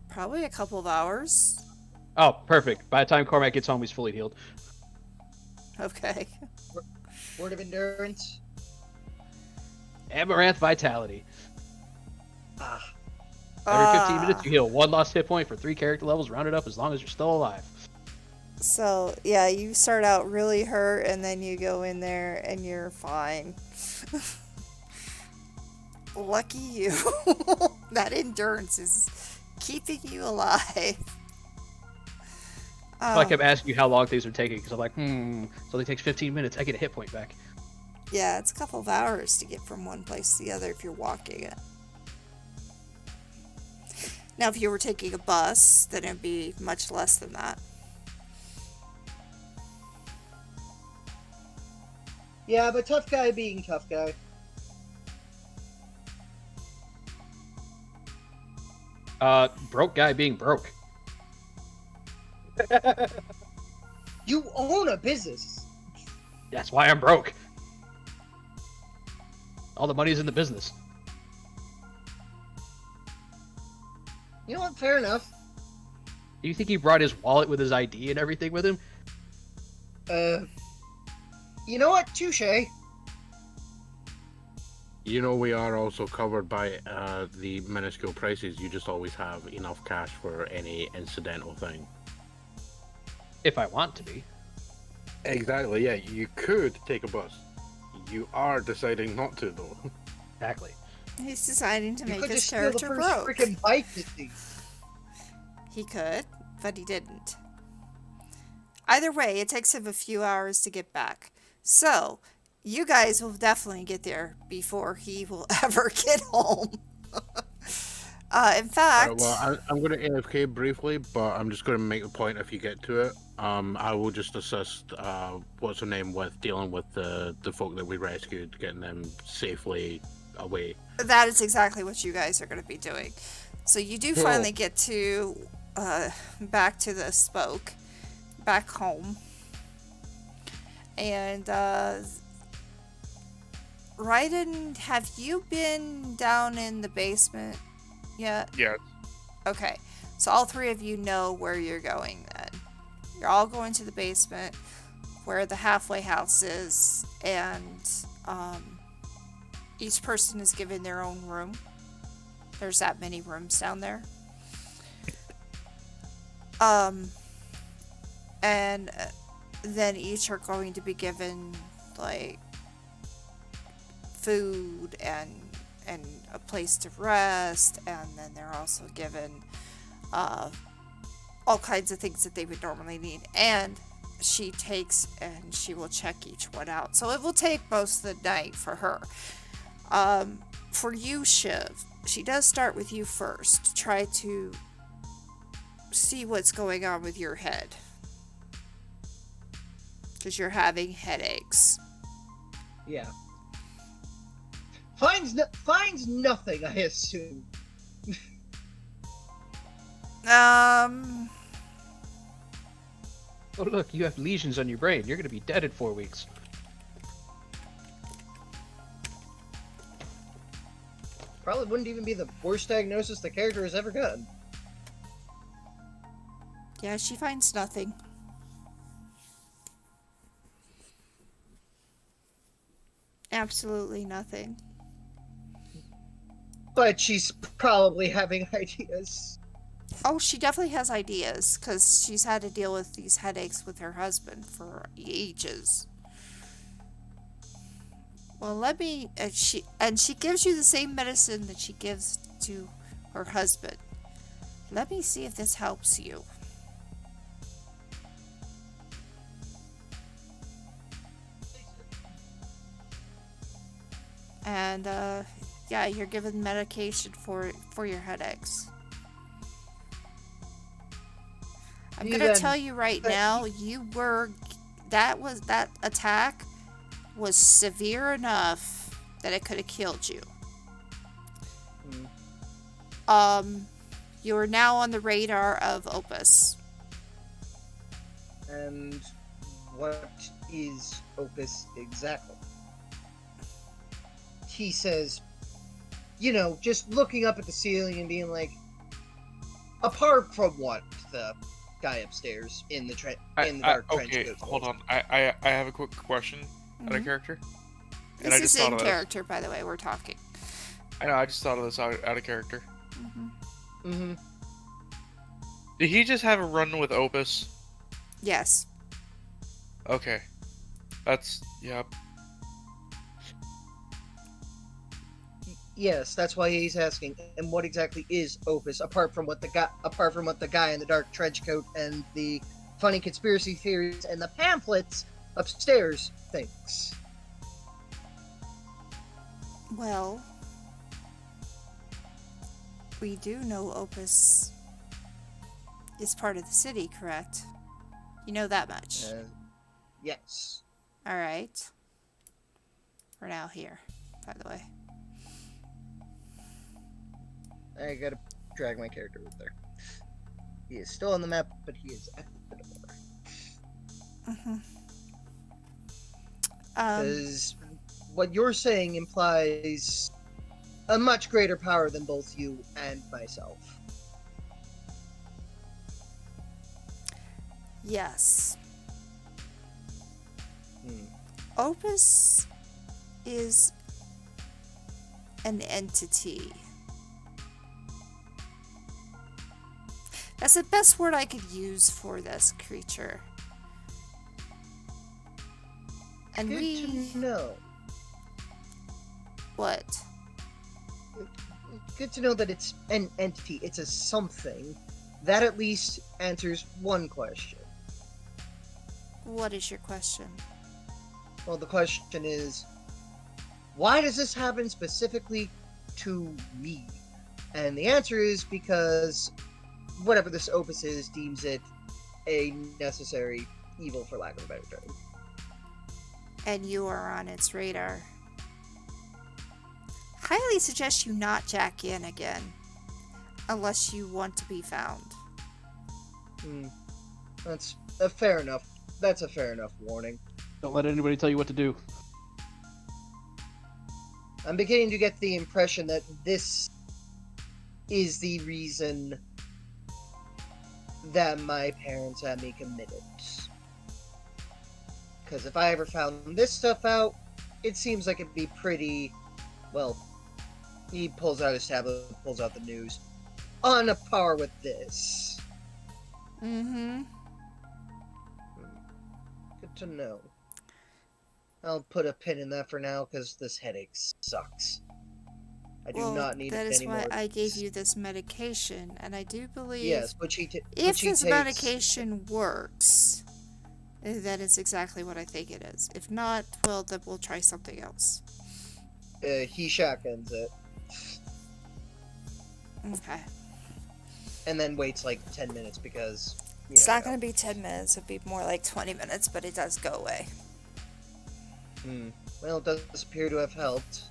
Probably a couple of hours. Oh, perfect. By the time Cormac gets home, he's fully healed. Okay. Word of endurance. Amaranth Vitality. Ah. Every 15 minutes, you heal 1 lost hit point for 3 character levels, rounded up as long as you're still alive. So, yeah, you start out really hurt, and then you go in there, and you're fine. Lucky you. That endurance is keeping you alive. I kept asking you how long things are taking, because I'm like, so it takes 15 minutes, I get a hit point back. Yeah, it's a couple of hours to get from one place to the other if you're walking it. Now, if you were taking a bus, then it'd be much less than that. Yeah, but tough guy being tough guy. Broke guy being broke. You own a business. That's why I'm broke. All the money's in the business. You know what? Fair enough. Do you think he brought his wallet with his ID and everything with him? You know what? Touche. You know, we are also covered by the minuscule prices. You just always have enough cash for any incidental thing. If I want to be. Exactly, yeah. You could take a bus. You are deciding not to, though. Exactly. He's deciding to You make could his just steal the character first broke. freaking bike this thing. He could, but he didn't. Either way, it takes him a few hours to get back. So, you guys will definitely get there before he will ever get home. In fact, I'm going to AFK briefly, but I'm just going to make the point if you get to it. I will just assist, what's her name, with dealing with the folk that we rescued, getting them safely away. that is exactly what you guys are going to be doing. So you do finally get to back to the spoke, back home. And Raiden, have you been down in the basement yet? Yeah. Okay, so all three of you know where you're going then. You're all going to the basement where the halfway house is, and each person is given their own room. There's that many rooms down there. And then each are going to be given like food and a place to rest, and then they're also given all kinds of things that they would normally need. And she takes and she will check each one out. So it will take most of the night for her. For you, Shiv, she does start with you first to try to see what's going on with your head. Because you're having headaches. Yeah. Finds nothing, I assume. Oh look, you have lesions on your brain. You're gonna be dead in 4 weeks. Probably wouldn't even be the worst diagnosis the character has ever gotten. Yeah, she finds nothing. Absolutely nothing. But she's probably having ideas. Oh, she definitely has ideas, because she's had to deal with these headaches with her husband for ages. Well, let me... she gives you the same medicine that she gives to her husband. Let me see if this helps you. And, yeah, you're given medication for your headaches. I'm gonna tell you right now, that attack was severe enough that it could have killed you. You are now on the radar of Opus. And what is Opus exactly? He says, you know, just looking up at the ceiling and being like, apart from what the guy upstairs in the dark trench okay, coat. hold on. I have a quick question out of character. And I This just is thought in of this. character, by the way, we're talking. I know, I just thought of this out of character. Did he just have a run with Opus? Yes. Okay. That's, yep. Yes, that's why he's asking. And what exactly is Opus, apart from what the guy in the dark trench coat and the funny conspiracy theories and the pamphlets upstairs thinks? Well, we do know Opus is part of the city, correct? You know that much. Yes. Alright. We're now here, by the way. I gotta drag my character over there. He is still on the map, but he is at the door. Because what you're saying implies a much greater power than both you and myself. Yes. Opus is an entity. That's the best word I could use for this creature. And Good to know. What? Good to know that it's an entity. It's a something. That at least answers one question. What is your question? Well, the question is, why does this happen specifically to me? And the answer is because whatever this Opus is deems it a necessary evil, for lack of a better term. And you are on its radar. Highly suggest you not jack in again, unless you want to be found. That's a fair enough. That's a fair enough warning. Don't let anybody tell you what to do. I'm beginning to get the impression that this is the reason that my parents had me committed. Because if I ever found this stuff out, it seems like it'd be pretty, well, he pulls out his tablet, pulls out the news, on a par with this. Mm-hmm. Good to know. I'll put a pin in that for now, because this headache sucks. I do not need that it is anymore. why I gave you this medication, and I do believe Yes, which if he this takes... medication works, then it's exactly what I think it is. If not, well, then we'll try something else. He shotguns it. Okay. And then waits like 10 minutes because... It's not going to be 10 minutes, it'll be more like 20 minutes, but it does go away. Well, it does appear to have helped.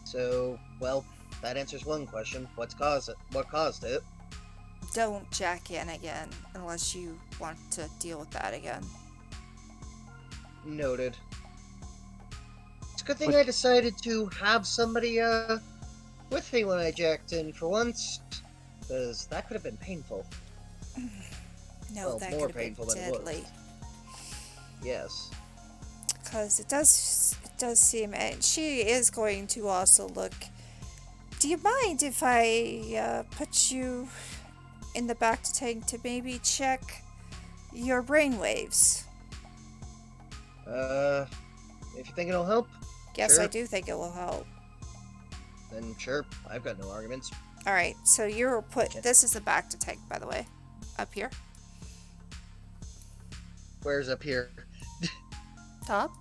So, well, that answers one question. What caused it? Don't jack in again, unless you want to deal with that again. Noted. It's a good thing I decided to have somebody, with me when I jacked in for once, because that could have been painful. No, Well, that more could have painful been than it was. deadly. Yes. Because it does seem, and she is going to also look. Do you mind if I put you in the back to tank to maybe check your brainwaves? If you think it'll help, Yes, sure. I do think it will help. Then sure, I've got no arguments. All right, so you're put. This is the back to tank, by the way, up here. Where's up here? Top.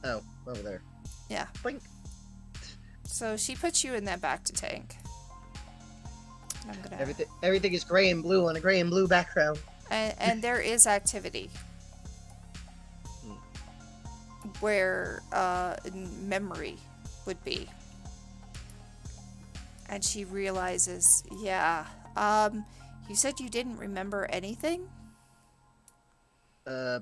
Oh, over there. Yeah. Blink. So she puts you in that back to tank. I'm gonna. Everything is gray and blue on a gray and blue background. And there is activity where memory would be. And she realizes, yeah, you said you didn't remember anything?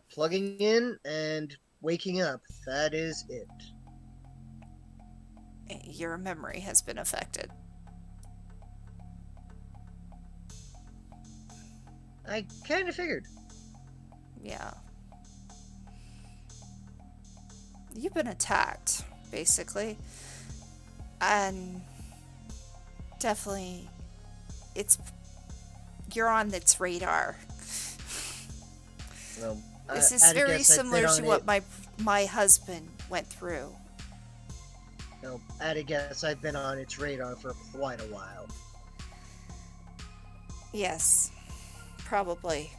Plugging in and waking up. That is it. Your memory has been affected. I kind of figured. Yeah. You've been attacked, basically. And definitely, you're on its radar. Well, this is very similar to what my husband went through. No, at a guess, I've been on its radar for quite a while. Yes, probably.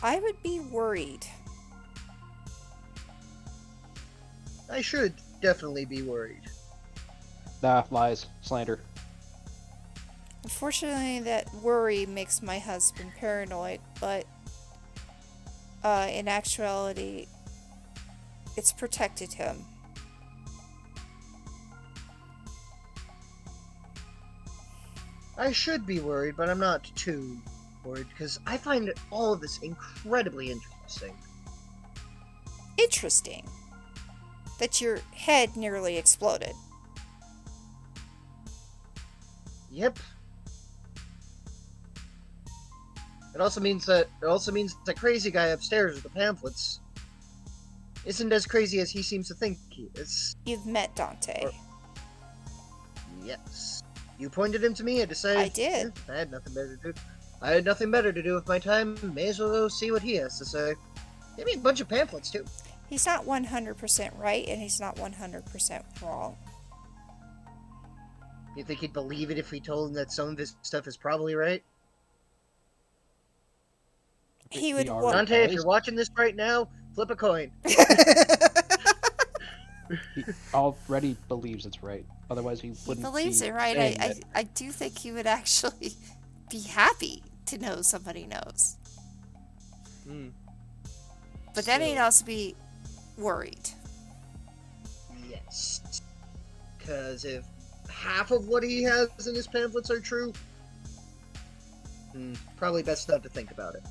I would be worried. I should definitely be worried. Nah, lies, slander. Unfortunately, that worry makes my husband paranoid, but in actuality, it's protected him. I should be worried, but I'm not too worried, because I find all of this incredibly interesting. Interesting. That your head nearly exploded. Yep. It also means that the crazy guy upstairs with the pamphlets isn't as crazy as he seems to think he is. You've met Dante. Yes. You pointed him to me, I decided... I did. I had nothing better to do. I had nothing better to do with my time. May as well go see what he has to say. Maybe a bunch of pamphlets, too. He's not 100% right, and he's not 100% wrong. You think he'd believe it if we told him that some of his stuff is probably right? He would Dante, if you're watching this right now, Flip a coin. He already believes it's right. Otherwise, he He wouldn't. believes be it, right? saying I it. do think he would actually be happy to know somebody knows. But then he'd So- also be worried. Yes. Because if half of what he has in his pamphlets are true, probably best not to think about it.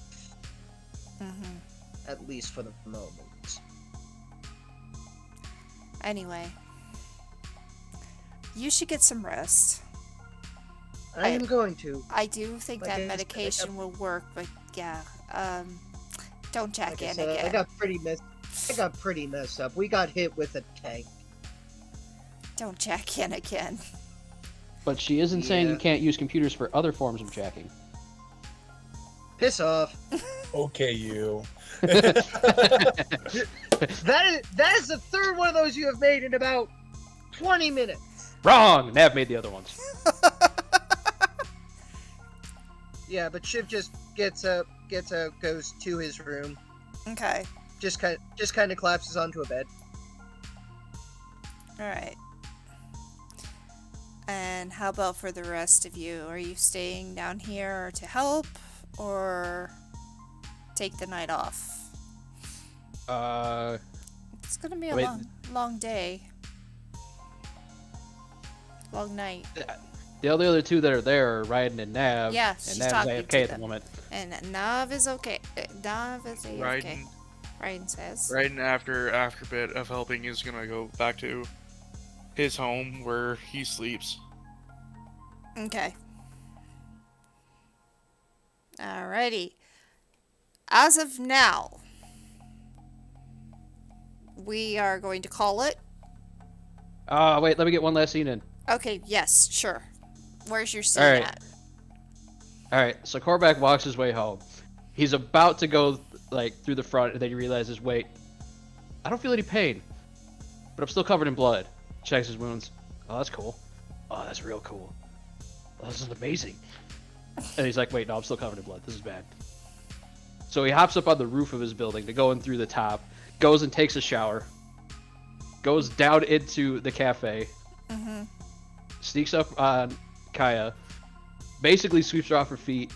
Hmm. At least for the moment. Anyway, you should get some rest. I am going to. I do think Like that I said, medication will work, but yeah, don't jack Like I in said, again. I got pretty messed up. We got hit with a tank. Don't jack in again. But she isn't saying you Yeah. can't use computers for other forms of jacking. Piss off. Okay, you. That is the third one of those you have made in about 20 minutes. Wrong! Nav made the other ones. Yeah, but Shiv just goes to his room, Okay, just kind of collapses onto a bed. alright. And how about for the rest of you? Are you staying down here to help, or take the night off? It's gonna be a Wait. long day. Long night. The other two that are there are Raiden and Nav. Yeah, and she's Nav's talking AFK to at the them. moment. And Nav is okay. Nav is AFK. Raiden, Raiden says. Raiden after a bit of helping is gonna go back to his home where he sleeps. Okay. Alrighty. As of now, we are going to call it. Wait, let me get one last scene in. Okay, yes, sure. Where's your scene Alright. at? Alright, so Korvac walks his way home. He's about to go, like, through the front, and then he realizes, wait, I don't feel any pain. But I'm still covered in blood. Checks his wounds. Oh, that's cool. Oh, that's real cool. Oh, this is amazing. And he's like, wait, no, I'm still covered in blood. This is bad. So he hops up on the roof of his building to go in through the top, goes and takes a shower, goes down into the cafe, Mm-hmm. sneaks up on Kaya, basically sweeps her off her feet,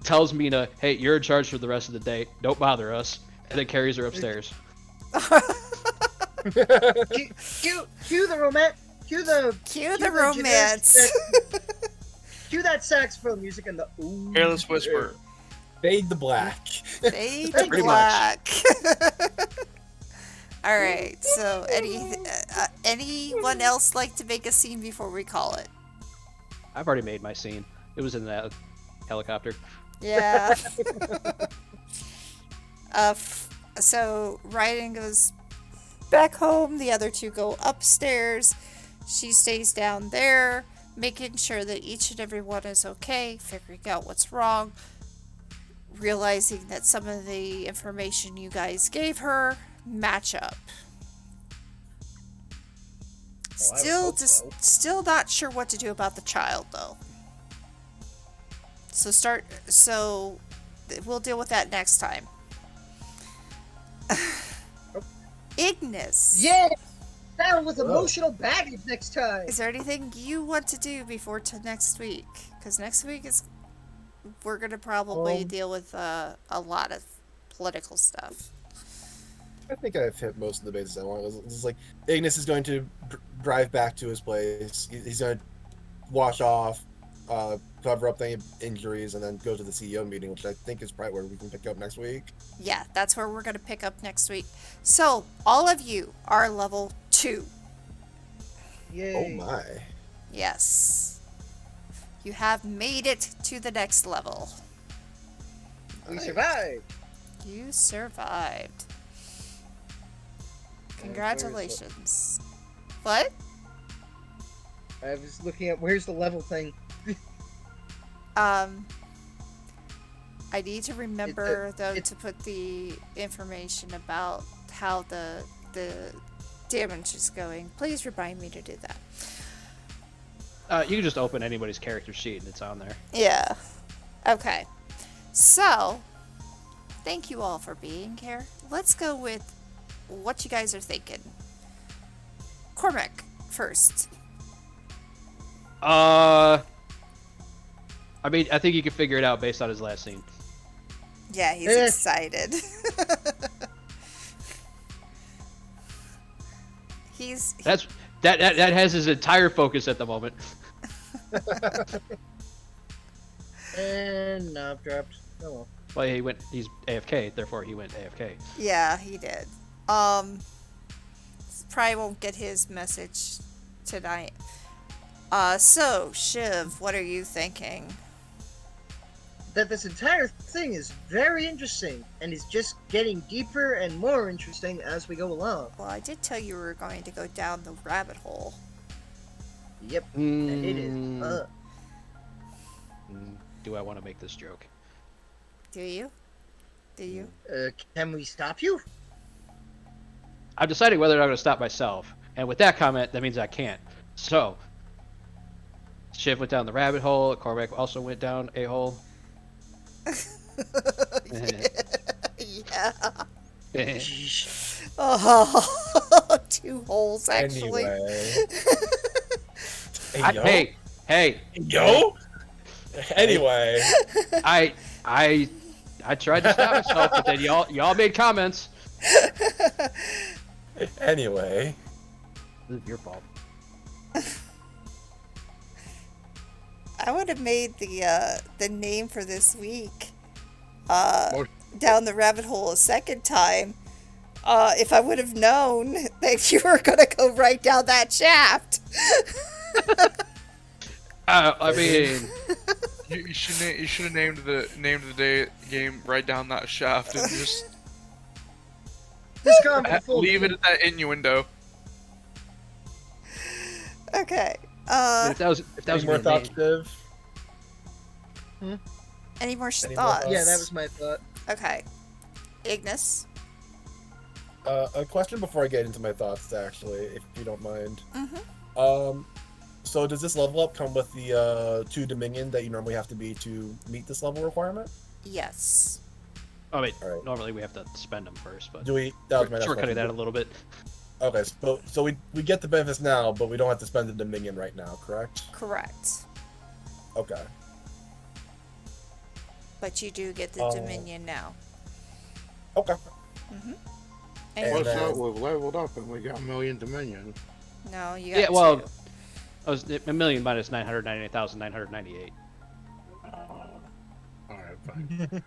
tells Mina, hey, you're in charge for the rest of the day, don't bother us, and then carries her upstairs. Cue the romance. Cue the romance. Cue that saxophone music and the ooh. Careless whisper. Fade the black. Fade to Pretty black. All right. So, anyone else like to make a scene before we call it? I've already made my scene. It was in that helicopter. Yeah. So Raiden goes back home. The other two go upstairs. She stays down there, making sure that each and every one is okay, figuring out what's wrong, realizing that some of the information you guys gave her match up. Still not sure what to do about the child though. So we'll deal with that next time. Ignis. Yeah, battle with emotional baggage next time. Is there anything you want to do before next week? Because next week we're gonna probably deal with a lot of political stuff. I think I've hit most of the bases I want. It's like Ignis is going to drive back to his place. He's going to wash off, cover up any injuries, and then go to the CEO meeting, which I think is probably where we can pick up next week. Yeah, that's where we're gonna pick up next week. So all of you are level 2. Yay. Oh my. Yes. You have made it to the next level. We survived. You survived. Congratulations. What? I was looking at where's the level thing. I need to remember to put the information about how the damage is going. Please remind me to do that. You can just open anybody's character sheet and it's on there. Yeah. Okay. So, thank you all for being here. Let's go with what you guys are thinking. Cormac, first. I mean, I think you can figure it out based on his last scene. Yeah, he's Eh. excited. That has his entire focus at the moment. And knob dropped. Oh well. Well, he's AFK, therefore he went AFK. Yeah, he did. Probably won't get his message tonight. So, Shiv, what are you thinking? That this entire thing is very interesting and is just getting deeper and more interesting as we go along. Well, I did tell you we were going to go down the rabbit hole. Yep, and it is. Do I want to make this joke? Do you? Do you? Can we stop you? I'm deciding whether or not I'm going to stop myself. And with that comment, that means I can't. So, Shiv went down the rabbit hole. Cormac also went down a hole. Yeah. Jeez. Oh, 2 holes actually. Anyway. Hey, Yo. Anyway. I tried to stop myself, but then y'all made comments. Anyway. This is your fault. I would have made the name for this week down the rabbit hole a second time if I would have known that you were gonna go right down that shaft. I mean, You should have named the game right down that shaft and just Gone for full leave it at that innuendo. Okay. if that was Any more gonna be a thoughts, name. Viv? Any more Any more thoughts? thoughts? Yeah, that was my thought. Okay. Ignis. A question before I get into my thoughts, actually, if you don't mind. Mm-hmm. So does this level up come with the 2 Dominion that you normally have to be to meet this level requirement? Yes. Oh wait, Alright. normally we have to spend them first, but Do we? That was my next shortcutting question. that a little bit. Okay, so we get the benefits now, but we don't have to spend the Dominion right now, correct? Correct. Okay. But you do get the Oh. Dominion now. Okay. Mm-hmm. And What's then- up? We've leveled up and we got 1 million Dominion. No, you got Yeah, well, 2. I was a million minus 998,998. Alright, fine.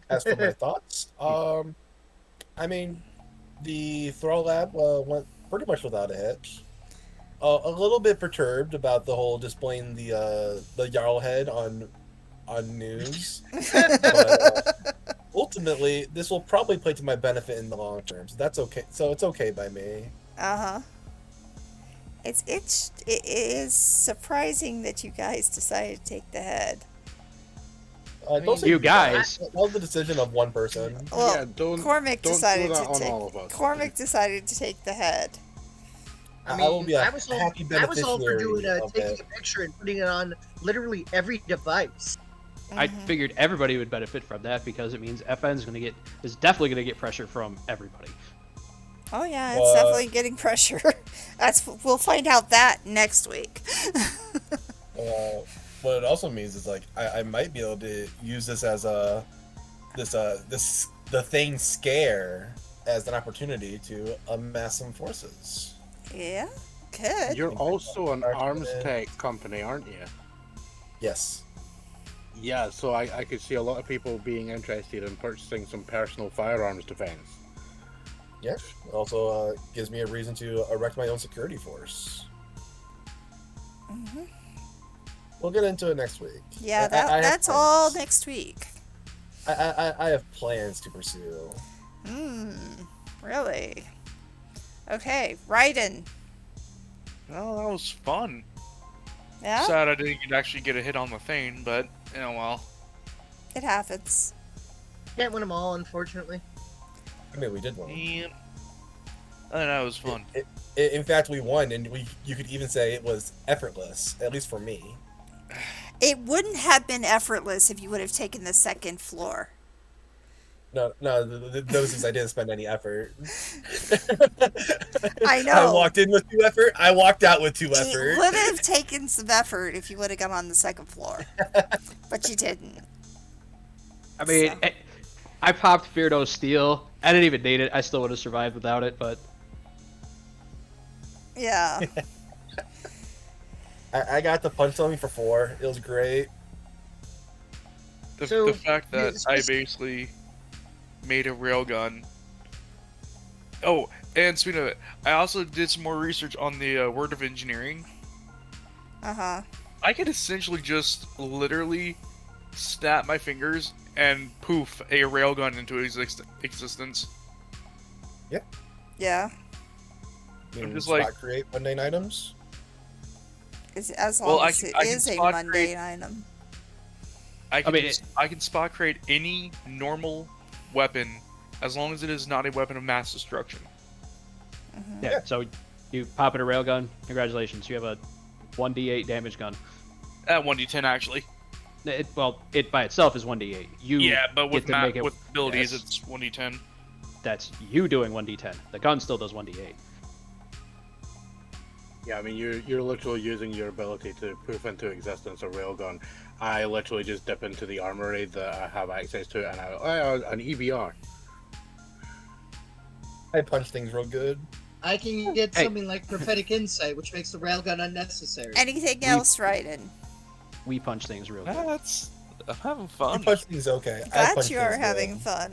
As for my thoughts, I mean, the Thrall Lab went pretty much without a hitch. A little bit perturbed about the whole displaying the Jarl head on news, but ultimately this will probably play to my benefit in the long term. So that's okay. So it's okay by me. Uh-huh. It is surprising that you guys decided to take the head. Don't say You guys. That was the decision of one person. Well, yeah, Cormac don't decided do that to on take. all of us. Cormac decided to take the head. I will be a I was all, happy I was all for beneficiary doing of taking it. a picture and putting it on literally every device. I Mhm. figured everybody would benefit from that because it means FN's is definitely gonna get pressure from everybody. Oh yeah, it's definitely getting pressure. We'll find out that next week. What it also means is like I might be able to use this as the thing scare as an opportunity to amass some forces. Yeah, good. You're also an arms Argument. tech company, aren't you? Yes. Yeah, so I could see a lot of people being interested in purchasing some personal firearms defense. Yeah. It also gives me a reason to erect my own security force. Hmm. We'll get into it next week. Yeah, I have that's all plans. next week. I have plans to pursue. Really? Okay, Raiden. Well, that was fun. Yeah, Sad I didn't actually get a hit on the thing, but well. it happens. Can't win them all, unfortunately. I mean, we did one. Yeah. I think that was fun. In fact, we won, and you could even say it was effortless, at least for me. It wouldn't have been effortless if you would have taken the second floor. No, those is I didn't spend any effort. I know. I walked in with 2 effort. I walked out with 2 It effort. would have taken some effort if you would have gone on the second floor, but you didn't. I mean, So. I popped Feardo's Steel. I didn't even need it. I still would have survived without it, but Yeah. I got the punch on me for 4. It was great. The fact that it's I just- basically made a railgun. Oh, and speaking of it, I also did some more research on the word of engineering. Uh-huh. I could essentially just literally snap my fingers and poof a railgun into existence. Yeah. I'm just spot like- create mundane items. As long Well, as it I can is a spot mundane create- item. I can mean, I can spot create any normal weapon as long as it is not a weapon of mass destruction. Mhm. yeah. So you pop in a railgun. Congratulations, you have a 1d8 damage gun. At 1d10 actually. It by itself is 1d8. You Yeah, but with get to make it. with abilities yes, it's 1d10. that's you doing 1d10. The gun still does 1d8. Yeah, I mean, you're literally using your ability to poof into existence a railgun. I literally just dip into the armory that I have access to, and an EBR. I punch things real good. I can get Hey. something like prophetic insight, which makes the railgun unnecessary. Anything else, Raiden? We punch things real good. I'm having I fun. punch things okay. I Glad punch you are things having good. fun.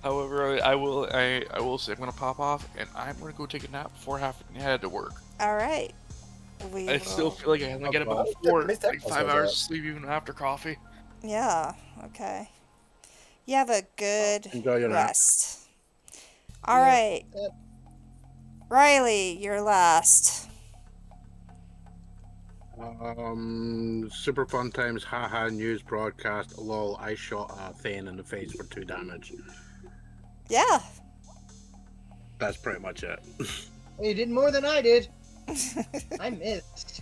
However, I will say I'm gonna pop off and I'm gonna go take a nap before having to head to work. All right. We I will... still feel like I only get about Oh, four, nice like tacos 5 goes hours up. of sleep even after coffee. Yeah, okay. You have a good Enjoy your nap. rest. All Yeah. right. Riley, you're last. Super fun times, haha, news broadcast, lol, I shot a Thane in the face for 2 damage. Yeah. That's pretty much it. You did more than I did. I missed.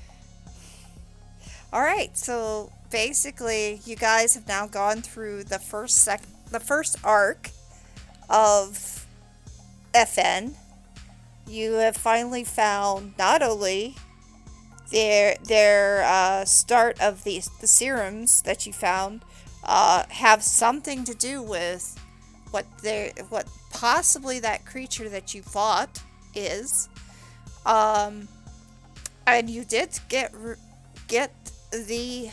All right. So basically, you guys have now gone through the first arc of FN. You have finally found not only their start of the serums that you found have something to do with what possibly that creature that you fought is, and you did get the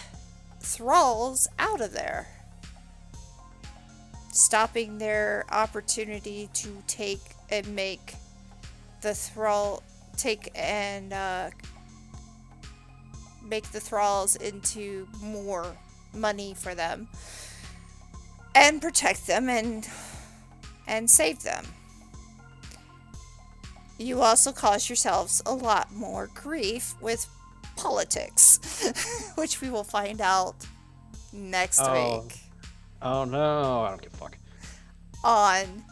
thralls out of there, stopping their opportunity to take and make the thrall make the thralls into more money for them and protect them and save them. You also cause yourselves a lot more grief with politics, which we will find out next week Oh no, I don't give a fuck. on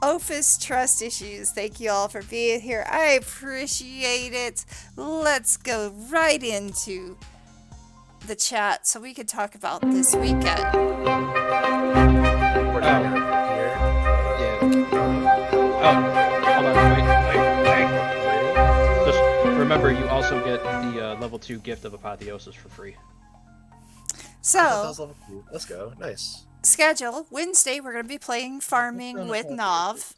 Opus Trust Issues. Thank you all for being here. I appreciate it. Let's go right into the chat so we can talk about this weekend. We're not here. Yeah. Oh, hold on, wait. Just remember, you also get the level 2 gift of Apotheosis for free. I thought that So, was level 2. Let's go. Nice. schedule Wednesday, we're going to be playing Farming with Nav.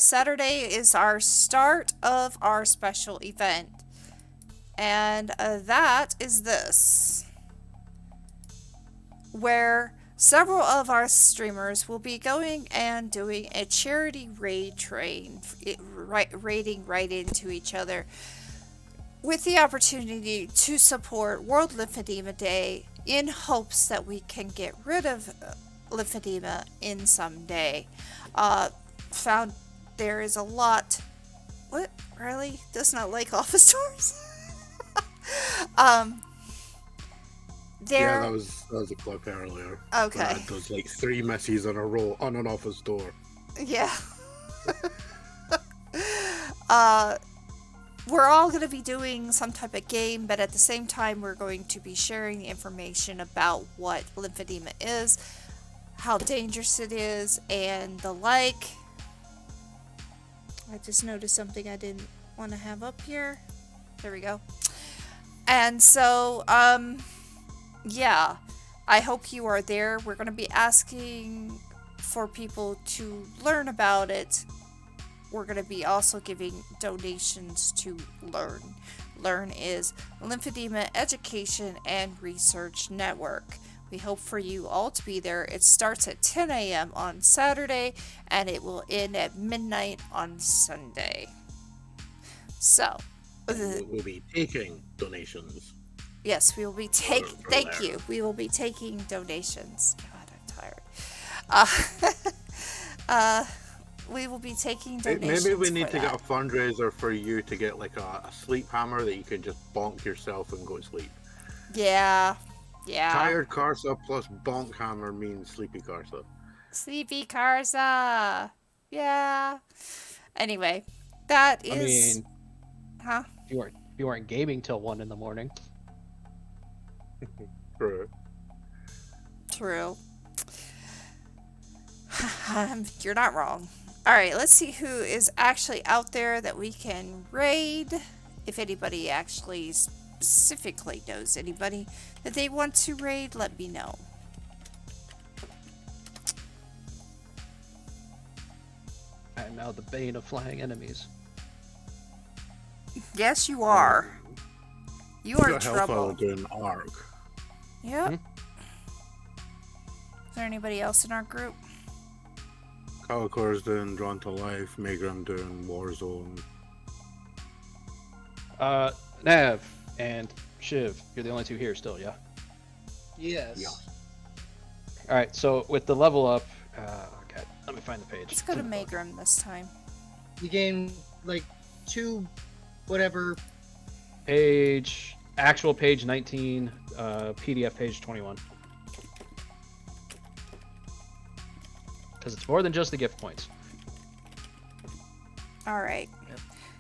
Saturday is our start of our special event. And that is this, where several of our streamers will be going and doing a charity raid train, raiding right into each other, with the opportunity to support World Lymphedema Day in hopes that we can get rid of lymphedema in some day. Found there is a lot. What? Riley does not like office doors? There. Yeah, that was a clip earlier. Okay. Where I had those like 3 misses in a row on an office door. Yeah. We're all going to be doing some type of game, but at the same time, we're going to be sharing the information about what lymphedema is, how dangerous it is, and the like. I just noticed something I didn't want to have up here. There we go. And so, yeah, I hope you are there. We're going to be asking for people to learn about it. We're going to be also giving donations to LEARN. LEARN is Lymphedema Education and Research Network. We hope for you all to be there. It starts at 10 a.m. on Saturday, and it will end at midnight on Sunday. So, We'll be taking donations. yes, we will be taking. Thank you. We will be taking donations. God, I'm tired. We will be taking donations. Maybe we need for to get a that. fundraiser for you to get like a sleep hammer that you can just bonk yourself and go to sleep. Yeah. Tired Karsa plus bonk hammer means sleepy Karsa. Sleepy Karsa. Yeah. Anyway, that is. I mean, Huh? if you weren't gaming till 1 in the morning. True. True. You're not wrong. Alright, let's see who is actually out there that we can raid. If anybody actually specifically knows anybody that they want to raid, let me know. I am now the bane of flying enemies. Yes, you are. You are in Got Hellfire trouble. doing arc. Yep. Hmm? Is there anybody else in our group? Calicor's doing Drawn to Life. Megrim doing Warzone. Nav and Shiv, you're the only two here still, yeah? Yes. Yeah. Alright, so with the level up, okay, let me find the page. Let's go to Megrim this time. You gain like 2, whatever. Actual page 19, PDF page 21. Because it's more than just the gift points. Alright.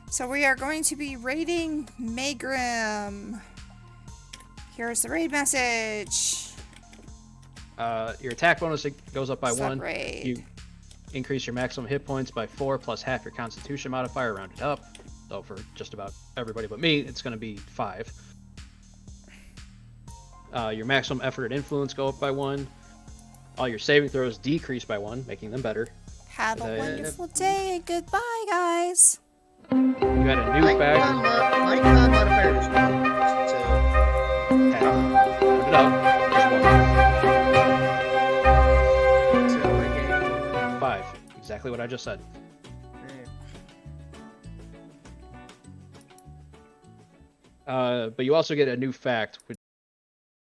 So we are going to be raiding Megrim. Here's the raid message. Your attack bonus goes up by 1. Sub-raid. You increase your maximum hit points by 4 plus half your constitution modifier rounded up. So for just about everybody but me, it's going to be 5. Your maximum effort and influence go up by 1. All your saving throws decrease by 1, making them better. Have a Uh, wonderful day and goodbye, guys. You got a new My fact. my con modifier is 1, so Round it up. Just so I 1. 5. Exactly what I just said. gain. But you also get a new fact,